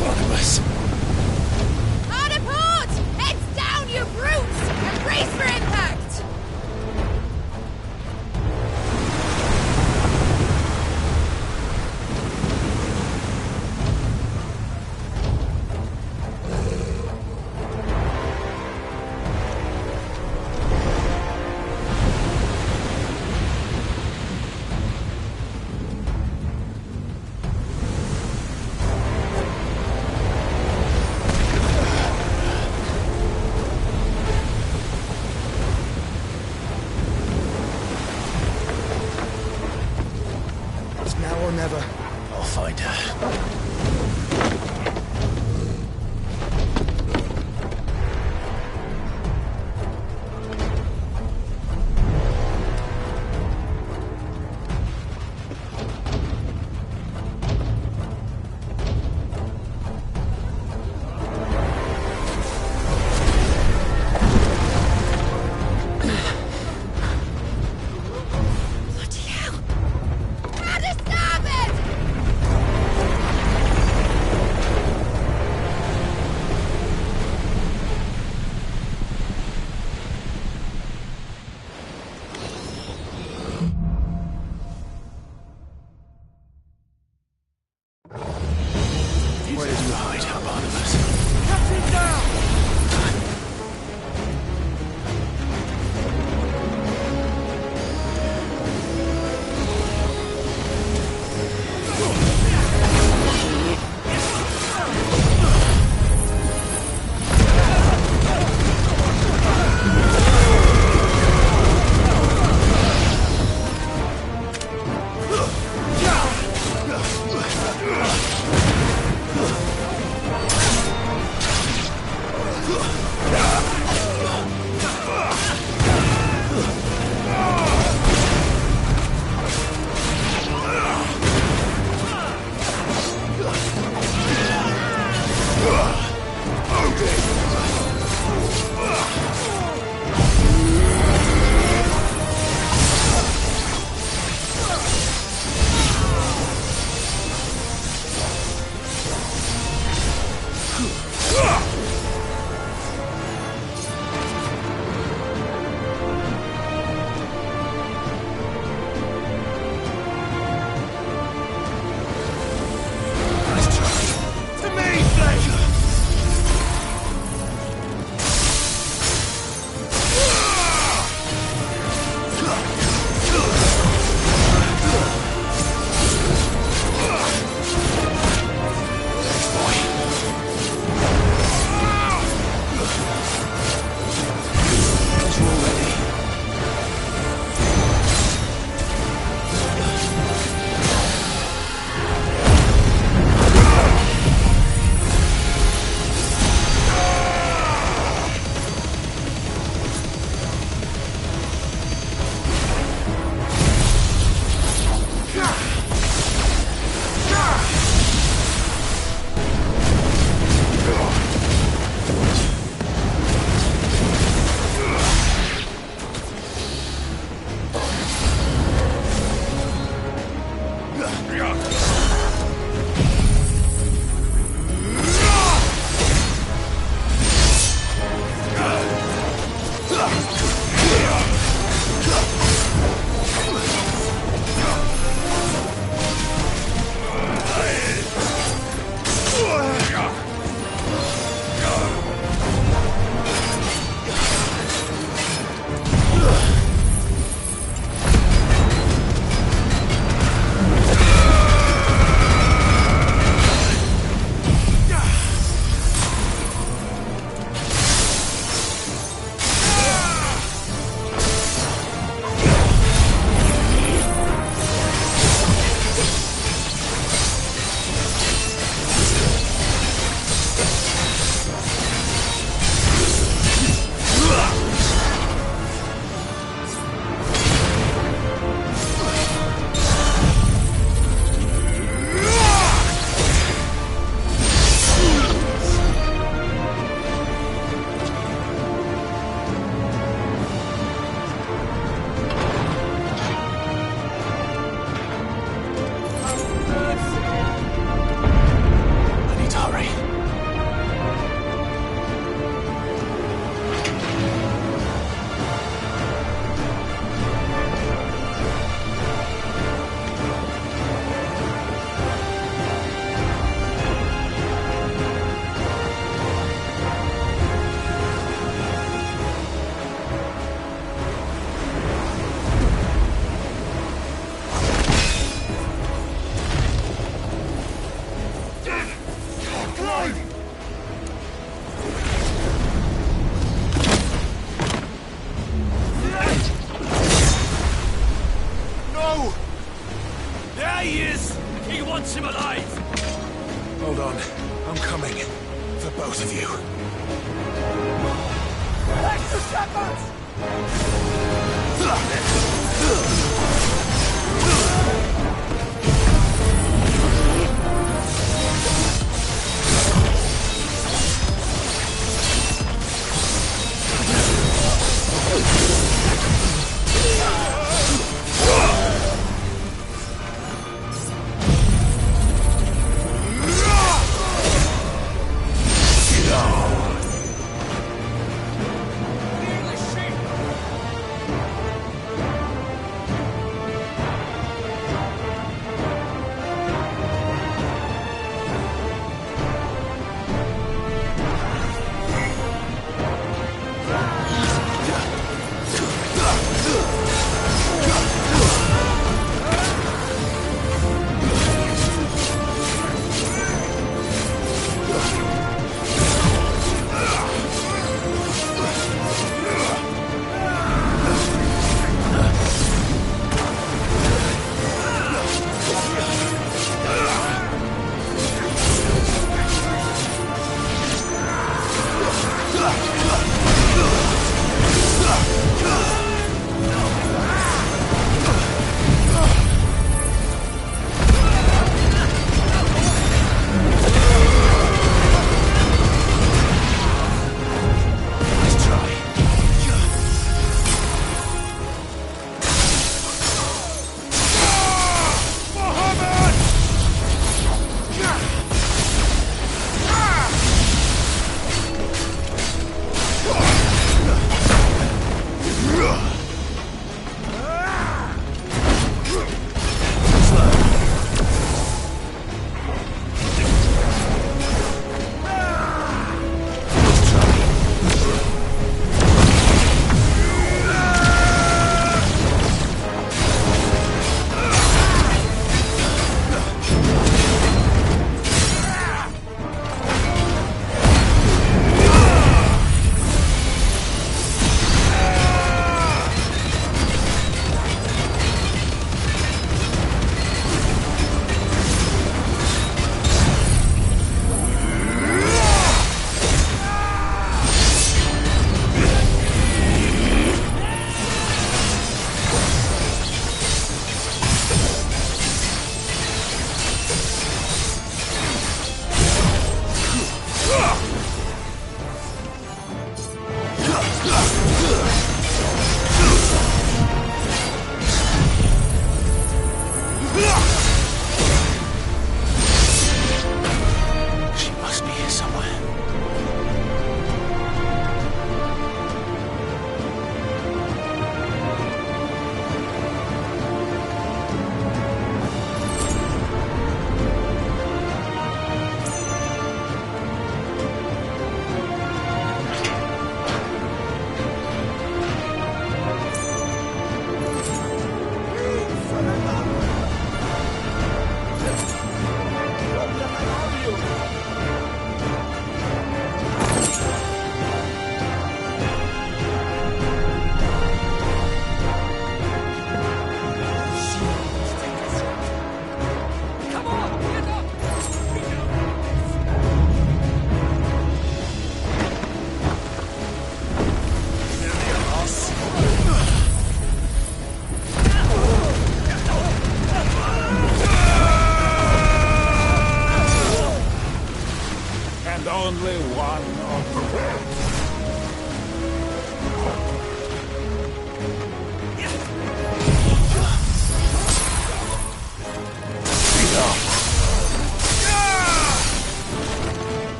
Barnabas. Brace for impact!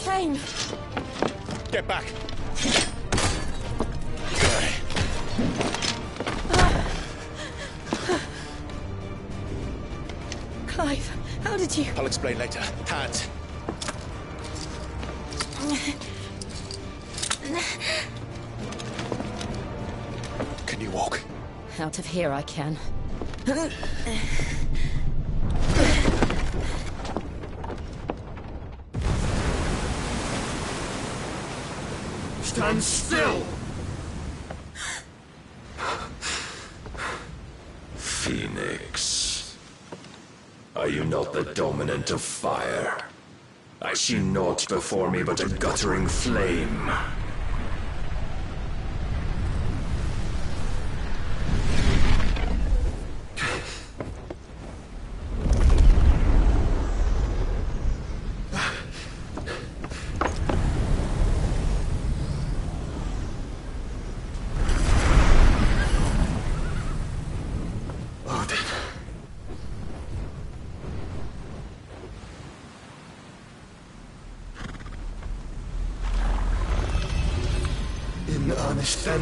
pain. Get back. Clive, how did you... I'll explain later. Hands. Can you walk? Out of here I can. Stand still! Phoenix. Are you not the dominant of fire? I see naught before me but a guttering flame. In earnest, then.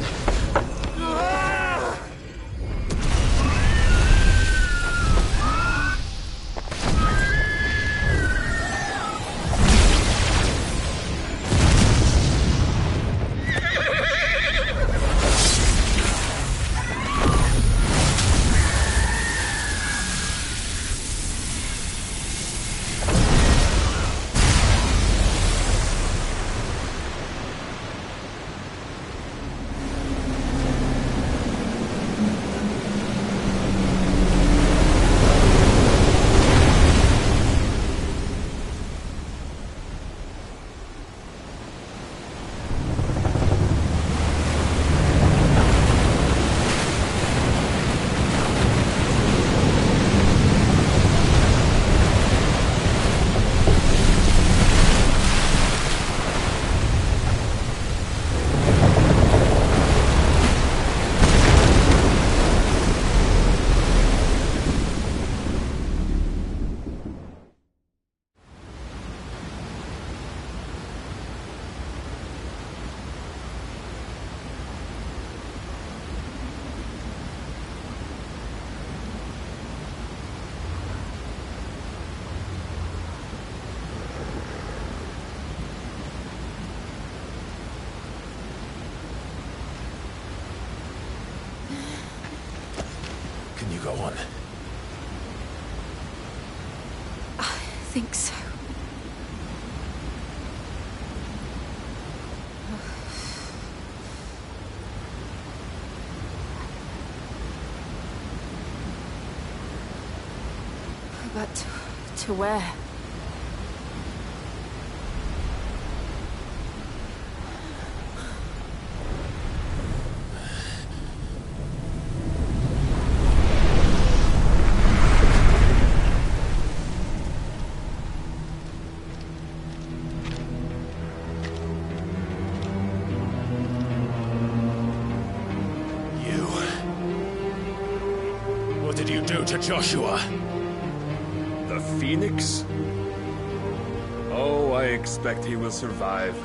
Can you go on? I think so. But to where? What did you do to Joshua? The Phoenix? Oh, I expect he will survive.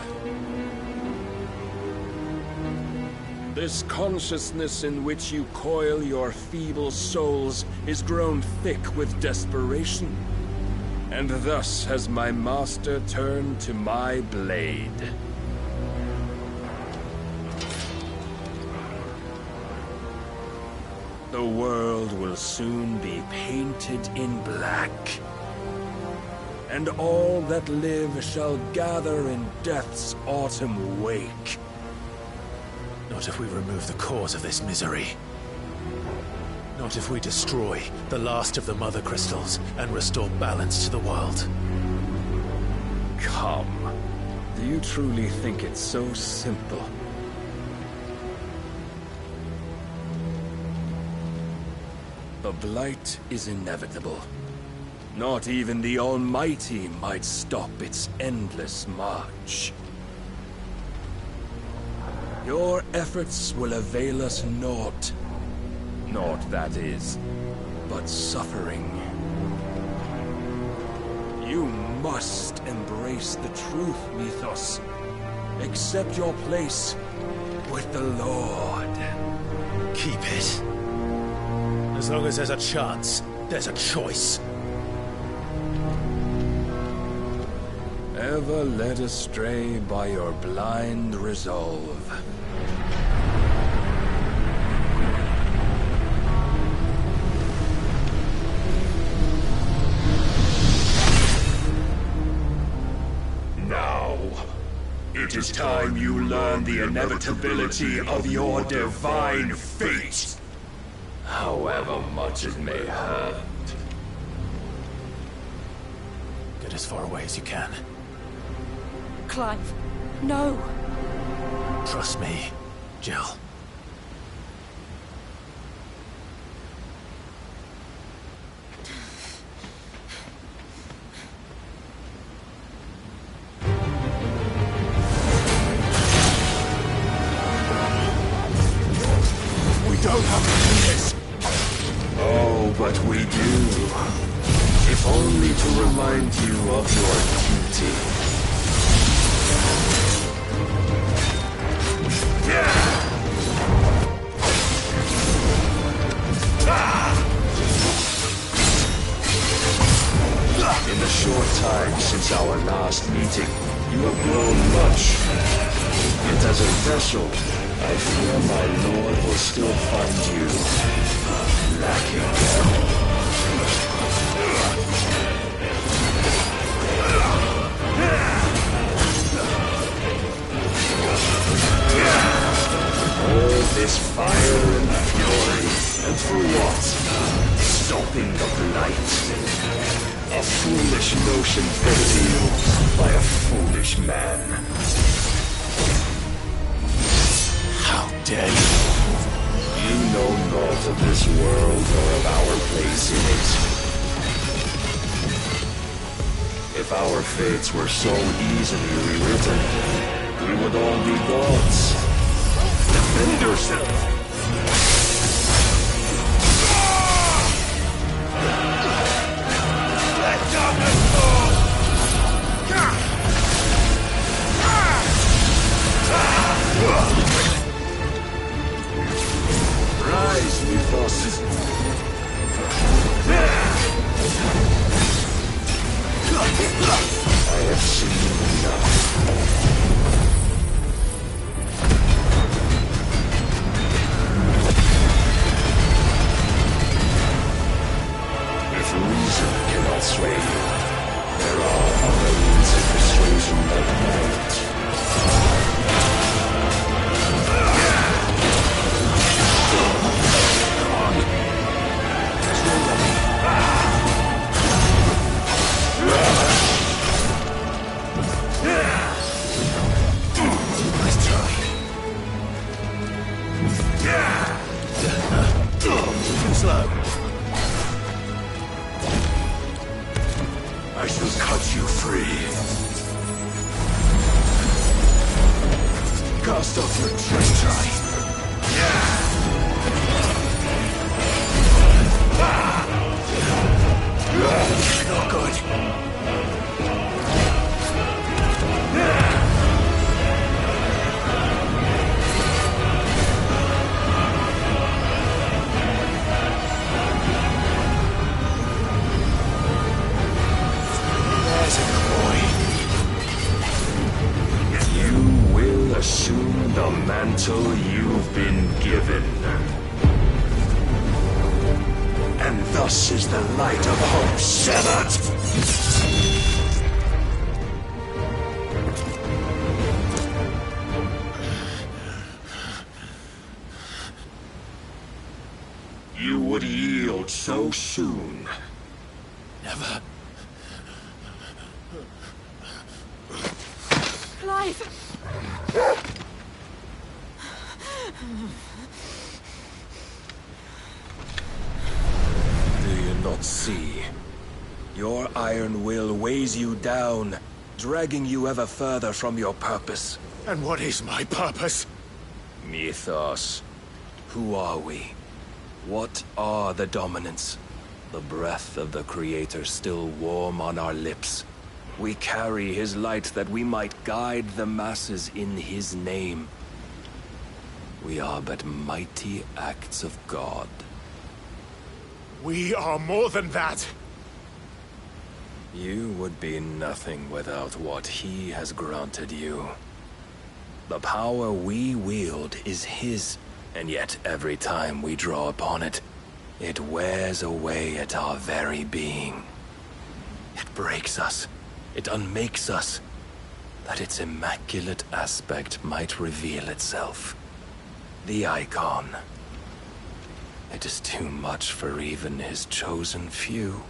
This consciousness in which you coil your feeble souls is grown thick with desperation. And thus has my master turned to my blade. The world will soon be painted in black. And all that live shall gather in death's autumn wake. Not if we remove the cause of this misery. Not if we destroy the last of the Mother Crystals and restore balance to the world. Come. Do you truly think it's so simple? The Blight is inevitable. Not even the Almighty might stop its endless march. Your efforts will avail us naught. Naught, that is, but suffering. You must embrace the truth, Mythos. Accept your place with the Lord. Keep it. As long as there's a chance, there's a choice. Ever led astray by your blind resolve. Now, it is time you learn the inevitability of your divine fate. However much it may hurt. Get as far away as you can. Clive, no. Trust me, Jill. We don't have to do this. Oh, but we do. If only to remind you of your duty. In the short time since our last meeting, you have grown much. Yet as a vessel, I fear my lord will still find you lacking. All this fire and fury, and for what? Stopping the blight. A foolish notion fed to you by a foolish man. How dare you? You know naught of this world or of our place in it. If our fates were so easily rewritten, we would all be gods. Defend yourself! Rise, Mythos. I have seen enough. If reason cannot sway you, there are other means of persuasion that might. Too slow. I shall cut you free. Cast off your treachery. Not good. You will assume the mantle you've been given. And thus is the light of hope severed. You would yield so soon. Never. Clive! Do you not see? Your iron will weighs you down, dragging you ever further from your purpose. And what is my purpose? Mythos. Who are we? What are the dominants? the breath of the Creator still warm on our lips, we carry his light that we might guide the masses in his name. We are but mighty acts of God. We are more than that! You would be nothing without what he has granted you. The power we wield is his, and yet every time we draw upon it, it wears away at our very being. It breaks us. It unmakes us, that its immaculate aspect might reveal itself. The icon. It is too much for even his chosen few.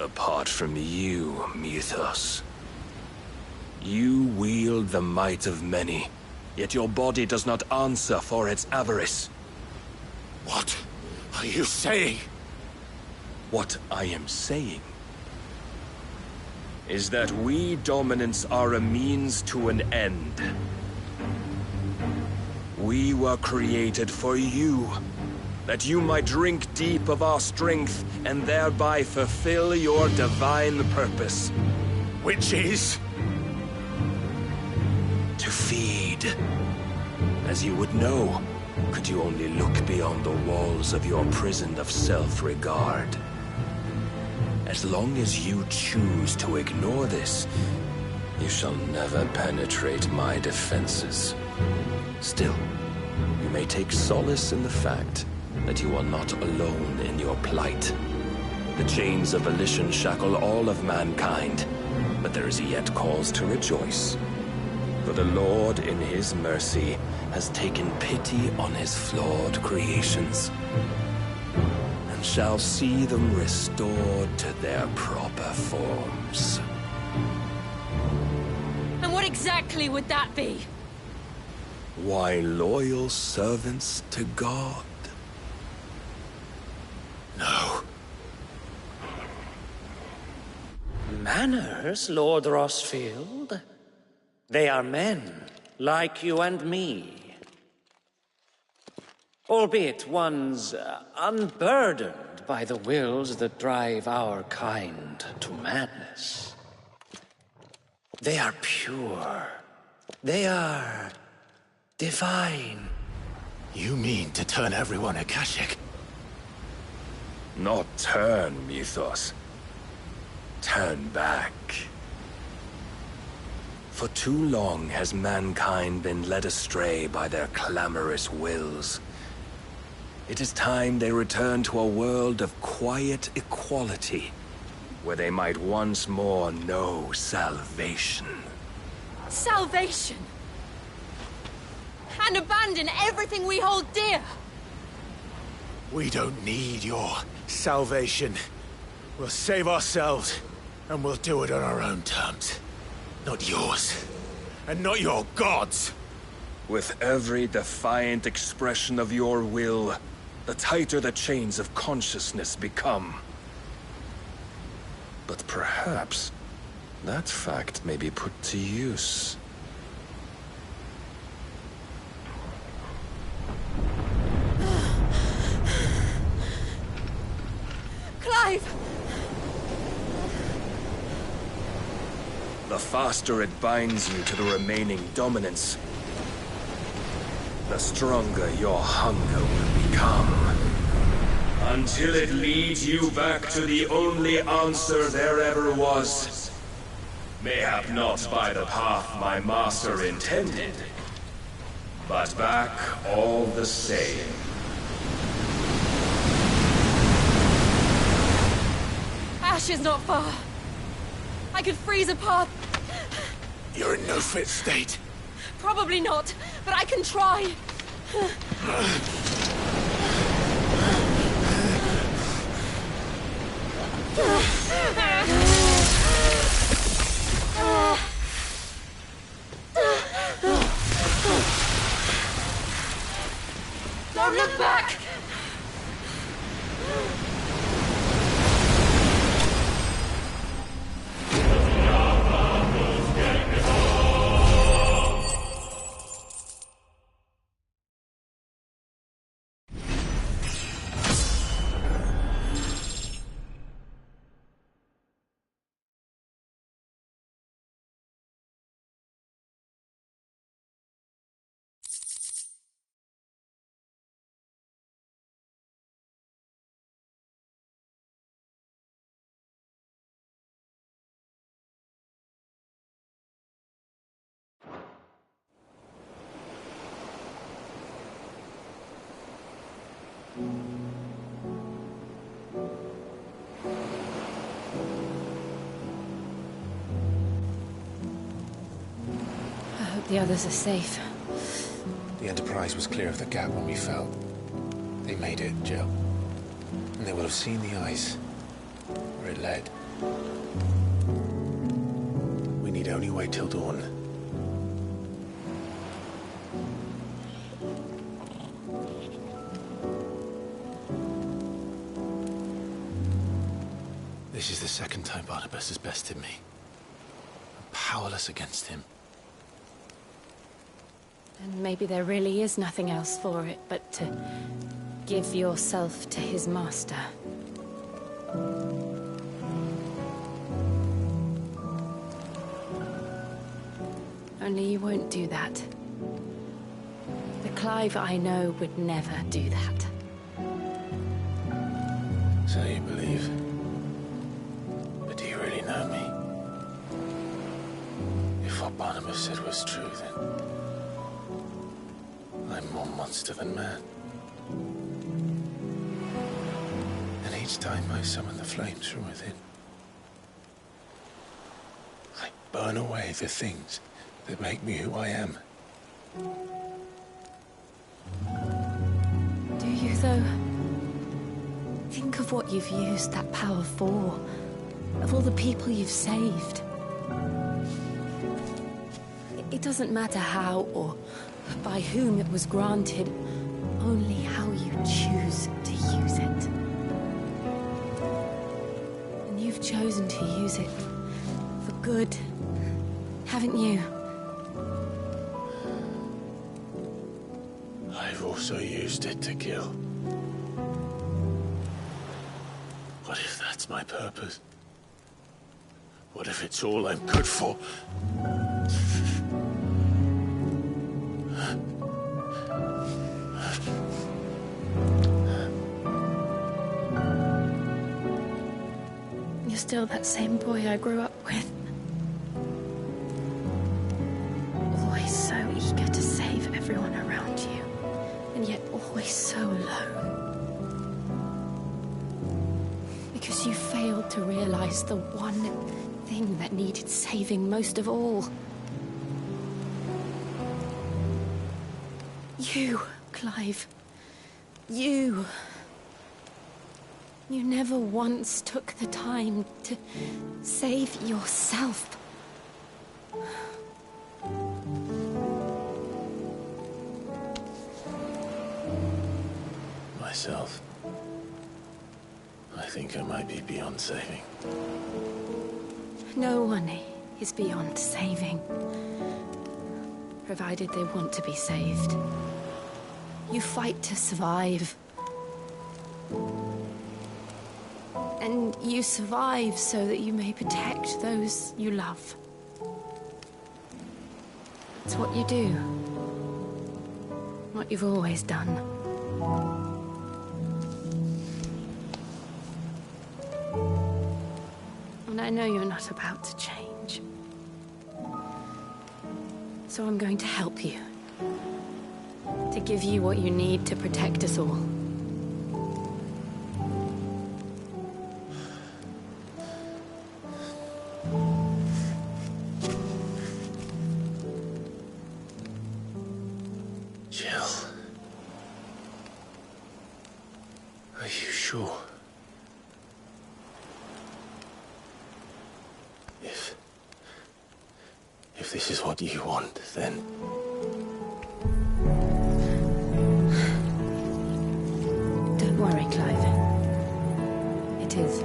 Apart from you, Mythos, you wield the might of many, yet your body does not answer for its avarice. What are you saying? What I am saying is that we dominants are a means to an end. We were created for you, that you might drink deep of our strength and thereby fulfill your divine purpose. Which is? To feed. As you would know, could you only look beyond the walls of your prison of self-regard. As long as you choose to ignore this, you shall never penetrate my defenses. Still, you may take solace in the fact that you are not alone in your plight. The chains of volition shackle all of mankind, but there is yet cause to rejoice. For the Lord, in his mercy, has taken pity on his flawed creations, and shall see them restored to their proper forms. And what exactly would that be? Why, loyal servants to God. No. Manners, Lord Rosfield? They are men, like you and me. Albeit ones unburdened by the wills that drive our kind to madness. They are pure. They are divine. You mean to turn everyone Akashic? Not turn, Mythos. Turn back. For too long has mankind been led astray by their clamorous wills. It is time they return to a world of quiet equality, where they might once more know salvation. Salvation? And abandon everything we hold dear? We don't need your salvation. We'll save ourselves, and we'll do it on our own terms. Not yours. And not your gods. With every defiant expression of your will, the tighter the chains of consciousness become. But perhaps that fact may be put to use. Clive! The faster it binds you to the remaining dominance, the stronger your hunger will become. Until it leads you back to the only answer there ever was. Mayhap not by the path my master intended, but back all the same. Ash is not far. I could freeze a path. You're in no fit state. Probably not, but I can try. Don't look back! the others are safe. The Enterprise was clear of the gap when we fell. They made it, Jill. And they will have seen the ice where it led. We need only wait till dawn. This is the second time Barnabas has bested me. I'm powerless against him. And maybe there really is nothing else for it but to give yourself to his master. Only you won't do that. The Clive I know would never do that. So you believe? But do you really know me? If what Barnabas said was true, then I'm more monster than man. And each time I summon the flames from within, I burn away the things that make me who I am. Do you, though? Think of what you've used that power for. Of all the people you've saved. It doesn't matter how or by whom it was granted, only how you choose to use it. And you've chosen to use it for good, haven't you? I've also used it to kill. What if that's my purpose? What if it's all I'm good for? You're still that same boy I grew up with. Always so eager to save everyone around you, and yet always so alone. Because you failed to realize the one thing that needed saving most of all. You, Clive. You. You never once took the time to save yourself. Myself. I think I might be beyond saving. No one is beyond saving. Provided they want to be saved. You fight to survive. And you survive so that you may protect those you love. It's what you do. What you've always done. And I know you're not about to change. So I'm going to help you. To give you what you need to protect us all. Jill. Are you sure? If this is what you want, then... Don't worry, Clive. It is.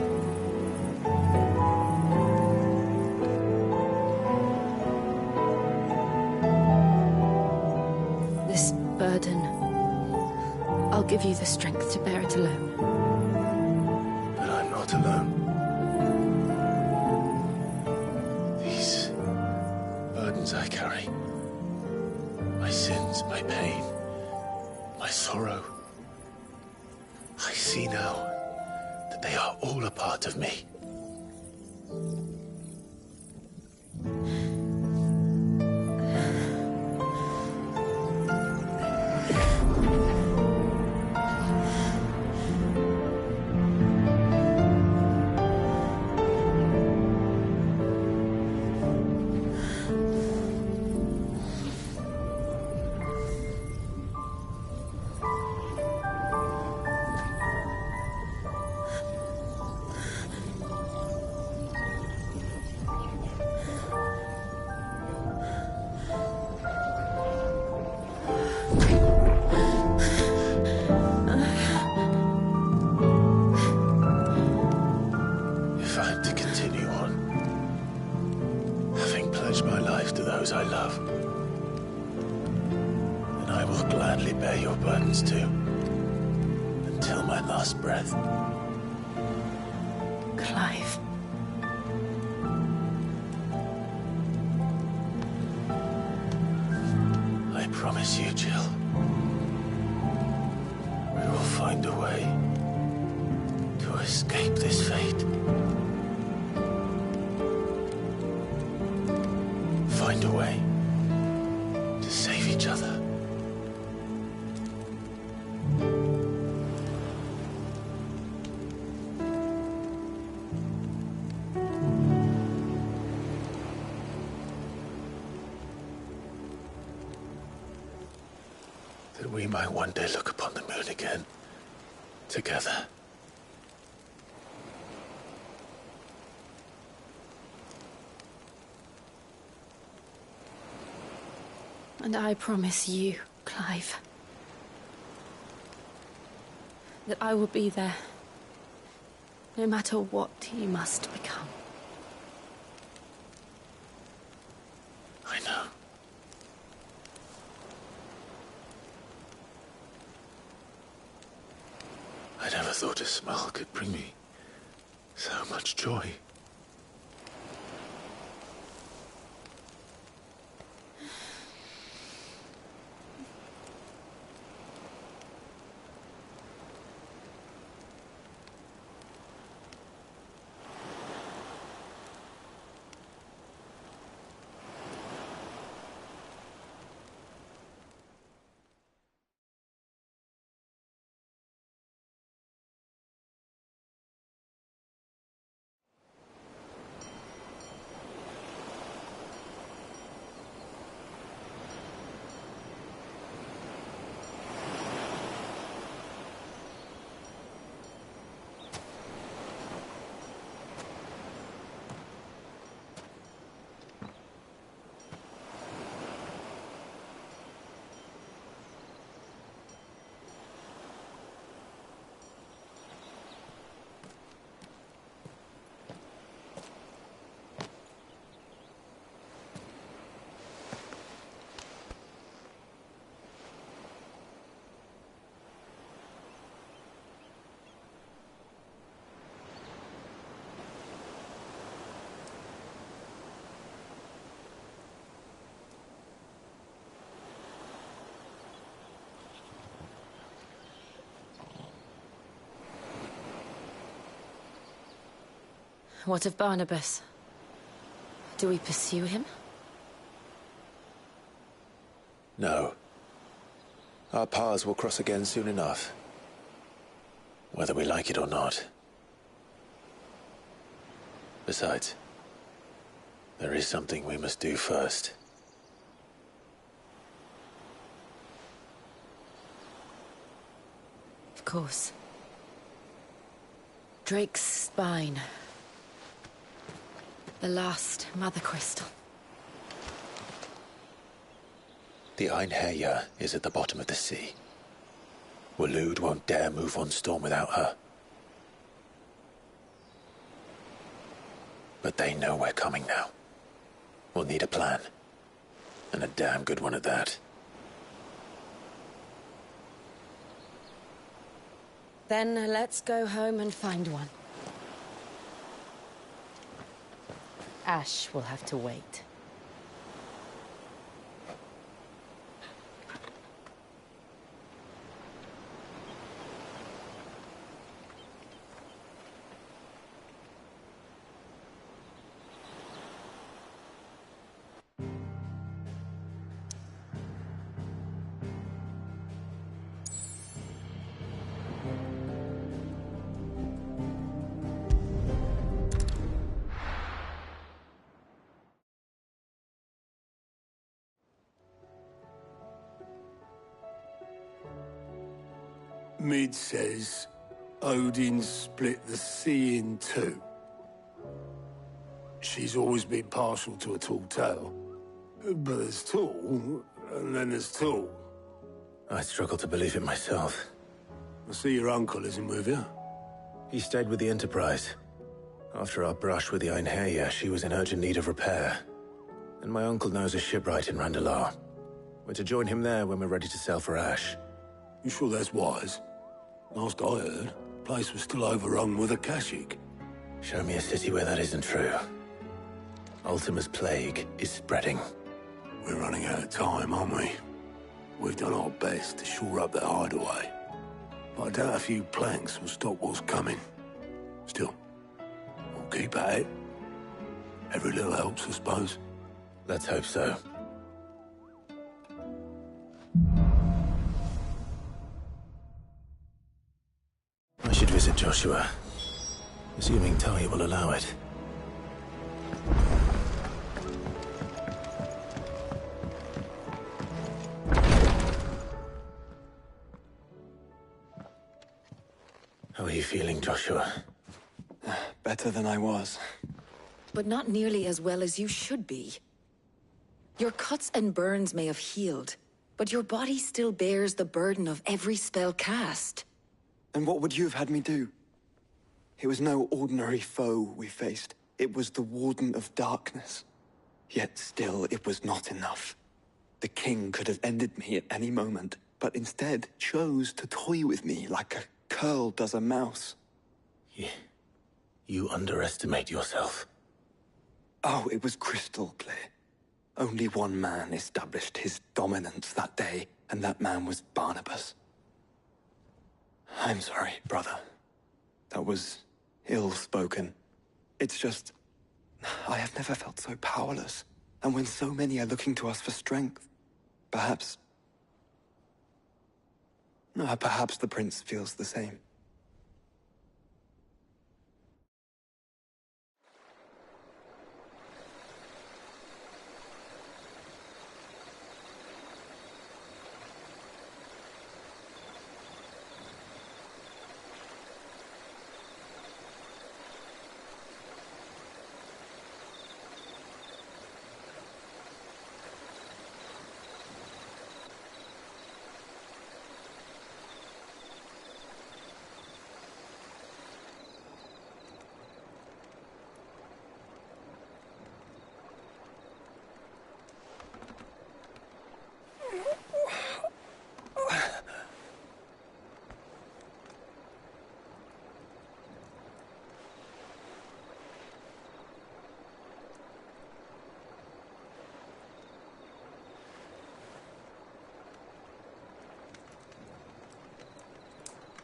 This burden, I'll give you the strength to bear it alone. But I'm not alone. These burdens I carry, my sins, my pain, my sorrow, I see now that they are all a part of me. pledge my life to those I love. And I will gladly bear your burdens too, until my last breath. Clive. I promise you, Jill. We will find a way to escape this fate. Find a way to save each other. That we might one day look upon the moon again, together. And I promise you, Clive, that I will be there, no matter what you must become. I know. I never thought a smile could bring me so much joy. What of Barnabas? Do we pursue him? No. Our paths will cross again soon enough. Whether we like it or not. Besides, there is something we must do first. Of course. Drake's spine. The last Mother Crystal. The Einherjar is at the bottom of the sea. Waloed won't dare move on Storm without her. But they know we're coming now. We'll need a plan. And a damn good one at that. Then let's go home and find one. Ash will have to wait. Mid says Odin split the sea in two. She's always been partial to a tall tale. But there's tall, and then there's tall. I struggle to believe it myself. I see your uncle isn't with you. He stayed with the Enterprise. After our brush with the Einherjar, she was in urgent need of repair. And my uncle knows a shipwright in Randalar. We're to join him there when we're ready to sail for Ash. You sure that's wise? Last I heard, the place was still overrun with Akashic. Show me a city where that isn't true. Ultima's plague is spreading. We're running out of time, aren't we? We've done our best to shore up that hideaway. But I doubt a few planks will stop what's coming. Still, we'll keep at it. Every little helps, I suppose. Let's hope so. I should visit Joshua, assuming Talia will allow it. How are you feeling, Joshua? Better than I was. But not nearly as well as you should be. Your cuts and burns may have healed, but your body still bears the burden of every spell cast. And what would you have had me do? It was no ordinary foe we faced. It was the Warden of Darkness. Yet still, it was not enough. The king could have ended me at any moment, but instead chose to toy with me like a curl does a mouse. You underestimate yourself. Oh, it was crystal clear. Only one man established his dominance that day, and that man was Barnabas. I'm sorry, brother. That was ill-spoken. It's just, I have never felt so powerless. And when so many are looking to us for strength, perhaps the prince feels the same.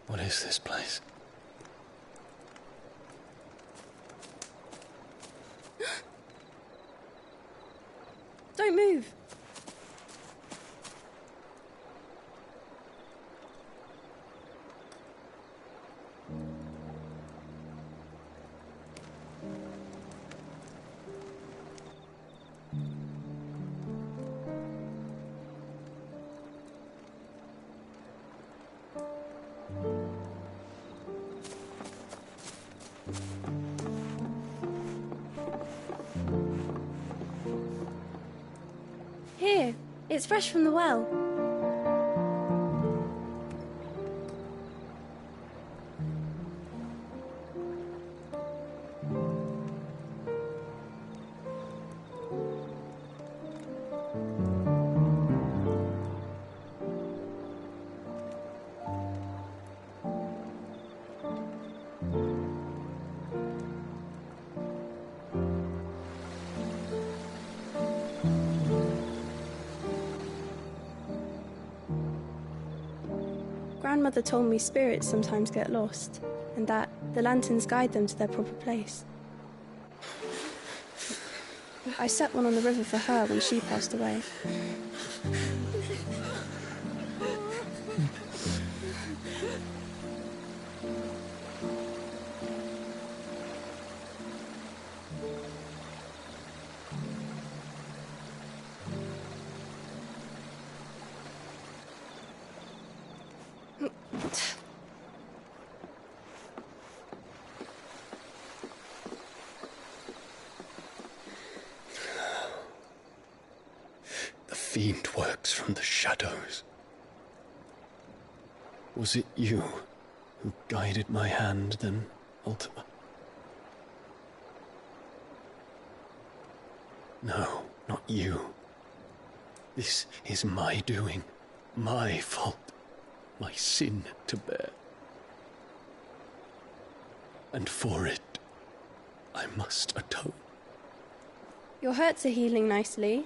What is this place? Don't move. Here, it's fresh from the well. Grandmother told me spirits sometimes get lost, and that the lanterns guide them to their proper place. I set one on the river for her when she passed away. The fiend works from the shadows. Was it you who guided my hand then, Ultima? No, not you. This is my doing, my fault, my sin to bear. And for it, I must atone. Your hurts are healing nicely.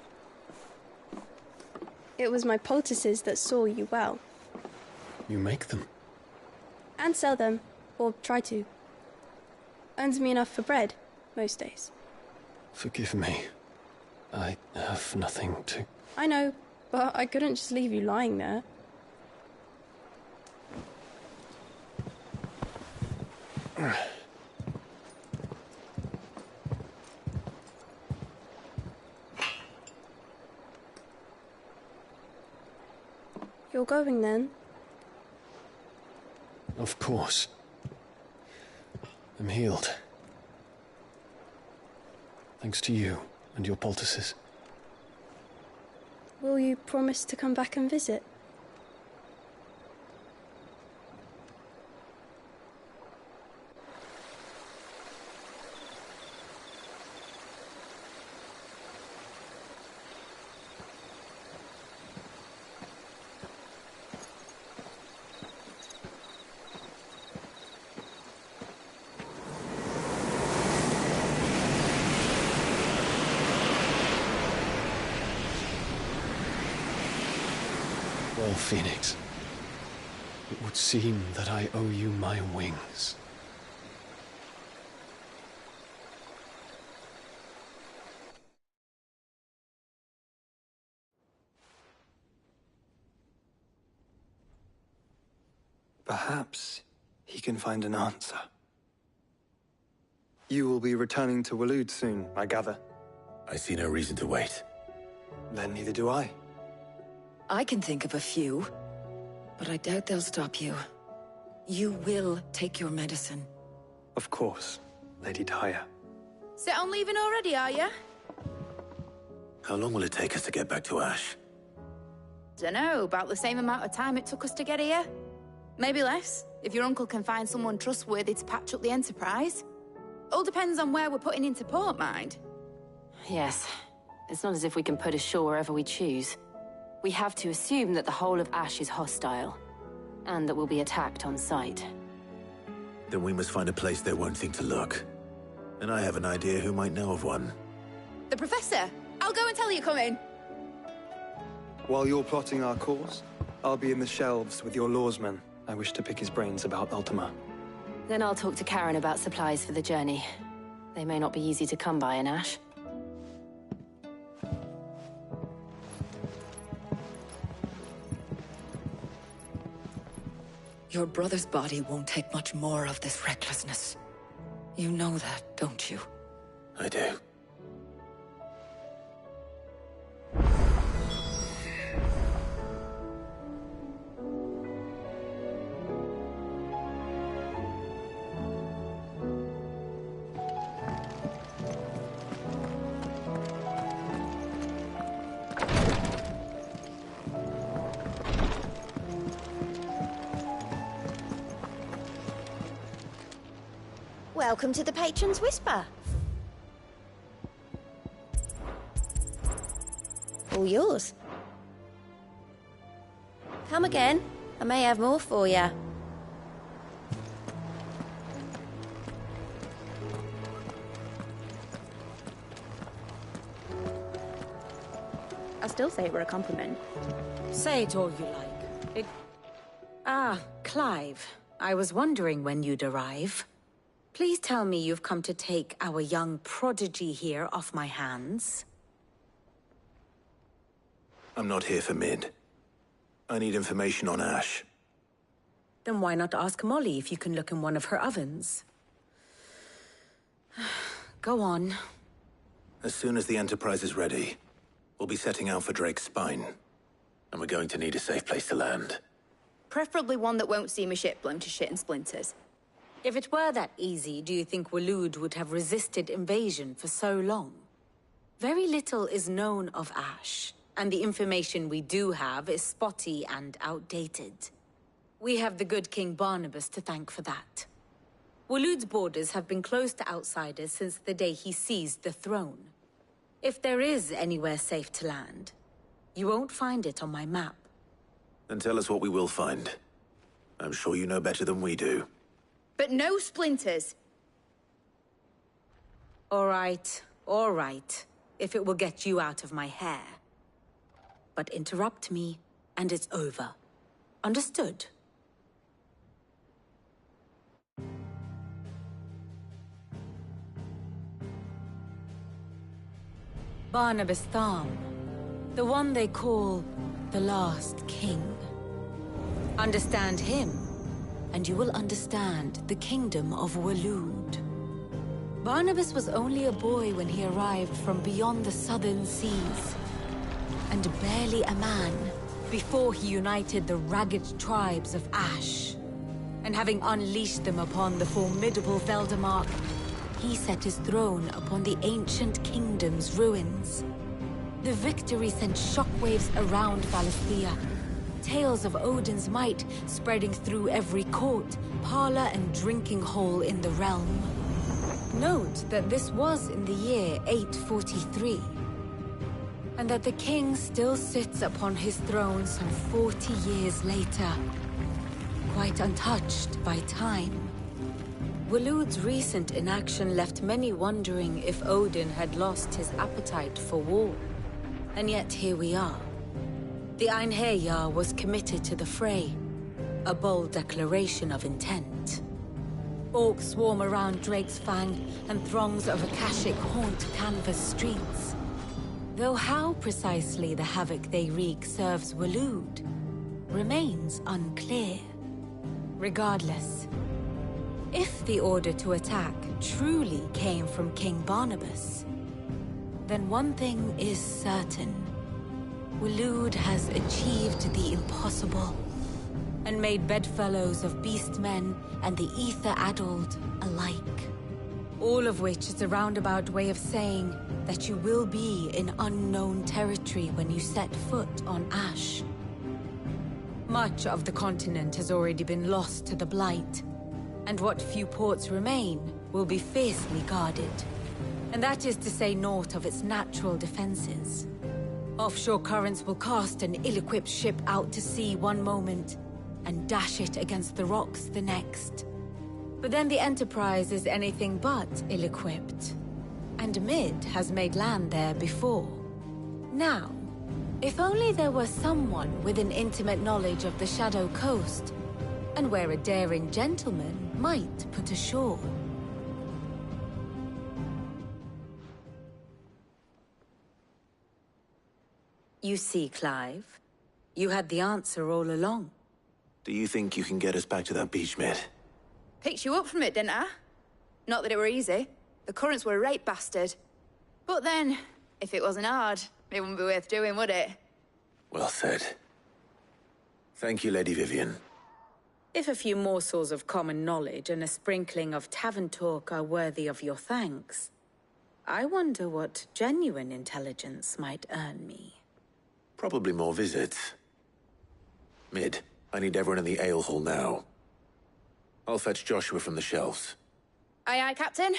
It was my poultices that saw you well. You make them? And sell them, or try to. Earns me enough for bread, most days. Forgive me. I have nothing to... I know, but I couldn't just leave you lying there. You're going then? Of course. I'm healed. Thanks to you and your poultices. Will you promise to come back and visit? Well, Phoenix, it would seem that I owe you my wings. Perhaps he can find an answer. You will be returning to Waloed soon, I gather. I see no reason to wait. Then neither do I. I can think of a few, but I doubt they'll stop you. You will take your medicine. Of course, Lady Daya. Set on leaving already, are you? How long will it take us to get back to Ash? Dunno, about the same amount of time it took us to get here. Maybe less, if your uncle can find someone trustworthy to patch up the Enterprise. All depends on where we're putting into port, mind. Yes. It's not as if we can put ashore wherever we choose. We have to assume that the whole of Ash is hostile, and that we'll be attacked on sight. Then we must find a place they won't think to look. And I have an idea who might know of one. The Professor! I'll go and tell you coming! While you're plotting our course, I'll be in the shelves with your lawsman. I wish to pick his brains about Ultima. Then I'll talk to Karen about supplies for the journey. They may not be easy to come by in Ash. Your brother's body won't take much more of this recklessness. You know that, don't you? I do. Welcome to the Patron's Whisper. All yours. Come again. I may have more for you. I still say it were a compliment. Say it all you like. Clive. I was wondering when you'd arrive. Please tell me you've come to take our young prodigy here off my hands. I'm not here for Mid. I need information on Ash. Then why not ask Molly if you can look in one of her ovens? Go on. As soon as the Enterprise is ready, we'll be setting out for Drake's Spine. And we're going to need a safe place to land. Preferably one that won't see my ship blown to shit and splinters. If it were that easy, do you think Waloed would have resisted invasion for so long? Very little is known of Ash, and the information we do have is spotty and outdated. We have the good King Barnabas to thank for that. Waloed's borders have been closed to outsiders since the day he seized the throne. If there is anywhere safe to land, you won't find it on my map. Then tell us what we will find. I'm sure you know better than we do. But no splinters. All right, if it will get you out of my hair. But interrupt me, and it's over. Understood? Barnabas Tham, the one they call the Last King. Understand him, and you will understand the kingdom of Waloed. Barnabas was only a boy when he arrived from beyond the southern seas, and barely a man before he united the ragged tribes of Ash. And having unleashed them upon the formidable Veldamark, he set his throne upon the ancient kingdom's ruins. The victory sent shockwaves around Valisthea, tales of Odin's might spreading through every court, parlor, and drinking hole in the realm. Note that this was in the year 843, and that the king still sits upon his throne some 40 years later, quite untouched by time. Waloed's recent inaction left many wondering if Odin had lost his appetite for war. And yet here we are. The Einherjar was committed to the fray, a bold declaration of intent. Orcs swarm around Drake's Fang, and throngs of Akashic haunt Canvas streets. Though how precisely the havoc they wreak serves Waloed remains unclear. Regardless, if the order to attack truly came from King Barnabas, then one thing is certain. Waloed has achieved the impossible, and made bedfellows of beastmen and the ether-addled alike. All of which is a roundabout way of saying that you will be in unknown territory when you set foot on Ash. Much of the continent has already been lost to the Blight, and what few ports remain will be fiercely guarded. And that is to say naught of its natural defenses. Offshore currents will cast an ill-equipped ship out to sea one moment, and dash it against the rocks the next. But then the Enterprise is anything but ill-equipped. And Mid has made land there before. Now, if only there were someone with an intimate knowledge of the Shadow Coast, and where a daring gentleman might put ashore. You see, Clive, you had the answer all along. Do you think you can get us back to that beach, Mid? Picked you up from it, didn't I? Not that it were easy. The currents were a right bastard. But then, if it wasn't hard, it wouldn't be worth doing, would it? Well said. Thank you, Lady Vivian. If a few morsels of common knowledge and a sprinkling of tavern talk are worthy of your thanks, I wonder what genuine intelligence might earn me. Probably more visits. Mid, I need everyone in the ale hall now. I'll fetch Joshua from the shelves. Aye, aye, Captain.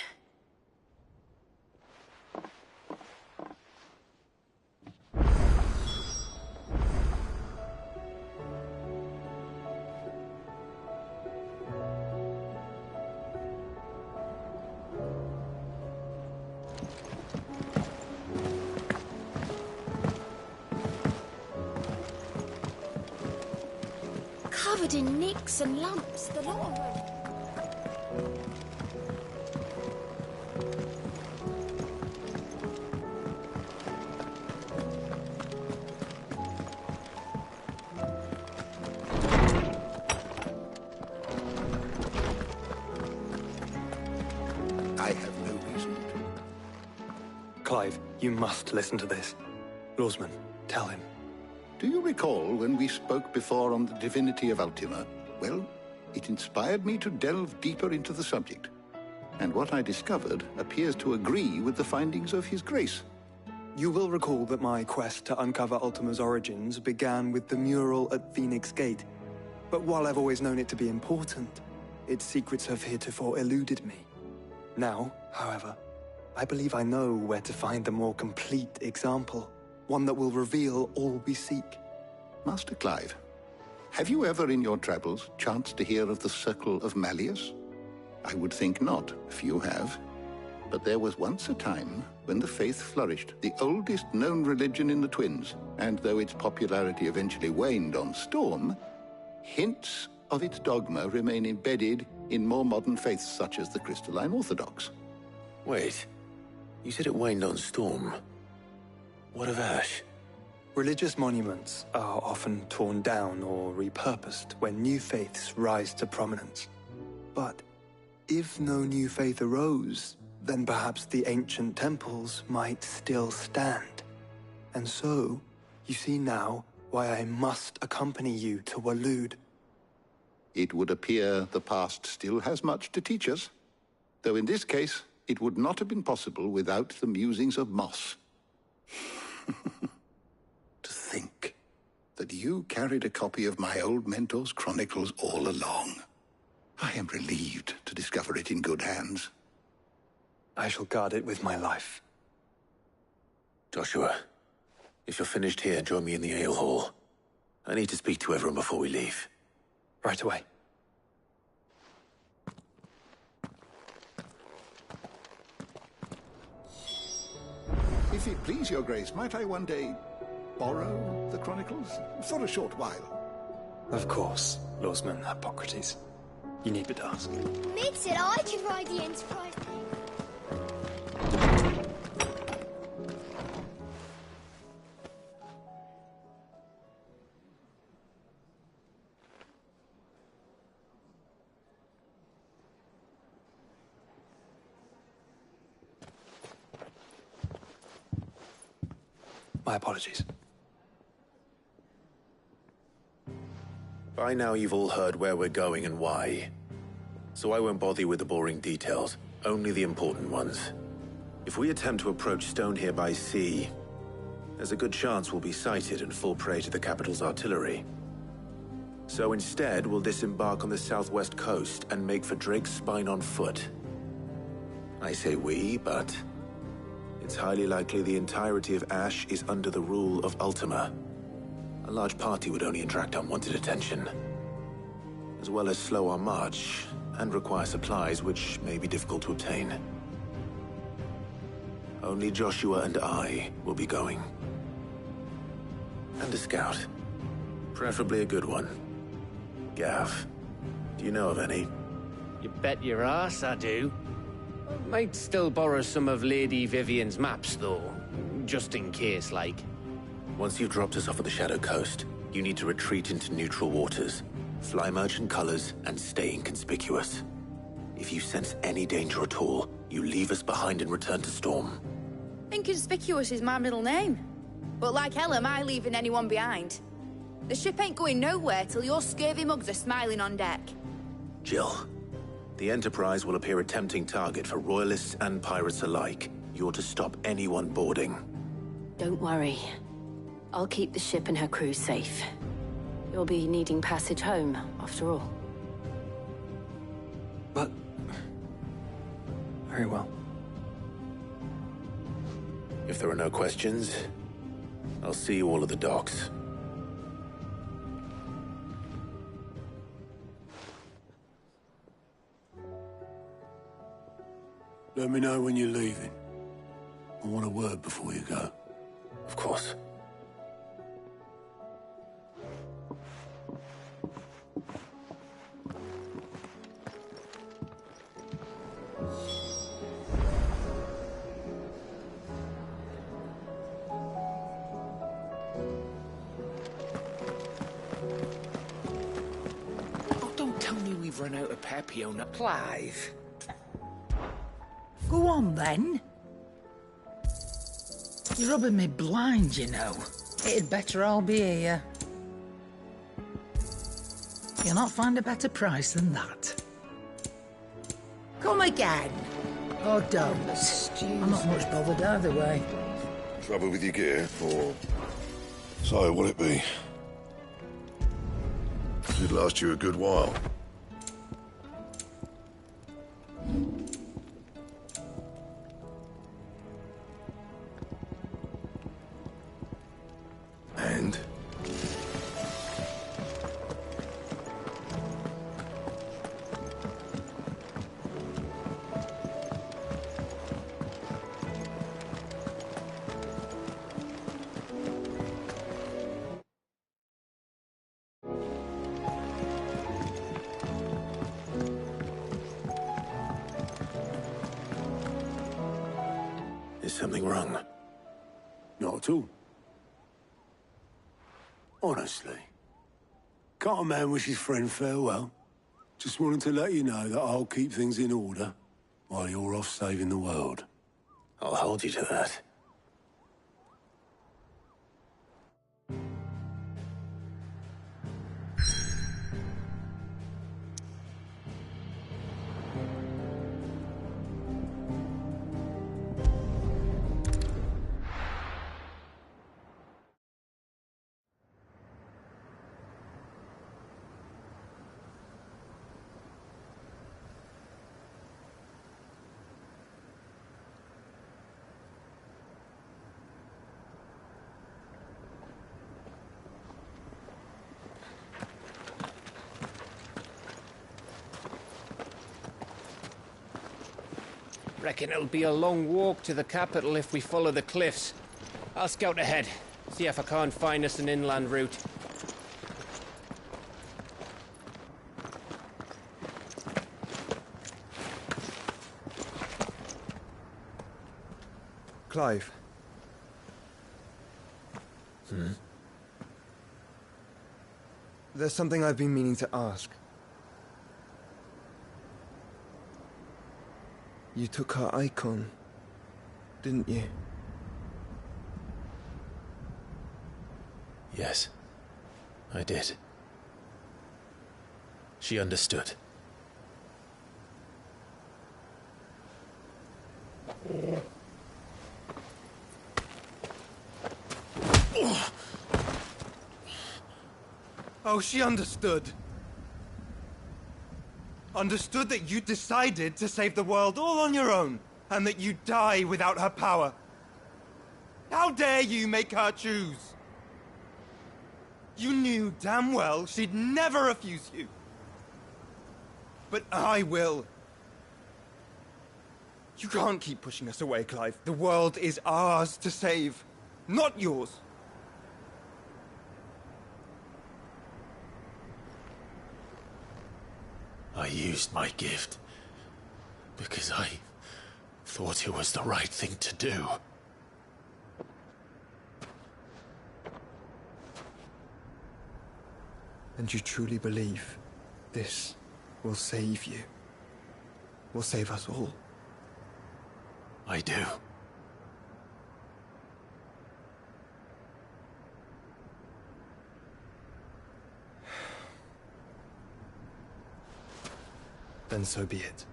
Covered in nicks and lumps, the lot of them. I have no reason to. Clive, you must listen to this. Lawsman, tell him. Do you recall when we spoke before on the divinity of Ultima? Well, it inspired me to delve deeper into the subject. And what I discovered appears to agree with the findings of His Grace. You will recall that my quest to uncover Ultima's origins began with the mural at Phoenix Gate. But while I've always known it to be important, its secrets have heretofore eluded me. Now, however, I believe I know where to find the more complete example, one that will reveal all we seek. Master Clive, have you ever in your travels chanced to hear of the Circle of Malleus? I would think not, if you have. But there was once a time when the faith flourished, the oldest known religion in the Twins, and though its popularity eventually waned on Storm, hints of its dogma remain embedded in more modern faiths such as the Crystalline Orthodox. Wait, you said it waned on Storm. What of Ash? Religious monuments are often torn down or repurposed when new faiths rise to prominence. But if no new faith arose, then perhaps the ancient temples might still stand. And so, you see now why I must accompany you to Waloed. It would appear the past still has much to teach us, though in this case, it would not have been possible without the musings of Moss. To think that you carried a copy of my old mentor's chronicles all along. I am relieved to discover it in good hands. I shall guard it with my life. Joshua, if you're finished here, join me in the ale hall. I need to speak to everyone before we leave. Right away. If it please your grace, might I one day borrow the chronicles? For a short while. Of course, Lawsman Hippocrates. You need but ask. Mid said I could ride the Enterprise. My apologies. By now you've all heard where we're going and why. So I won't bother you with the boring details, only the important ones. If we attempt to approach Stonehere by sea, there's a good chance we'll be sighted and fall prey to the capital's artillery. So instead, we'll disembark on the southwest coast and make for Drake's Spine on foot. I say we, but it's highly likely the entirety of Ash is under the rule of Ultima. A large party would only attract unwanted attention, as well as slow our march and require supplies which may be difficult to obtain. Only Joshua and I will be going. And a scout. Preferably a good one. Gav, do you know of any? You bet your ass I do. Might still borrow some of Lady Vivian's maps, though. Just in case, like. Once you've dropped us off at the Shadow Coast, you need to retreat into neutral waters, fly merchant colors, and stay inconspicuous. If you sense any danger at all, you leave us behind and return to Storm. Inconspicuous is my middle name. But like hell am I leaving anyone behind. The ship ain't going nowhere till your scurvy mugs are smiling on deck. Jill, the Enterprise will appear a tempting target for royalists and pirates alike. You're to stop anyone boarding. Don't worry. I'll keep the ship and her crew safe. You'll be needing passage home, after all. But... very well. If there are no questions, I'll see you all at the docks. Let me know when you're leaving. I want a word before you go. Of course. Oh, don't tell me we've run out of Papiona. Clive. Go on, then. You're rubbing me blind, you know. It'd better all be here. You'll not find a better price than that. Come again. Or don't. I'm not much bothered either way. Trouble with your gear, or... So, will it be? It'd last you a good while. something wrong? Not at all. Honestly. Can't a man wish his friend farewell? Just wanted to let you know that I'll keep things in order while you're off saving the world. I'll hold you to that. Reckon it'll be a long walk to the capital if we follow the cliffs. I'll scout ahead, see if I can't find us an inland route. Clive. There's something I've been meaning to ask. You took her icon, didn't you? Yes, I did. She understood. Oh, she understood. Understood that you decided to save the world all on your own, and that you'd die without her power. How dare you make her choose? You knew damn well she'd never refuse you. But I will. You can't keep pushing us away, Clive. The world is ours to save, not yours. I used my gift because I thought it was the right thing to do. And you truly believe this will save you? Will save us all? I do. Then so be it.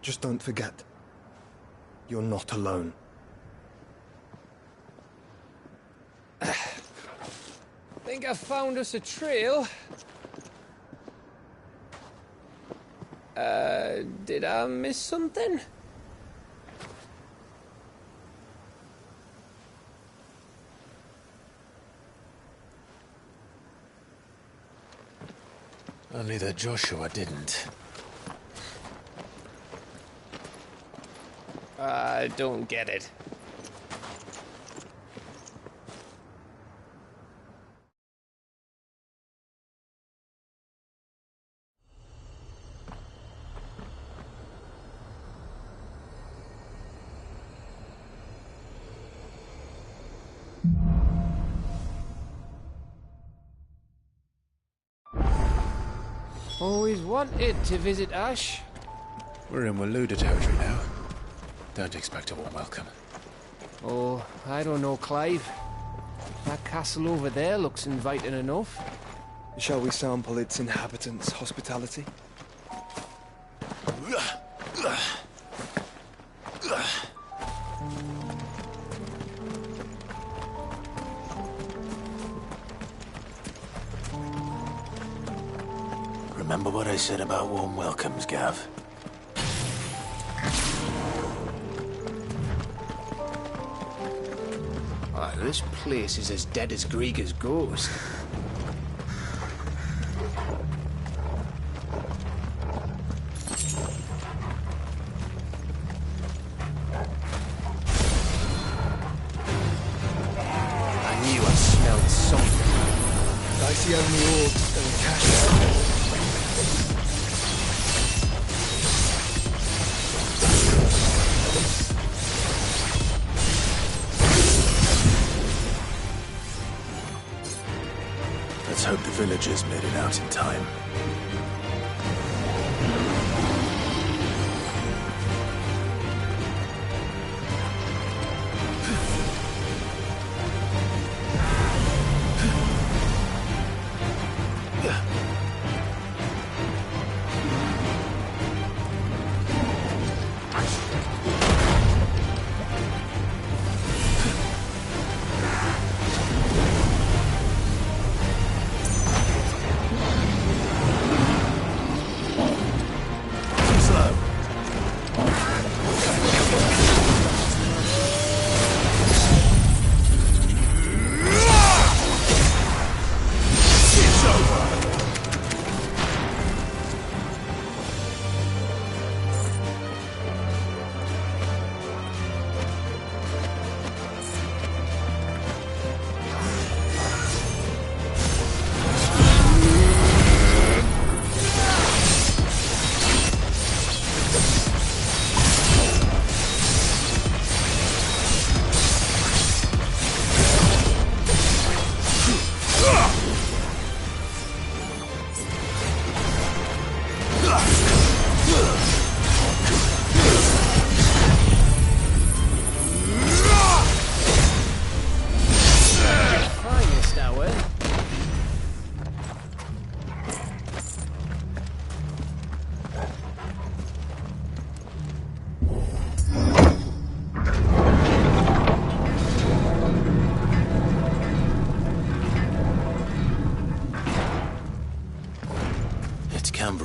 Just don't forget, you're not alone. Think I found us a trail. Did I miss something? Only that Joshua didn't. I don't get it. Always wanted to visit Ash. We're in Waloda territory now. Don't expect a warm welcome. Oh, I don't know, Clive. That castle over there looks inviting enough. Shall we sample its inhabitants' hospitality? Remember what I said about warm welcomes, Gav? Oh, this place is as dead as Grieger's ghost. I knew I smelled something. I see only orbs and cash. villagers made it out in time.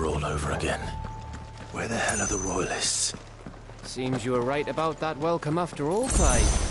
All over again. Where the hell are the Royalists? Seems you were right about that welcome after all, Clive.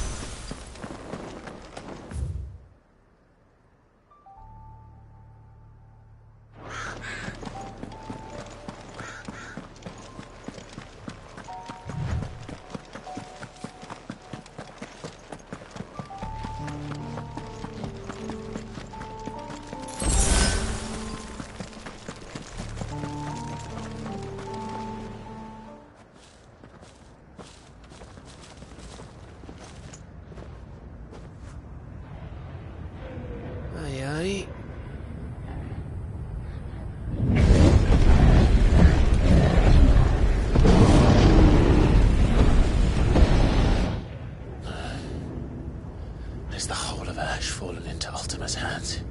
Is the whole of Ash fallen into Ultima's hands?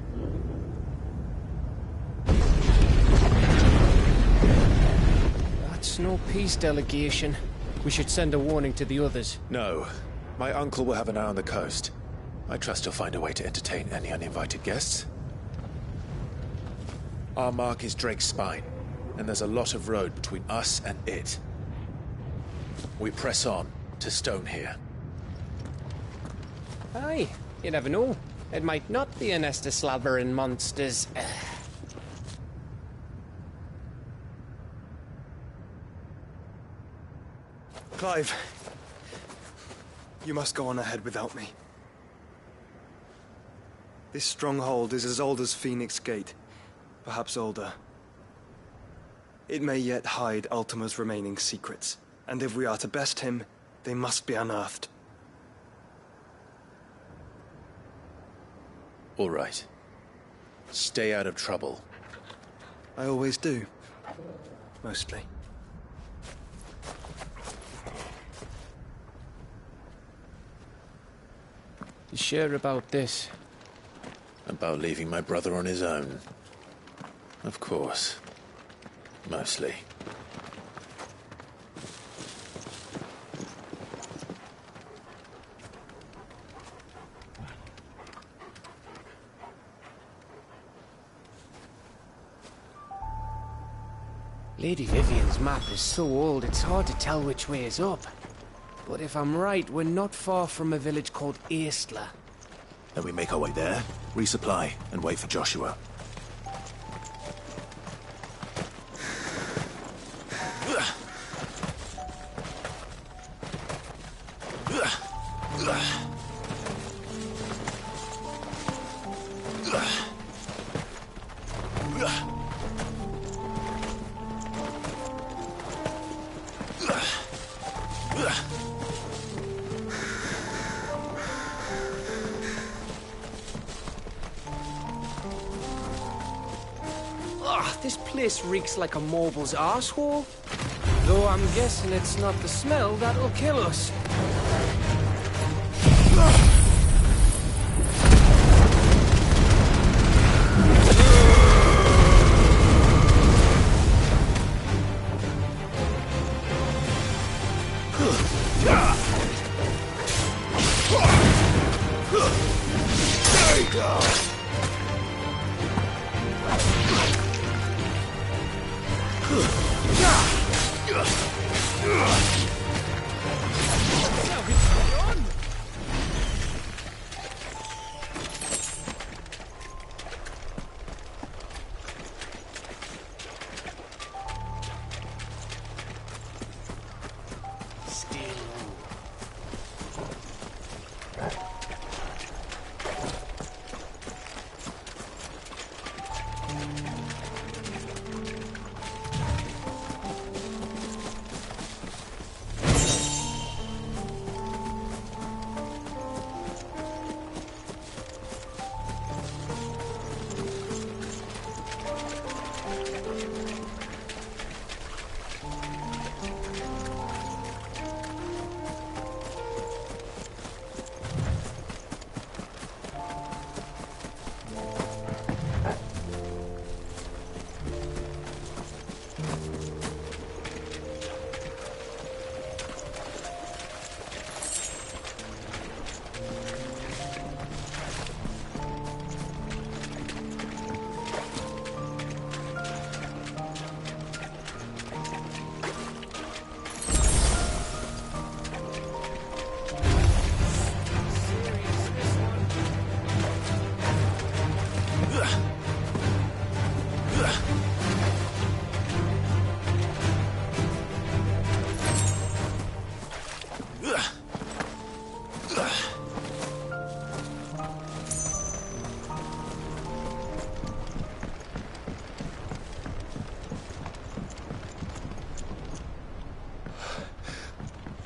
That's no peace delegation. We should send a warning to the others. No. My uncle will have an eye on the coast. I trust he'll find a way to entertain any uninvited guests. Our mark is Drake's Spine, and there's a lot of road between us and it. We press on to Stonehere. Aye, you never know. It might not be a nest of slathering monsters. Clive, you must go on ahead without me. This stronghold is as old as Phoenix Gate, perhaps older. It may yet hide Ultima's remaining secrets, and if we are to best him, they must be unearthed. All right. Stay out of trouble. I always do. Mostly. You sure about this? About leaving my brother on his own? Of course. Mostly. Lady Vivian's map is so old it's hard to tell which way is up. But if I'm right, we're not far from a village called Aestla. Then we make our way there, resupply, and wait for Joshua. This place reeks like a moble's arsehole. Though I'm guessing it's not the smell that'll kill us. There you go.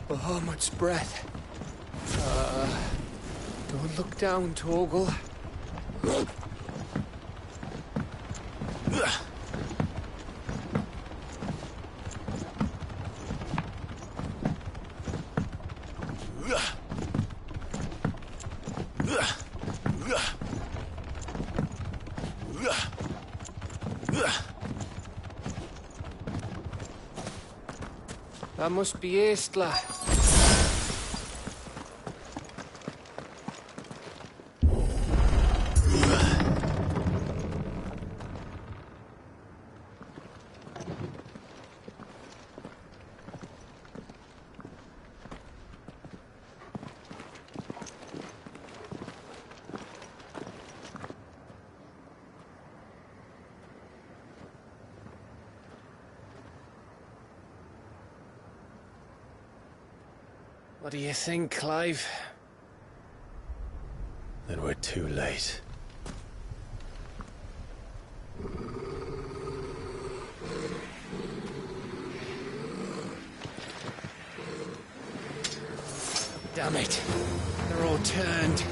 Bahamut's breath. Don't look down, Torgal. That must be Aistla. What do you think, Clive? Then we're too late. Damn it. They're all turned.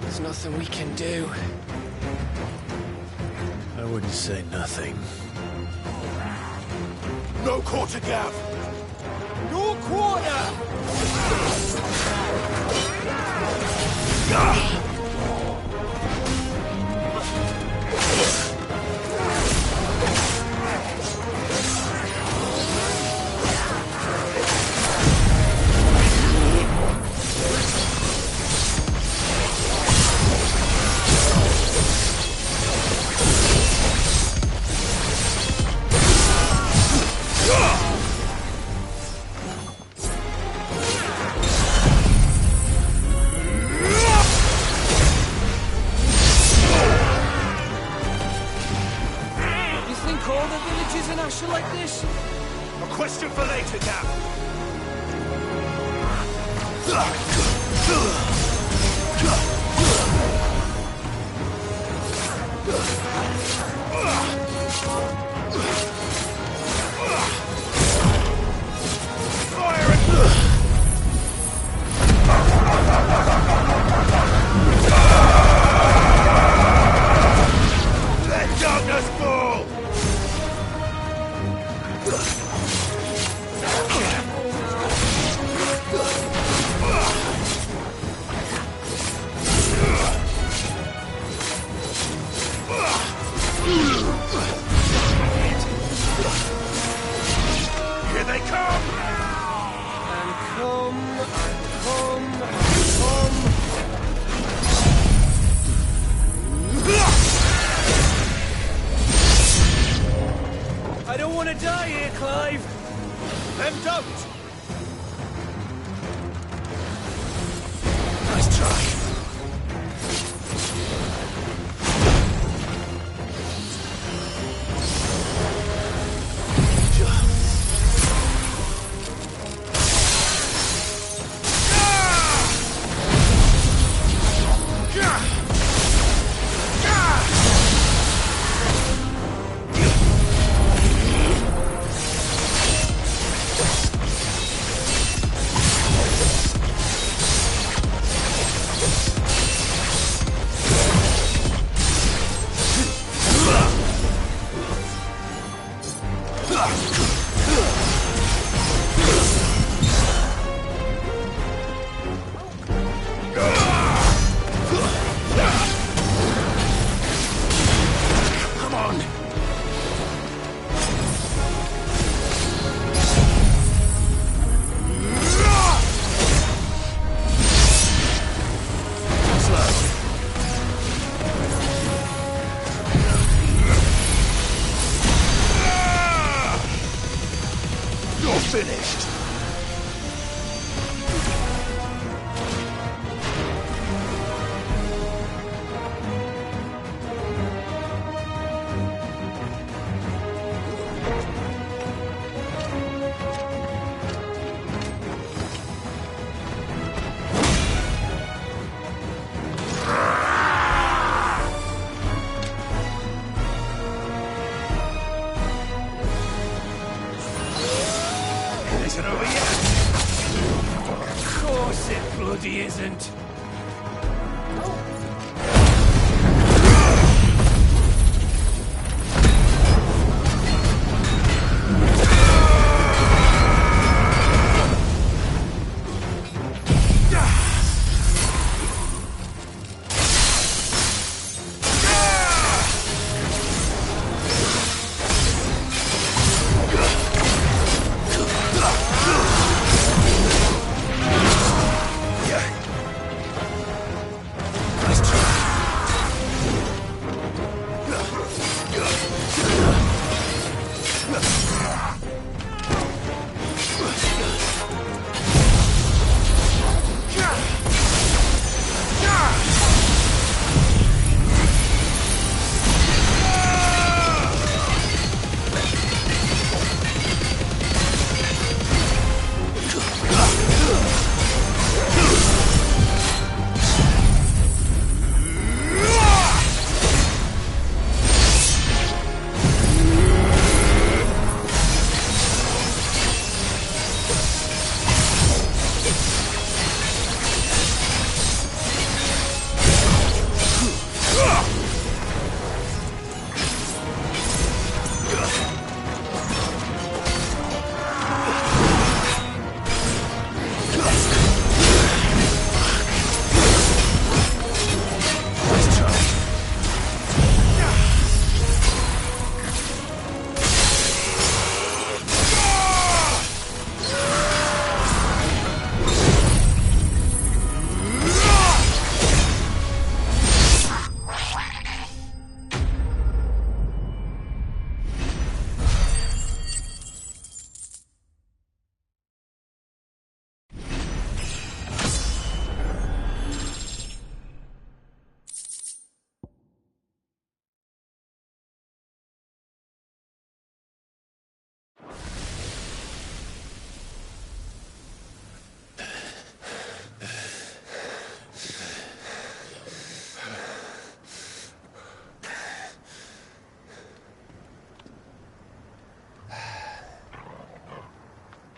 There's nothing we can do. I wouldn't say nothing. No quarter, Gav! No quarter! Like this? A question for later, Cap. Let darkness fall! Then don't! Nice try. Finished. Isn't over yet? Of course it bloody isn't.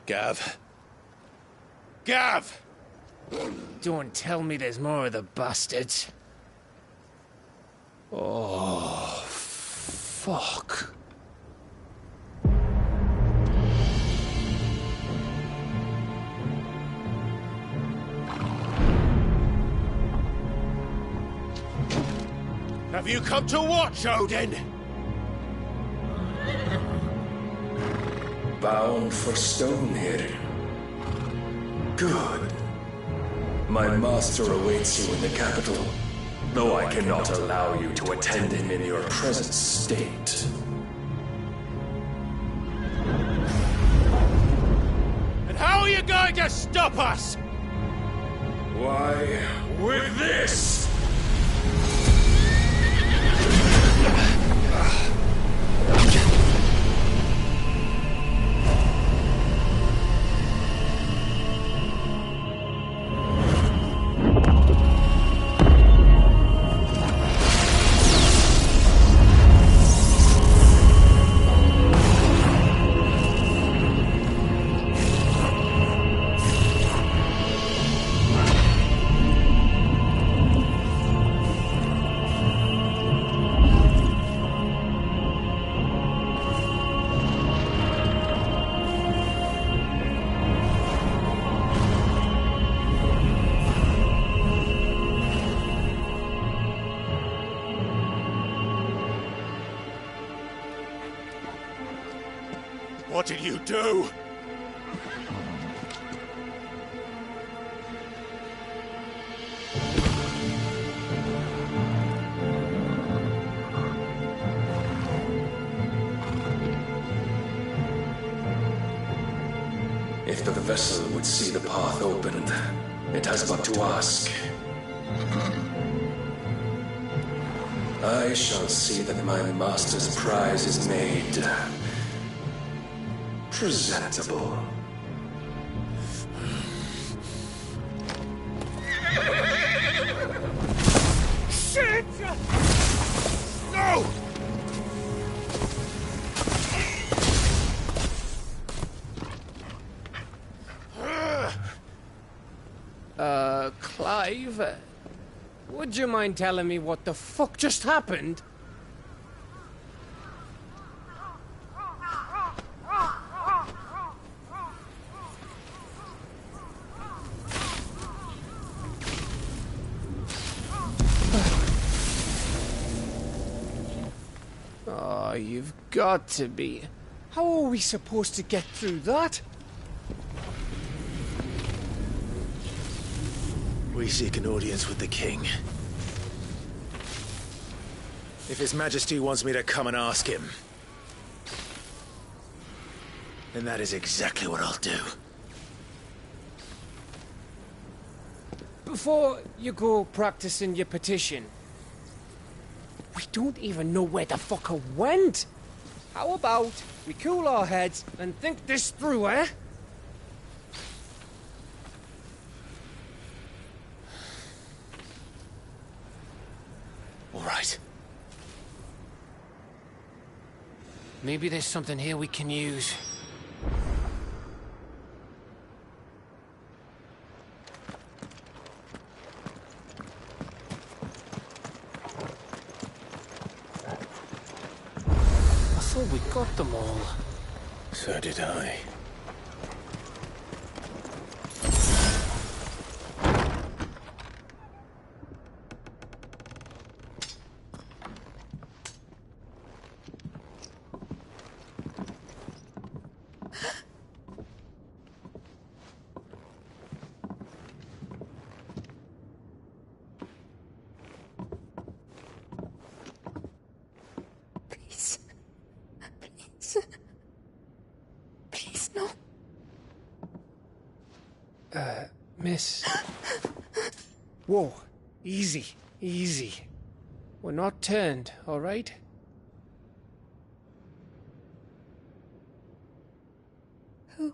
Gav. Gav! Don't tell me there's more of the bastards. Oh, fuck. Have you come to watch, Odin? Bound for Stonehill. Good. My master awaits you in the capital, though I cannot allow you to attend him in your present state. to stop us? Why, with this! What did you do? If the vessel would see the path opened, it has but to ask. I shall see that my master's prize is made presentable. Shit! No! Clive, would you mind telling me what the fuck just happened? Oh, you've got to be. How are we supposed to get through that? We seek an audience with the king. If His Majesty wants me to come and ask him, then that is exactly what I'll do. Before you go practicing your petition, we don't even know where the fucker went. How about we cool our heads and think this through, eh? All right. Maybe there's something here we can use. I thought we got them all. So did I. Please, no. Miss. Whoa, easy, easy. We're not turned, all right? Who?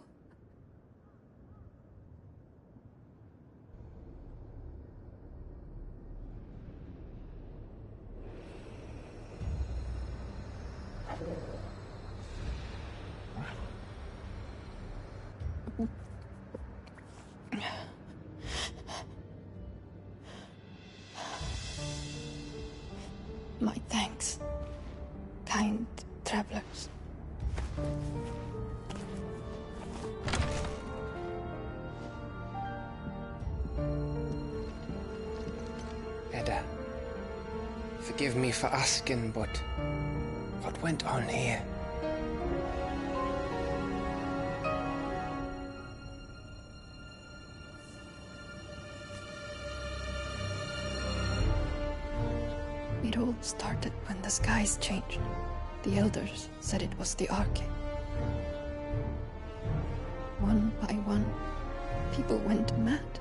My thanks, kind travelers. Edda, forgive me for asking, but what went on here? It all started when the skies changed. The elders said it was the Arche. One by one, People went mad.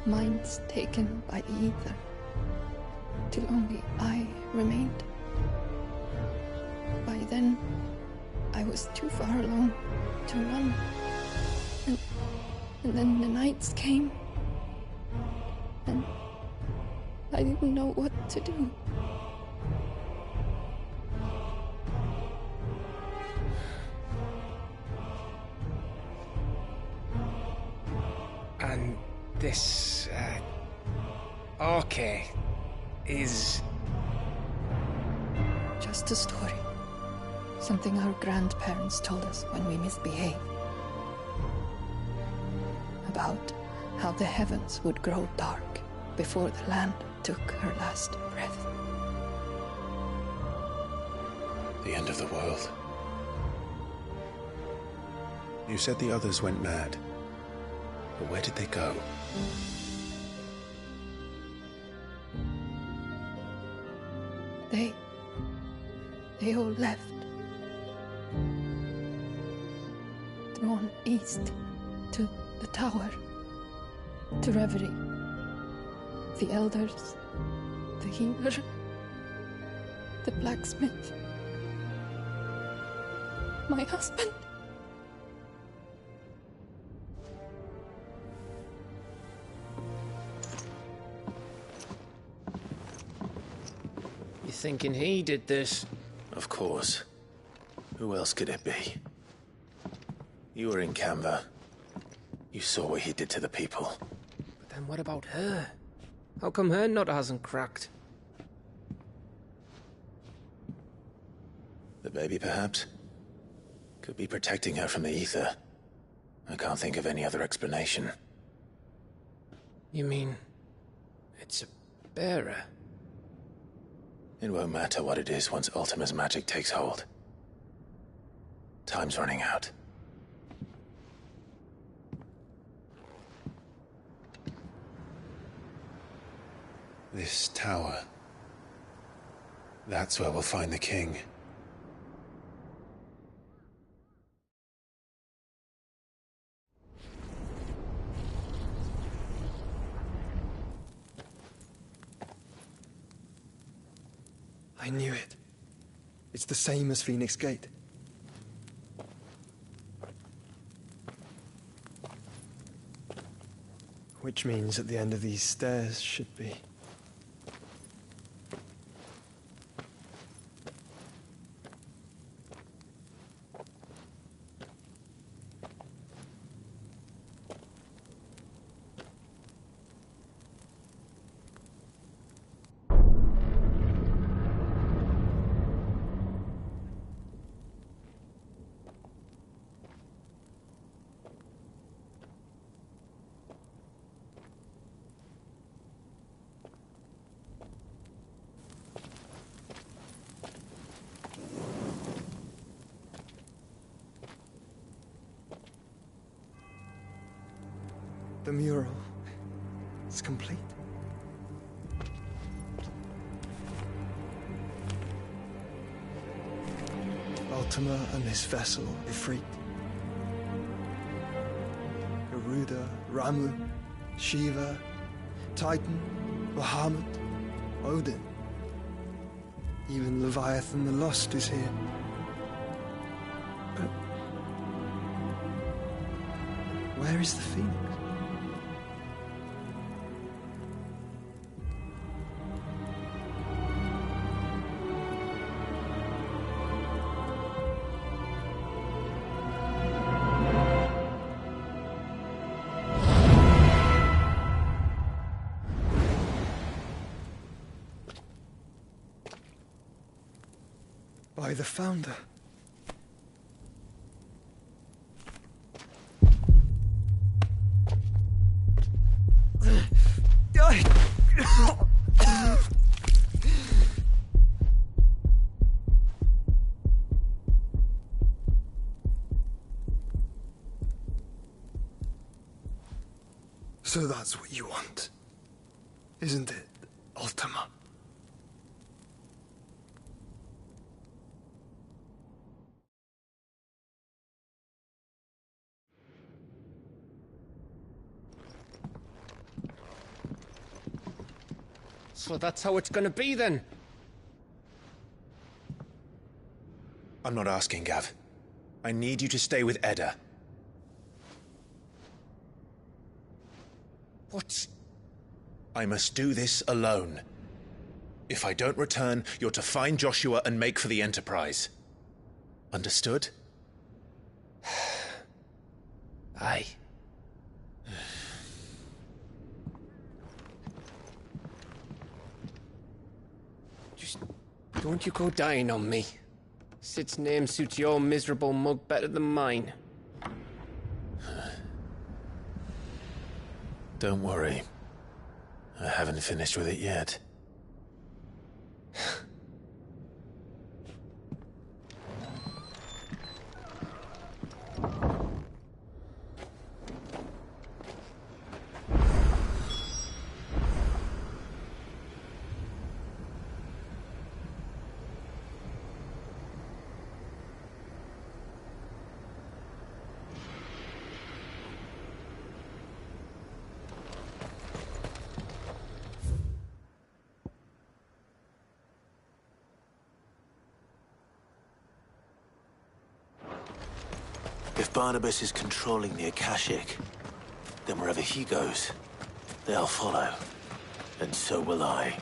Minds taken by the ether. Till only I remained. By then, I was too far along to run. And then the nights came. And I didn't know what to do. And this, Arche is... Just a story. Something our grandparents told us when we misbehaved. About how the heavens would grow dark before the land took her last breath. The end of the world. You said the others went mad. But where did they go? They all left. Drawn east to the tower, to Reverie. The elders, the healer, the blacksmith, my husband. You thinking he did this? Of course. Who else could it be? You were in Canva. You saw what he did to the people. But then what about her? How come her nut hasn't cracked? The baby, perhaps? Could be protecting her from the ether. I can't think of any other explanation. You mean... it's a bearer? It won't matter what it is once Ultima's magic takes hold. Time's running out. This tower. That's where we'll find the king. I knew it. It's the same as Phoenix Gate. Which means at the end of these stairs should be... The mural is complete. Ultima and his vessel, Ifrit. Garuda, Ramu, Shiva, Titan, Bahamut, Odin. Even Leviathan the Lost is here. But where is the Phoenix? By the Founder. So that's what you want, isn't it, Ultima? So that's how it's gonna be then? I'm not asking, Gav. I need you to stay with Edda. What? I must do this alone. If I don't return, you're to find Joshua and make for the Enterprise. Understood? Aye. Just don't you go dying on me. Sid's name suits your miserable mug better than mine. Don't worry. I haven't finished with it yet. If Barnabas is controlling the Akashic, then wherever he goes, they'll follow. And so will I.